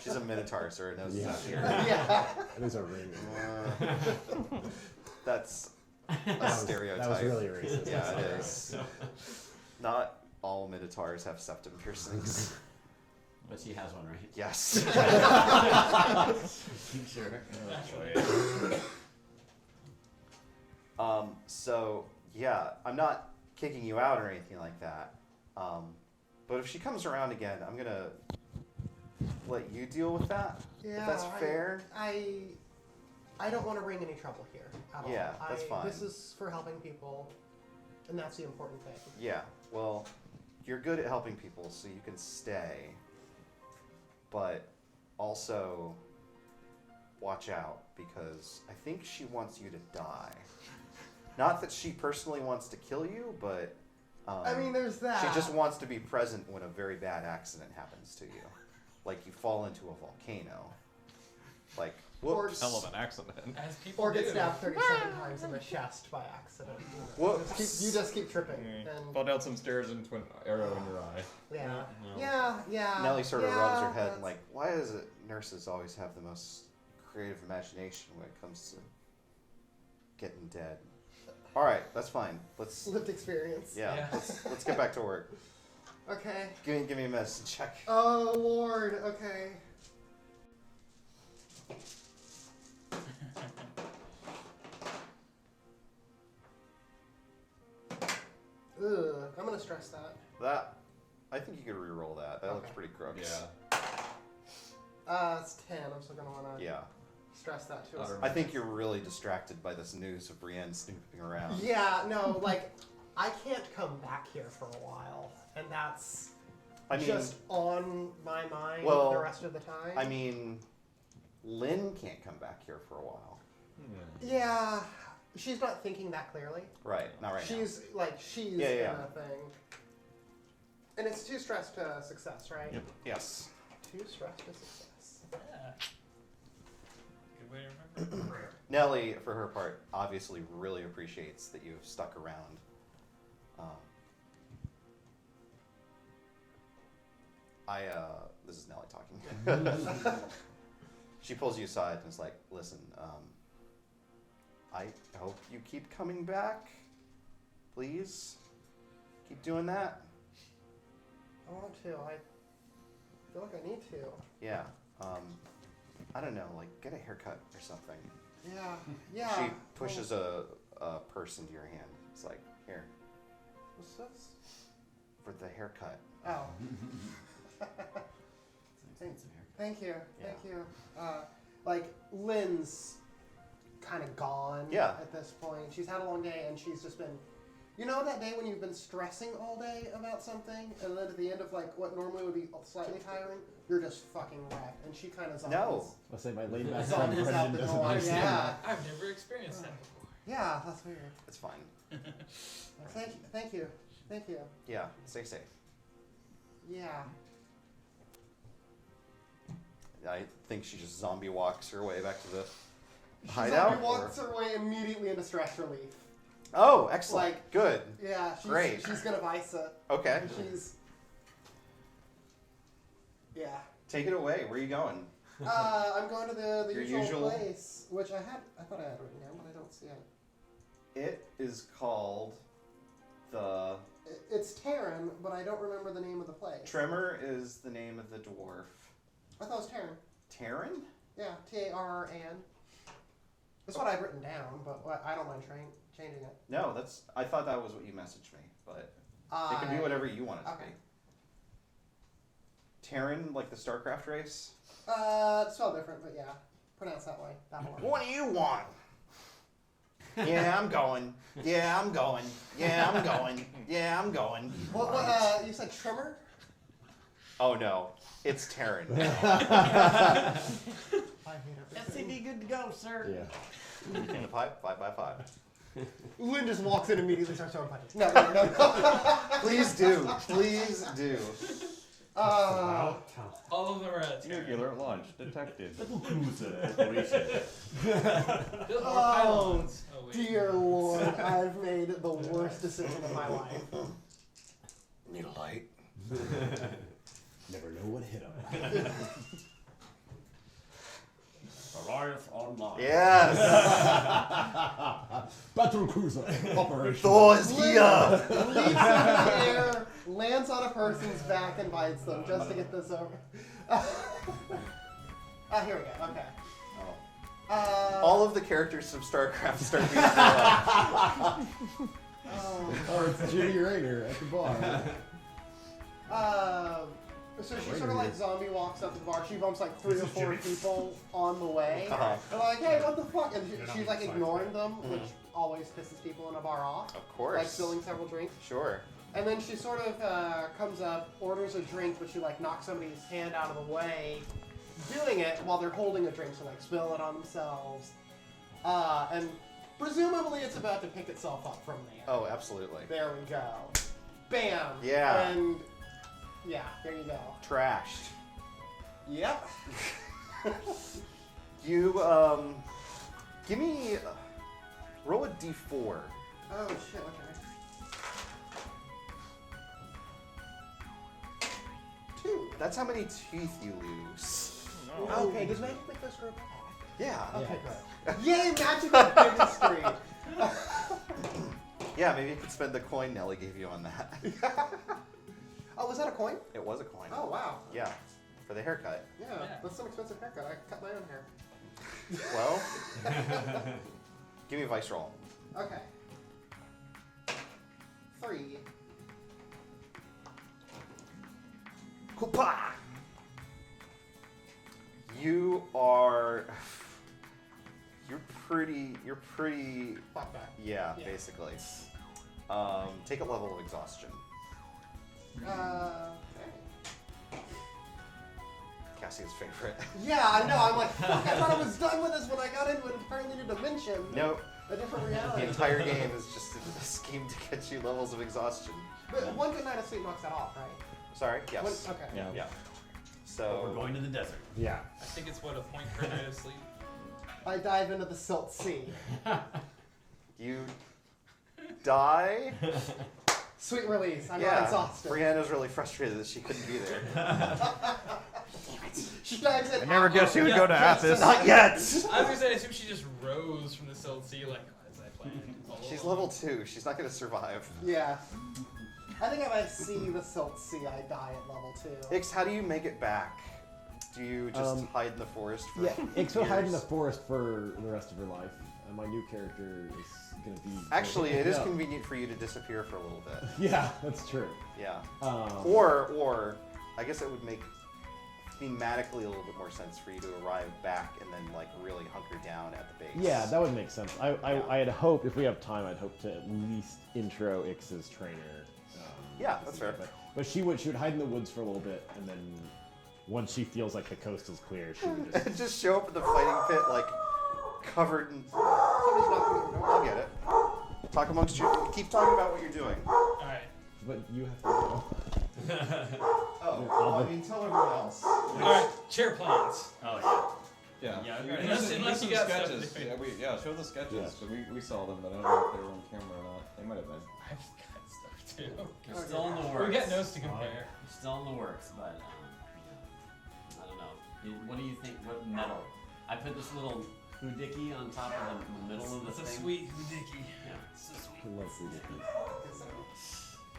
She's a minotaur, so her nose is out here. Yeah. It is a ring. That's a stereotype. That was really racist. Yeah, it is. Not all minotaurs have septum piercings. But she has one, right? Yes. Sure. So yeah, I'm not kicking you out or anything like that. But if she comes around again, I'm gonna let you deal with that. Yeah. If that's fair. I don't want to bring any trouble here at all. Yeah, that's fine. This is for helping people, and that's the important thing. Yeah. Well, you're good at helping people, so you can stay. But also, watch out, because I think she wants you to die. Not that she personally wants to kill you, but I mean, there's that. she just wants to be present when a very bad accident happens to you. Like you fall into a volcano. Like, whoops. Hell of an accident. As people Or get do. stabbed 37 times in the chest by accident. Whoops. You just keep tripping. Fall And down some stairs and twin arrow in your eye. yeah. No. Yeah. Nellie sort of yeah, rubs her head and that's- like, why is it nurses always have the most creative imagination when it comes to getting dead? All right, that's fine. Let's Lived experience. Yeah. let's get back to work. Okay. Give me a medicine check. Oh Lord. Okay. Ugh, I'm gonna stress that. That I think you could re-roll that. That looks Okay. pretty crooks. It's 10. I'm still gonna wanna Yeah. stress that too. Utter I think you're really distracted by this news of Brienne snooping around. Yeah, no, like I can't come back here for a while, and that's I mean, just on my mind well, the rest of the time. I mean, Lynn can't come back here for a while. Yeah, she's not thinking that clearly. Right, not right now. She's Yeah, in yeah. a thing. And it's too stressed to success, right? Yep. Yes. Too stressed to success. Yeah. Good way to remember. Nellie, for her part, obviously really appreciates that you've stuck around. This is Nellie talking. She pulls you aside and is like, listen, I hope you keep coming back. Please. Keep doing that. I want to. I feel like I need to. Yeah. I don't know, like get a haircut or something. Yeah. Yeah. She pushes a purse into your hand. It's like, here, What's this? for the haircut. Oh. It's an expensive haircut. Thank you. Yeah. Thank you. Like Lynn's kind of gone Yeah. at this point. She's had a long day and she's just been, you know, that day when you've been stressing all day about something, and then at the end of like what normally would be slightly tiring, you're just fucking wrecked. And she kind of No. I'll say my laid back friend zombies out Brendan the doesn't door. understand. Yeah. I've never experienced that before. Yeah, that's weird. It's fine. Thank you. Thank you. Thank you. Yeah, stay safe. Yeah. I think she just zombie walks her way back to the She hideout. zombie walks her way immediately into stress relief. Oh, excellent. Like- Good. Yeah, Great. she's gonna vice it. Okay. She's. Yeah. Take it away. Where are you going? I'm going to the Your usual, usual- place, which I thought I had written down, but I don't see it. It is called the It's Terran, but I don't remember the name of the place. Tremor is the name of the dwarf. I thought it was Terran. Terran? Yeah, Tarran. That's what I've written down, but I don't mind changing it. No, I thought that was what you messaged me, but it can be whatever you want it to Okay. be. Terran, like the StarCraft race? It's spelled different, but yeah, pronounce that way. That'll work. What do you want? Yeah, I'm going. Yeah, I'm going. Yeah, I'm going. Yeah, I'm going. What? You said Tremor? Oh no, it's Terran. I hate everything. SCD good to go, sir. Yeah. In the pipe, 5x5. Lynn just walks in and immediately starts throwing punches. No. Please do. Please do. About time. All of them are at Terran. Nuclear launch detected. Build more Oh, pylons. Oh, wait. dear Lord, I've made the worst decision of my life. Need a light. Never know what hit him. Arrive online. Yes. Battle cruiser operation. Thor is here. Leaps into the air, lands on a person's back, and bites them just to get this over. Here we go. Okay. All of the characters from StarCraft start being up. Oh, it's Jimmy Rayner at the bar. So she sort of like zombie walks up to the bar. She bumps like 3 or 4 people on the way. Uh-huh. They're like, hey, what the fuck? And she's like ignoring them, which always pisses people in a bar off. Of course. Like spilling several drinks. Sure. And then she sort of comes up, orders a drink, but she like knocks somebody's hand out of the way, doing it while they're holding a drink, so like spill it on themselves. And presumably it's about to pick itself up from there. Oh, absolutely. There we go. Bam. Yeah. And yeah, there you go. Trashed. Yep. You, give me, roll a d4. Oh shit, okay. 2. That's how many teeth you lose. Okay, does magic make those grow back? Yeah. Okay, good. Yay, magical dentistry! Yeah, maybe you could spend the coin Nelly gave you on that. Oh, was that a coin? It was a coin. Oh, wow. Yeah, for the haircut. Yeah, Yeah. that's some expensive haircut. I cut my own hair. Well, give me a vice roll. Okay. 3. Hoopa! You are. You're pretty. Fuck that. Yeah, Yeah. basically. Take a level of exhaustion. Okay. Cassie's favorite. Yeah, I know. I'm like, fuck, I thought I was done with this when I got into an entirely new dimension. Nope. A different The reality. entire game is just a scheme to get you levels of exhaustion. But one good night of sleep knocks that off, right? Sorry. Yes. Okay. Yeah. Yeah. But we're So. going to the desert. Yeah. I think it's what, a point per night of sleep? I dive into the silt sea. You die. Sweet release. I'm not Yeah. exhausted. Brianna's really frustrated that she couldn't be there. She dives in. I never guessed she would go to Athos. Not yet. I was gonna say, I assume she just rose from the silt sea like as I planned. all She's along. level 2. She's not gonna survive. Yeah. I think if I see the silt sea, I die at level 2. Ix, how do you make it back? Do you just hide in the forest for Yeah, Ix will hide in the years? forest for the rest of her life. And my new character is going to be... Actually, it is Yeah. convenient for you to disappear for a little bit. Yeah, that's true. Yeah. Um, Or I guess it would make thematically a little bit more sense for you to arrive back and then like really hunker down at the base. Yeah, that would make sense. I had hoped, if we have time, I'd hope to at least intro Ix's trainer. Yeah, that's fair. But she would hide in the woods for a little bit, and then once she feels like the coast is clear, she would just... Just show up at the fighting pit like covered in. Somebody's knocking at your door. I'll get it. Talk amongst you. Keep talking about what you're doing. Alright. But you have to know. Oh, well, I mean, tell everyone else. Alright, chair plans. Oh, Yeah. Yeah, You okay. can Unless- see unless some you got stuff sketches. to do. Show the sketches. Yeah. So we saw them, but I don't know if they were on camera or not. They might have been. I've got stuff too. You're still in the works. We got notes to compare. You're still in the works, but yeah. I don't know. What do you think? What metal? I put this little hoodicky on top of the middle of the It's a thing. sweet hoodicky. Yeah. It's so sweet. I love Fugitive.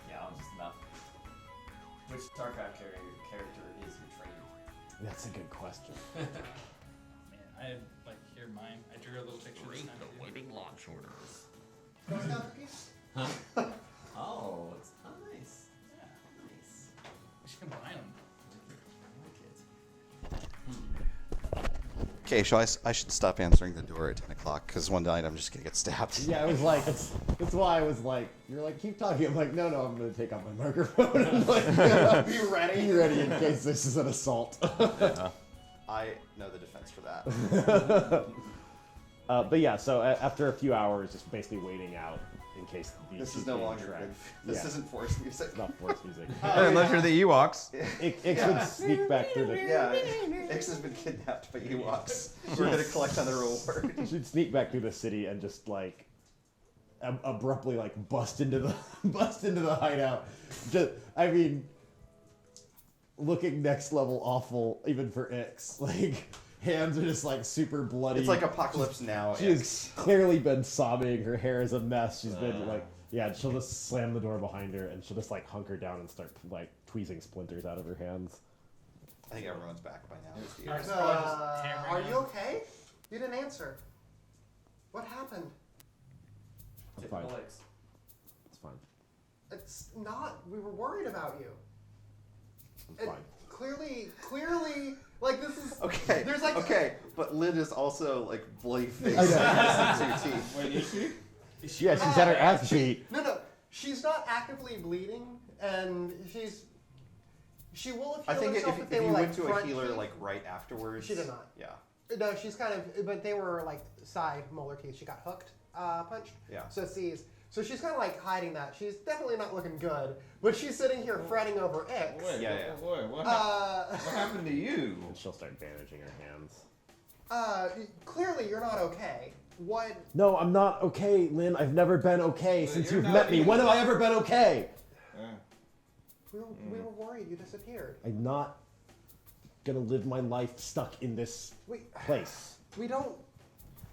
Yeah, I was just about. Which StarCraft character is your trainer? That's a good question. Man, I had like here mine. I drew a little picture this time. launch orders. Girl Scout cookies? Huh? Oh, it's nice. Yeah, Nice. we should combine them. I like it. Okay, I should stop answering the door at 10 o'clock because one night I'm just gonna get stabbed. Yeah, I was like, that's why I was like, you're like, keep talking. I'm like, no, I'm going to take out my microphone. I'm like, Be ready. be ready in case this is an assault. I know the defense for that. But yeah, so after a few hours, just basically waiting out in case the This is no longer track. good. This Yeah. isn't forced music. It's not force music. Unless you're the Ewoks. Ix would sneak back through the. Yeah, Ix has been kidnapped by Ewoks. We're gonna collect on the reward. She'd sneak back through the city and just like abruptly like bust into the hideout. Just, I mean, looking next level awful even for Ix. Like hands are just like super bloody. It's like Apocalypse Now. She has clearly been sobbing. Her hair is a mess. She's been like, yeah. She'll just slam the door behind her and she'll just like hunker down and start like tweezing splinters out of her hands. I think everyone's back by now. It's the Alright, Ewoks. so probably just hammering Are on. you okay? You didn't answer. What happened? Typical Fine. X. It's fine. It's not. We were worried about you. It's It- fine. Clearly, like this is. Okay. There's like. Okay, but Lynn is also like bloody faced. I know. Missing 2 teeth. Wait, is she? Yeah, she's had her ass beat. No. She's not actively bleeding, and she will have I healed think herself if they you were went like to a front healer teeth. like right afterwards. She did not. Yeah. No, she's kind of, but they were like side molar teeth. She got hooked, punched. Yeah. So she's kind of like hiding that. She's definitely not looking good, but she's sitting here fretting over X. Wait, Yeah, what happened to you? And she'll start bandaging her hands. Clearly you're not okay. What? No, I'm not okay, Lynn. I've never been okay since you're you've not met me. even- When have I ever been okay? We were worried you disappeared. I'm not gonna live my life stuck in this place. We don't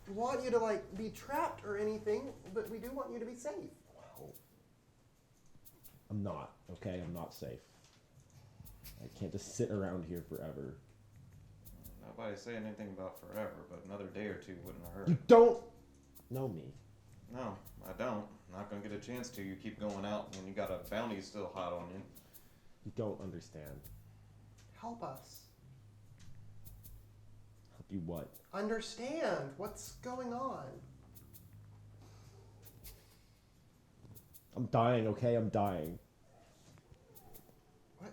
want you to like be trapped or anything, but we do want you to be safe. I'm not, okay? I'm not safe. I can't just sit around here forever. Nobody's saying anything about forever, but another day or two wouldn't hurt. You don't know me. No, I don't. Not gonna get a chance to. You keep going out when you got a bounty still hot on you. You don't understand. Help us. Help you what? Understand what's going on. I'm dying, okay? I'm dying. What?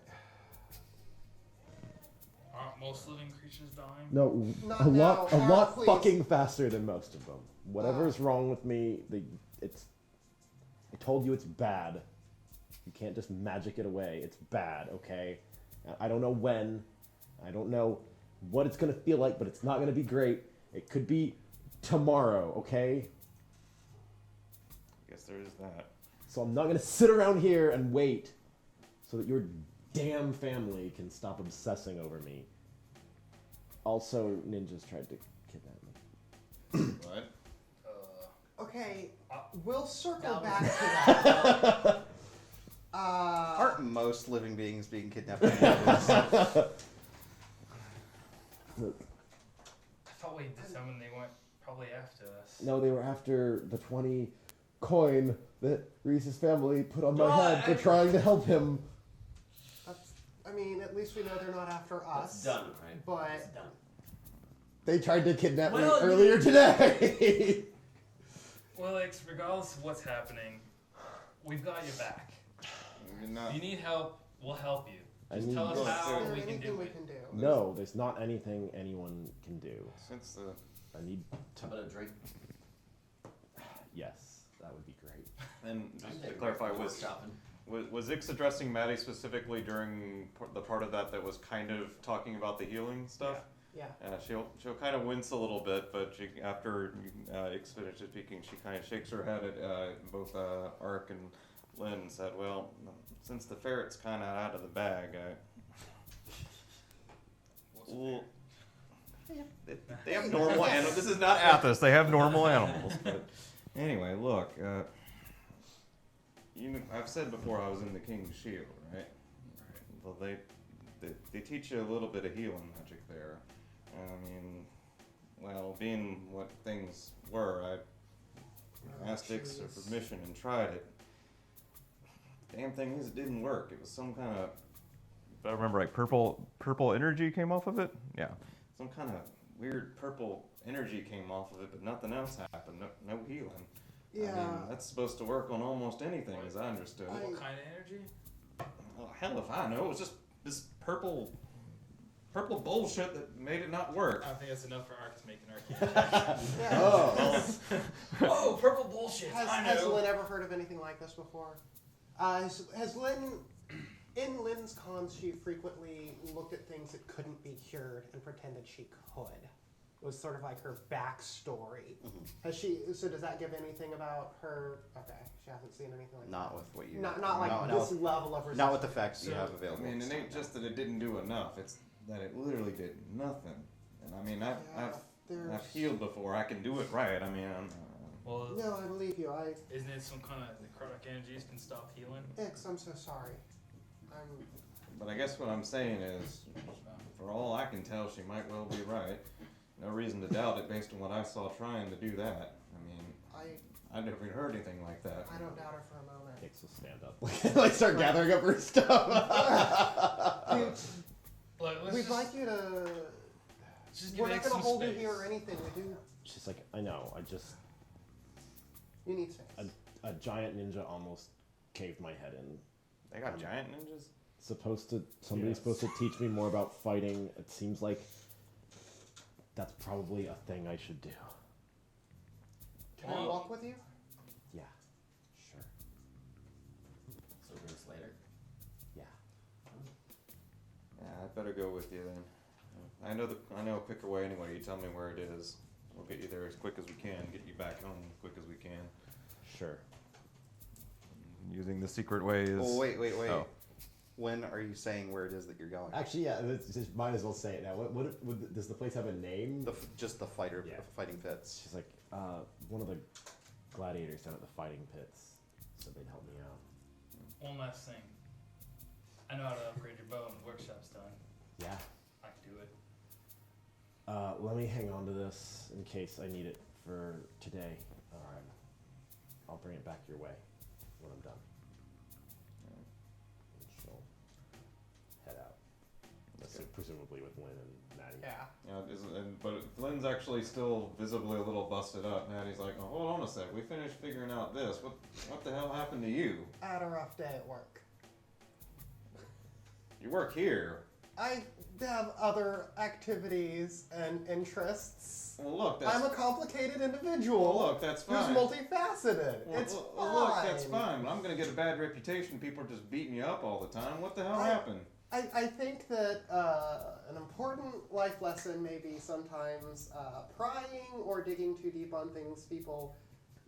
Aren't most living creatures dying? No, Not a lot, now. a lot Please. fucking faster than most of them. Whatever's wrong with me, it's. I told you it's bad. You can't just magic it away. It's bad, okay? I don't know when. I don't know what it's gonna feel like, but it's not gonna be great. It could be tomorrow, okay? Guess there is that. So I'm not gonna sit around here and wait so that your damn family can stop obsessing over me. Also, ninjas tried to kidnap me. What? Okay, we'll circle That back was- to that. Aren't most living beings being kidnapped? by ninjas? I thought we determined they weren't probably after us. No, they were after the 20 coin that Reese's family put on my No, head for trying to help him. That's, I mean, at least we know they're not after us. It's done, right? But It's done. They tried to kidnap me Well, earlier today. Well, Alex, regardless of what's happening, we've got your back. You're not. If you need help, we'll help you. I Just need- tell us Look, how is there we can anything do we it. can do? No, there's not anything anyone can do. Since the I need How about a drink? yes, that would be great. and just I'm to taking clarify, my was shopping. was Ix addressing Maddie specifically during the part of that was kind of talking about the healing stuff? Yeah. She'll kind of wince a little bit, but she after Ix finishes speaking, she kind of shakes her head at both Ark and Lynn and said, "Well, since the ferret's kind of out of the bag, What's well, they have normal animals. This is not Athos. They have normal animals. But anyway, look, I've said before I was in the King's Shield, right? Well, they teach you a little bit of healing magic there. I mean, well, being what things were, I asked Ix for jeez. permission and tried it. Damn thing is, it didn't work. It was some kind of If I remember right, purple energy came off of it. Yeah. some kind of weird purple energy came off of it, but nothing else happened. No healing. Yeah. I mean, that's supposed to work on almost anything, as I understood. I- What kind of energy? Well, hell if I know. It was just this purple bullshit that made it not work. I think that's enough for Ark to make an arcane. Yeah. Oh. Whoa, purple bullshit. Has Lynn ever heard of anything like this before? Has Lynn, in Lynn's cons, she frequently looked at things that couldn't be cured and pretended she could. It was sort of like her backstory. Has she? So does that give anything about her? Okay, she hasn't seen anything like Not with what you. that. Not like no, this no, level of resistance. not with the facts you So, have I available. mean, it ain't just that it didn't do enough. It's that it literally did nothing. And I mean, Yeah, I've there's- healed before. I can do it right. I mean, Well, No, I believe you. isn't it some kind of necrotic energies can stop healing? Ix, I'm so sorry. but I guess what I'm saying is, for all I can tell, she might well be right. No reason to doubt it based on what I saw trying to do that. I mean, I never even heard anything like that. I don't doubt her for a moment. Ix will stand up. Like start gathering up her stuff. Dude, Look, let's we'd just, like you to. just give We're not Ix going to some hold you space. here or anything. We do. She's like, I know. You need space. A giant ninja almost caved my head in. They got giant ninjas? Somebody's Yes. supposed to teach me more about fighting. It seems like that's probably a thing I should do. Can I walk with you? Yeah, sure. So drinks later. Yeah. Yeah, I'd better go with you then. I know a quicker way anyway. You tell me where it is. We'll get you there as quick as we can. Get you back home as quick as we can. Sure. Using the secret ways. Oh, wait. Oh. When are you saying where it is that you're going? Actually, yeah. Just might as well say it now. What does the place have a name? Just the fighting pits. She's like, one of the gladiators down at the fighting pits said they'd help me out. One last thing. I know how to upgrade your bow when the workshop's done. Yeah. I can do it. Let me hang on to this in case I need it for today. I'll bring it back your way when I'm done. And she'll head out. Presumably with Lynn and Maddie. Yeah. Yeah, but Lynn's actually still visibly a little busted up. Maddie's like, oh, hold on a sec. We finished figuring out this. What the hell happened to you? I had a rough day at work. You work here. I have other activities and interests. Well, look, that's I'm a complicated individual. well, look, that's who's fine. multifaceted. Well, It's well, fine. look, that's fine. But I'm gonna get a bad reputation. People are just beating you up all the time. What the hell happened? I think that an important life lesson may be sometimes prying or digging too deep on things people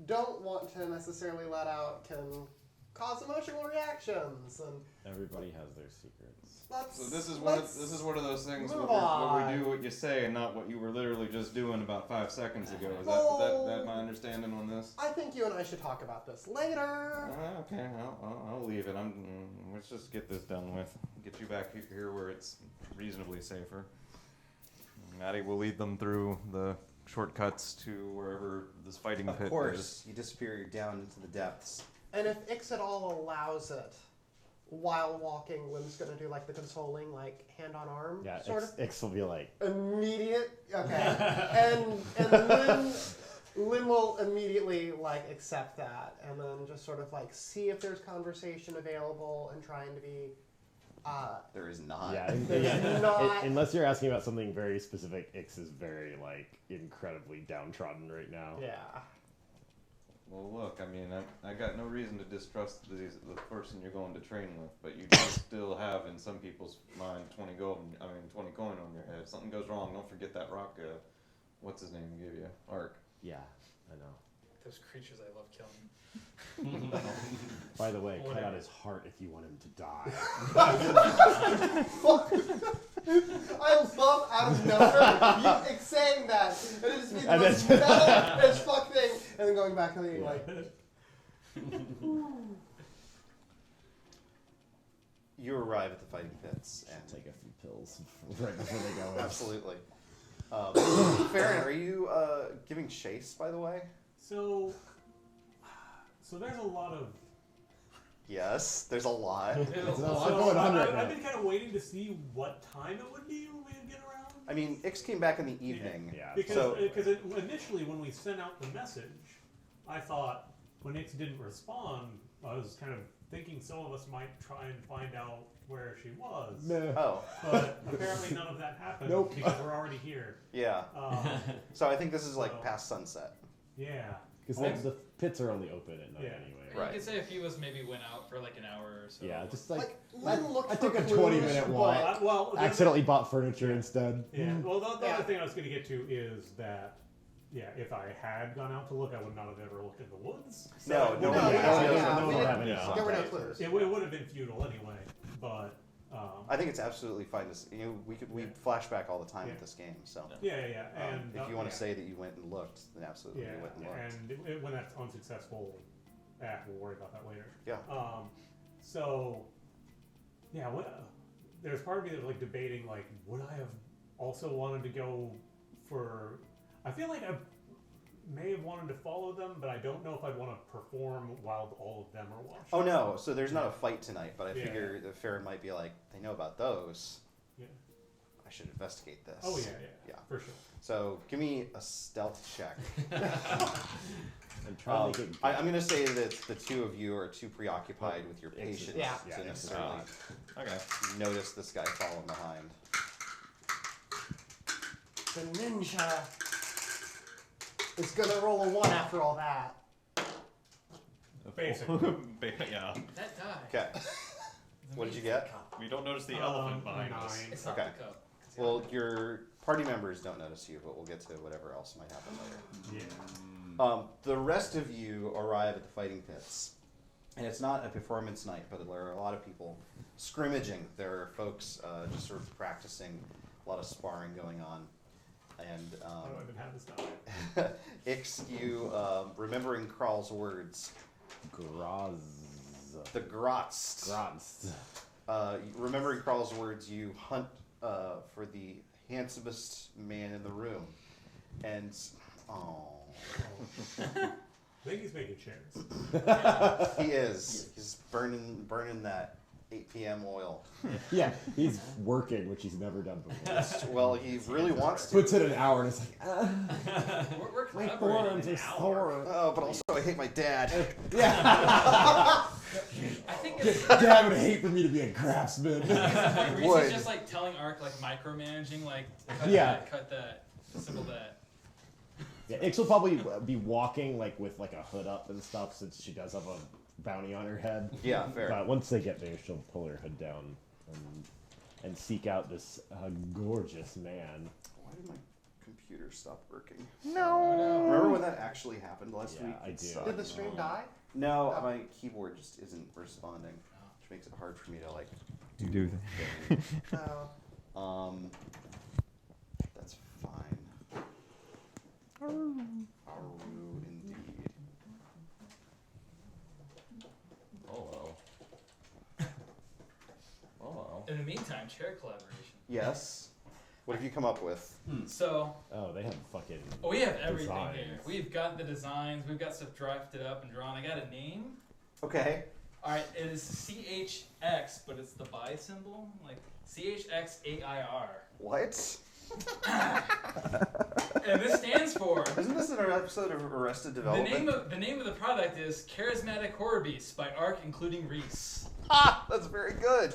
don't want to necessarily let out can cause emotional reactions, and Everybody has their secrets. let's. So this is let's one of those things where move we on. do what you say and not what you were literally just doing about 5 seconds ago. Is Well- that my understanding on this? I think you and I should talk about this later. Okay, I'll leave it. Let's just get this done with. Get you back here where it's reasonably safer. Maddie will lead them through the shortcuts to wherever this fighting Of pit course, is. you disappear down into the depths. And if Ix at all allows it, while walking, Lynn's gonna do like the consoling, like hand on arm Yeah, sort of X will be like, immediate. Okay, and Lynn will immediately like accept that, and then just sort of like see if there's conversation available and trying to be. There is not. yeah, There's not. unless you're asking about something very specific, X is very like incredibly downtrodden right now. Yeah. Well, look, I mean, I got no reason to distrust the person you're going to train with, but you do still have in some people's mind 20 coin on your head. If something goes wrong, don't forget that rock. What's his name? Give you Ark. Yeah, I know. Those creatures I love killing. By the way, cut Whatever. out his heart if you want him to die. I love out of nowhere you saying that, and it just means the And most then- metal as fuck thing, and then going back to being like. You arrive at the fighting pits and Take a few pills right before they go in. absolutely. Farron, are you giving chase, by the way? So there's a lot of. Yes, there's a lot. There's a lot So going on right I've now. been kind of waiting to see what time it would be when we get around. I mean, Ix came back in the evening. Yeah. Because So- initially when we sent out the message, I thought when Ix didn't respond, I was kind of thinking some of us might try and find out where she was. No. Oh, But apparently none of that happened Nope. because we're already here. yeah. So, So I think this is like So- past sunset. yeah. Because the pits are only open at night Yeah. anyway. Right. You could say a few of us maybe went out for like an hour or so. Yeah, just Like, Lynn looked I for took a clues, 20-minute but- walk. Well, Accidentally bought furniture instead. Yeah. Well, the Yeah. other thing I was going to get to is that, yeah, if I had gone out to look, I would not have ever looked in the woods. No, No, no, yeah, yeah, no we one didn't- have any yeah. There were no contact. clues. It would have been futile anyway, but I think it's absolutely fine to. We flash back all the time with this game. So yeah. And if you want to yeah. say that you went and looked, then absolutely Yeah, you went and looked. and when that's unsuccessful, we'll worry about that later. Yeah. So, yeah, there's part of me that was like debating, like, would I have also wanted to go for? I feel like I may have wanted to follow them, but I don't know if I'd want to perform while all of them are watching. Oh no! So there's not a fight tonight, but I Yeah. figure that Farron might be like, they know about those. Yeah. I should investigate this. Oh yeah, for sure. So give me a stealth check. I'm trying to get. I'm going to say that the two of you are too preoccupied with your patience Yeah. to necessarily Okay. notice this guy falling behind. The ninja is gonna roll a 1 after all that. Basically. Yeah. That die. Okay. What did you get? We don't notice the elephant behind us. 9. It's not Okay. the cup. It's the Well, elephant. your party members don't notice you, but we'll get to whatever else might happen later. Yeah. The rest of you arrive at the fighting pits. And it's not a performance night, but there are a lot of people scrimmaging. There are folks just sort of practicing, a lot of sparring going on. And How do I even have this down? Ix, you remembering Kral's words, Graz. The Grotz. Remembering Carl's words, you hunt for the handsomest man in the room. And, I think he's making chairs. he is. He's burning that 8 p.m. oil. Yeah, he's working, which he's never done before. Well, he really wants to. Puts in an hour and it's like, We're my collaborating forearms an are hour. sore. Oh, but also I hate my dad. Yeah. I think it's Dad would hate for me to be a craftsman. like Reese Would. is just like telling Ark like micromanaging, like cut that, symbol that. Yeah, Ix will probably be walking like with like a hood up and stuff since she does have a bounty on her head. Yeah, fair. But once they get there, she'll pull her hood down and seek out this gorgeous man. Why did my computer stop working? No. Remember when that actually happened last Yeah, week? I It do. sucked. Did the stream die? No, my keyboard just isn't responding, which makes it hard for me to like. Do No. That's fine. Aru indeed. Oh, well. In the meantime, chair collaboration. Yes. What have you come up with? So, Oh, they have fucking. we have everything designs. here. We've got the designs. We've got stuff drafted up and drawn. I got a name. Okay. All right, it is CHX, but it's the bi symbol, like CHXAIR. What? And this stands for Isn't this an episode of Arrested the Development? name of the product is Charismatic Horror Beasts by Ark, including Reese. Ah, that's very good.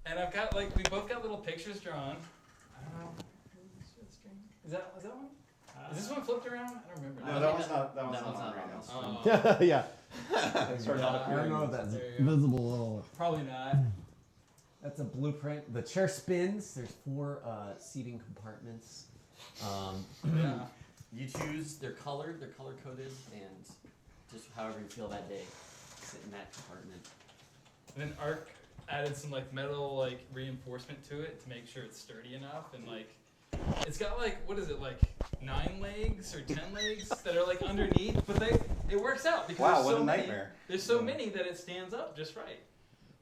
And I've got we both got little pictures drawn. I don't know. Is that one? Is this one flipped around? I don't remember. No, that one's not. That one's That not one's on not right on now. this one. Yeah. Sorry, not I don't know if that's There you go. visible at all. Probably not. That's a blueprint. The chair spins. There's 4 seating compartments. Yeah. You choose. They're color coded, and just however you feel that day, sit in that compartment. And then Ark added some metal reinforcement to it to make sure it's sturdy enough, and it's got what is it, 9 legs or 10 legs that are underneath, but it works out because Wow, there's what so a many. nightmare. There's so many that it stands up just right.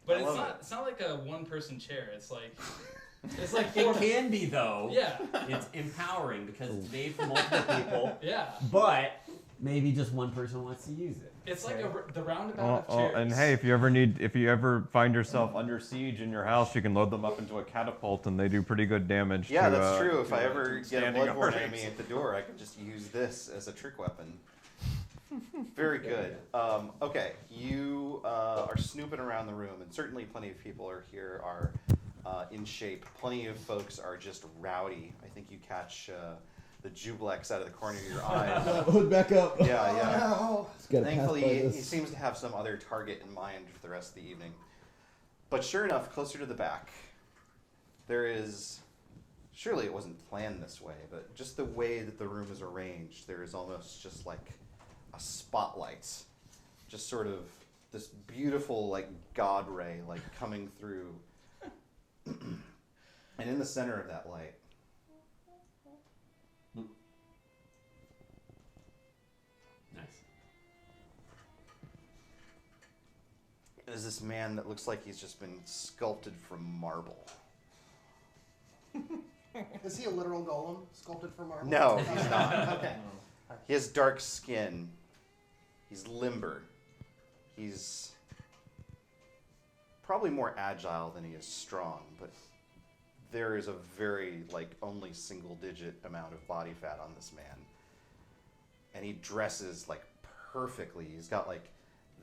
But I it's love not it. it's not like a one person chair. It's like 4. It can be though. Yeah. It's empowering because it's made for multiple people. Yeah. But maybe just one person wants to use it. It's like the roundabout of chairs. and hey, if you ever find yourself under siege in your house, you can load them up into a catapult, and they do pretty good damage. Yeah, to, that's true. If to, I ever get a standing bloodborne armies. enemy at the door, I can just use this as a trick weapon. Very good. Okay, you are snooping around the room, and certainly plenty of people are in shape. Plenty of folks are just rowdy. I think you catch the Jublex out of the corner of your eye. Hood back up. Yeah. Oh, Just gotta Thankfully, pass by he this. seems to have some other target in mind for the rest of the evening. But sure enough, closer to the back, there is. Surely it wasn't planned this way, but just the way that the room is arranged, there is almost just like a spotlight, just sort of this beautiful God ray coming through, and in the center of that light. Nice. Is this man that looks like he's just been sculpted from marble. is he a literal golem sculpted from marble? No, he's not. Okay. He has dark skin. He's limber. He's probably more agile than he is strong, but there is a very, only single-digit amount of body fat on this man. And he dresses, perfectly. He's got,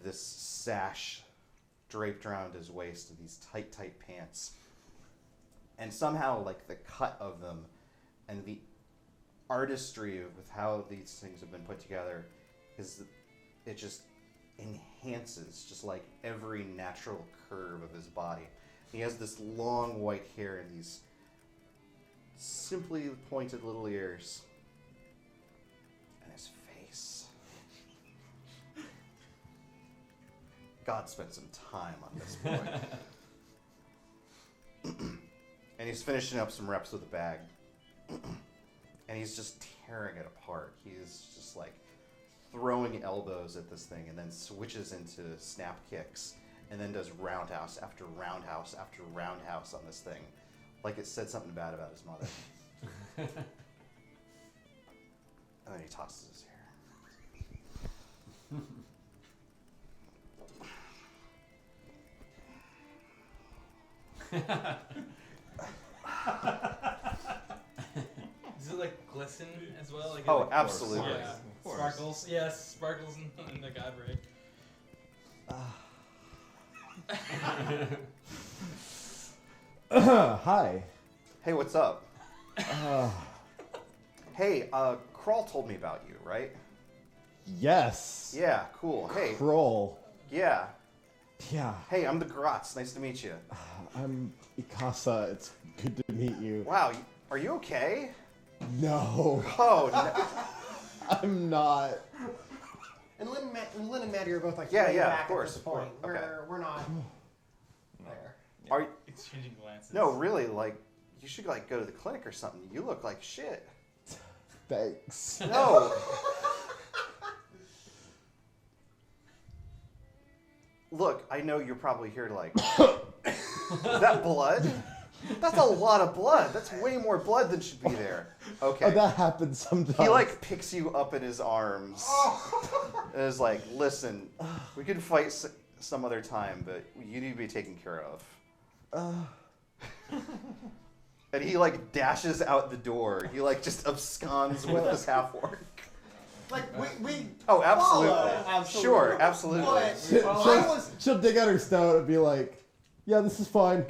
this sash draped around his waist and these tight, tight pants. And somehow, the cut of them and the artistry with how these things have been put together it just enhances just every natural curve of his body. He has this long white hair and these simply pointed little ears. And his face. God spent some time on this boy. And he's finishing up some reps with a bag. And he's just tearing it apart. He's just throwing elbows at this thing, and then switches into snap kicks, and then does roundhouse after roundhouse after roundhouse on this thing, like it said something bad about his mother. And then he tosses his hair. Does it like glisten as well? Like, Oh, like, absolutely. yeah. Sparkles. Yes, sparkles in the god ray. Hi. Hey, what's up? Hey, Crawl told me about you, right? Yes. Yeah, cool. Hey, Kroll. yeah. Yeah. Hey, I'm the Grotz. Nice to meet you. I'm Ikasa. It's good to meet you. Wow, are you okay? No, Oh, no. I'm not. And Lynn and Maddie are both like Yeah, way yeah, back of course, at this of course. point. Okay. We're not there. Are you, Exchanging glances. no, really, like, you should, like, go to the clinic or something. You look like shit. Thanks. No. Look, I know you're probably here to, like, is that blood? That's a lot of blood. That's way more blood than should be there. Okay. Oh, that happens sometimes. He like picks you up in his arms and is like, "Listen, we can fight some other time, but you need to be taken care of." And he like dashes out the door. He like just absconds with his half orc. Like we Oh, absolutely. follow, absolutely. Sure, absolutely. But She'll, she'll dig out her snout and be like, "Yeah, this is fine."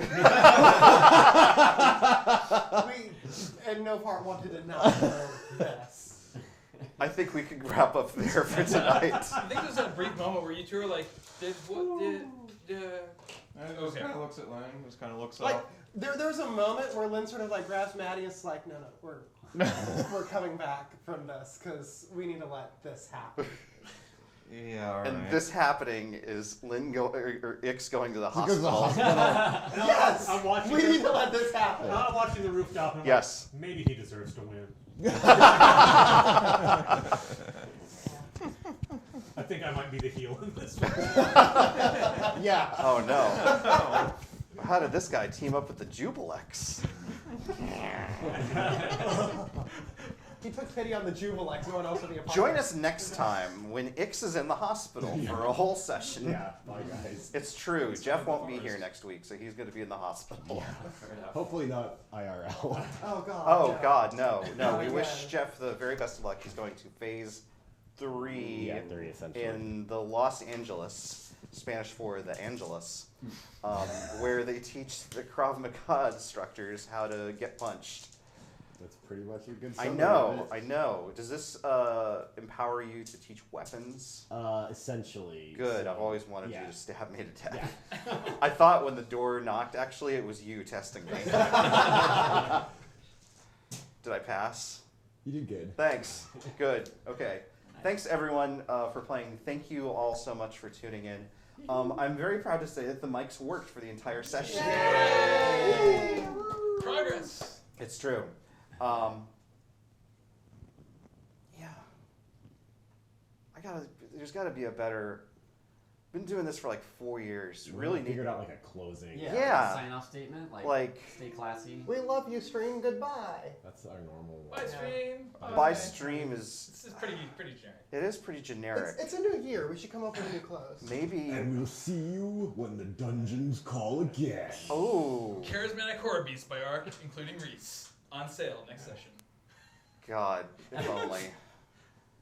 we in no part wanted to not know this. I think we can wrap up there for tonight. I think there was that brief moment where you two were like, "Did what? Did And just Okay. kind of looks at Lang, just kind of looks Like up. there's a moment where Lynn sort of like grabs Maddie and is like, no, we're coming back from this because we need to let this happen. Yeah, alright. And this happening is Lynn or Ix going to the She goes to the hospital. hospital. Yes, I'm watching. we need to let this happen. I'm watching the rooftop. And I'm Yes. like, maybe he deserves to win. I think I might be the heel in this one. Yeah. Oh no. How did this guy team up with the Jubilex? He took pity on the Jubilex. No one else in the apartment. Join us next time when Ix is in the hospital for a whole session. Yeah, bye guys. It's true. Jeff won't be here next week, so he's going to be in the hospital. Hopefully not IRL. Oh God. Oh no. God, no. Not We again. wish Jeff the very best of luck. He's going to phase 3 Yeah, 3 essentially. in the Los Angeles, Spanish for the Angelus, where they teach the Krav Maga instructors how to get punched. That's pretty much a good I summary know, of I know. Does this empower you to teach weapons? it. Essentially. Good. so- I've always wanted yeah. you to stab me to death. Yeah. I thought when the door knocked, actually, it was you testing me. Did I pass? You did good. Thanks. Good. Okay. Thanks, everyone, for playing. Thank you all so much for tuning in. I'm very proud to say that the mics worked for the entire session. progress? It's true. Yeah. There's gotta be a better. Been doing this for like 4 years. We Really need. figured out like a closing. Yeah. Sign off statement, Like- stay classy. We love you, stream. Goodbye. That's our normal Bye, one. stream. By stream is. This is pretty generic. It is pretty generic. It's a new year. We should come up with new clothes. Maybe. And we'll see you when the dungeons call again. Oh Charismatic Horror Beast by Ark, including Reese. On sale next session. God! If only.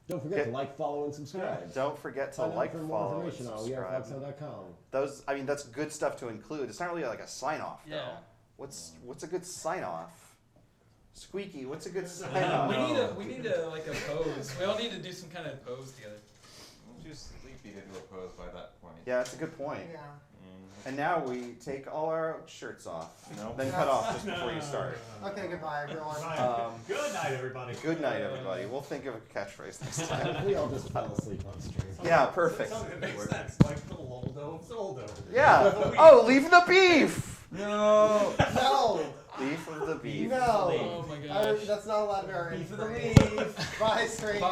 Don't forget to like, follow, and subscribe. Don't forget to Find out like, for more follow, and information on subscribe. wearefoxhound.com. Those, I mean, that's good stuff to include. It's not really like a sign off, though. Yeah. What's a good sign off? Squeaky, what's a good sign We off? need a like a pose. We all need to do some kind of pose together. Too sleepy to do a pose by that point. Yeah, that's a good point. Yeah. And now we take all our shirts off. No. Then cut off just before you start. Okay. Goodbye, everyone. Good night, everybody. Good night, everybody. We'll think of a catchphrase next time. We all just fell asleep on stream. Yeah, perfect. Something that makes sense, like the Loldo of Zoldo. Yeah. Oh, leave the beef! No! No. Leaf of the beef. No. Oh my gosh. That's not allowed to be our Beef of the Bye, stream. Bye.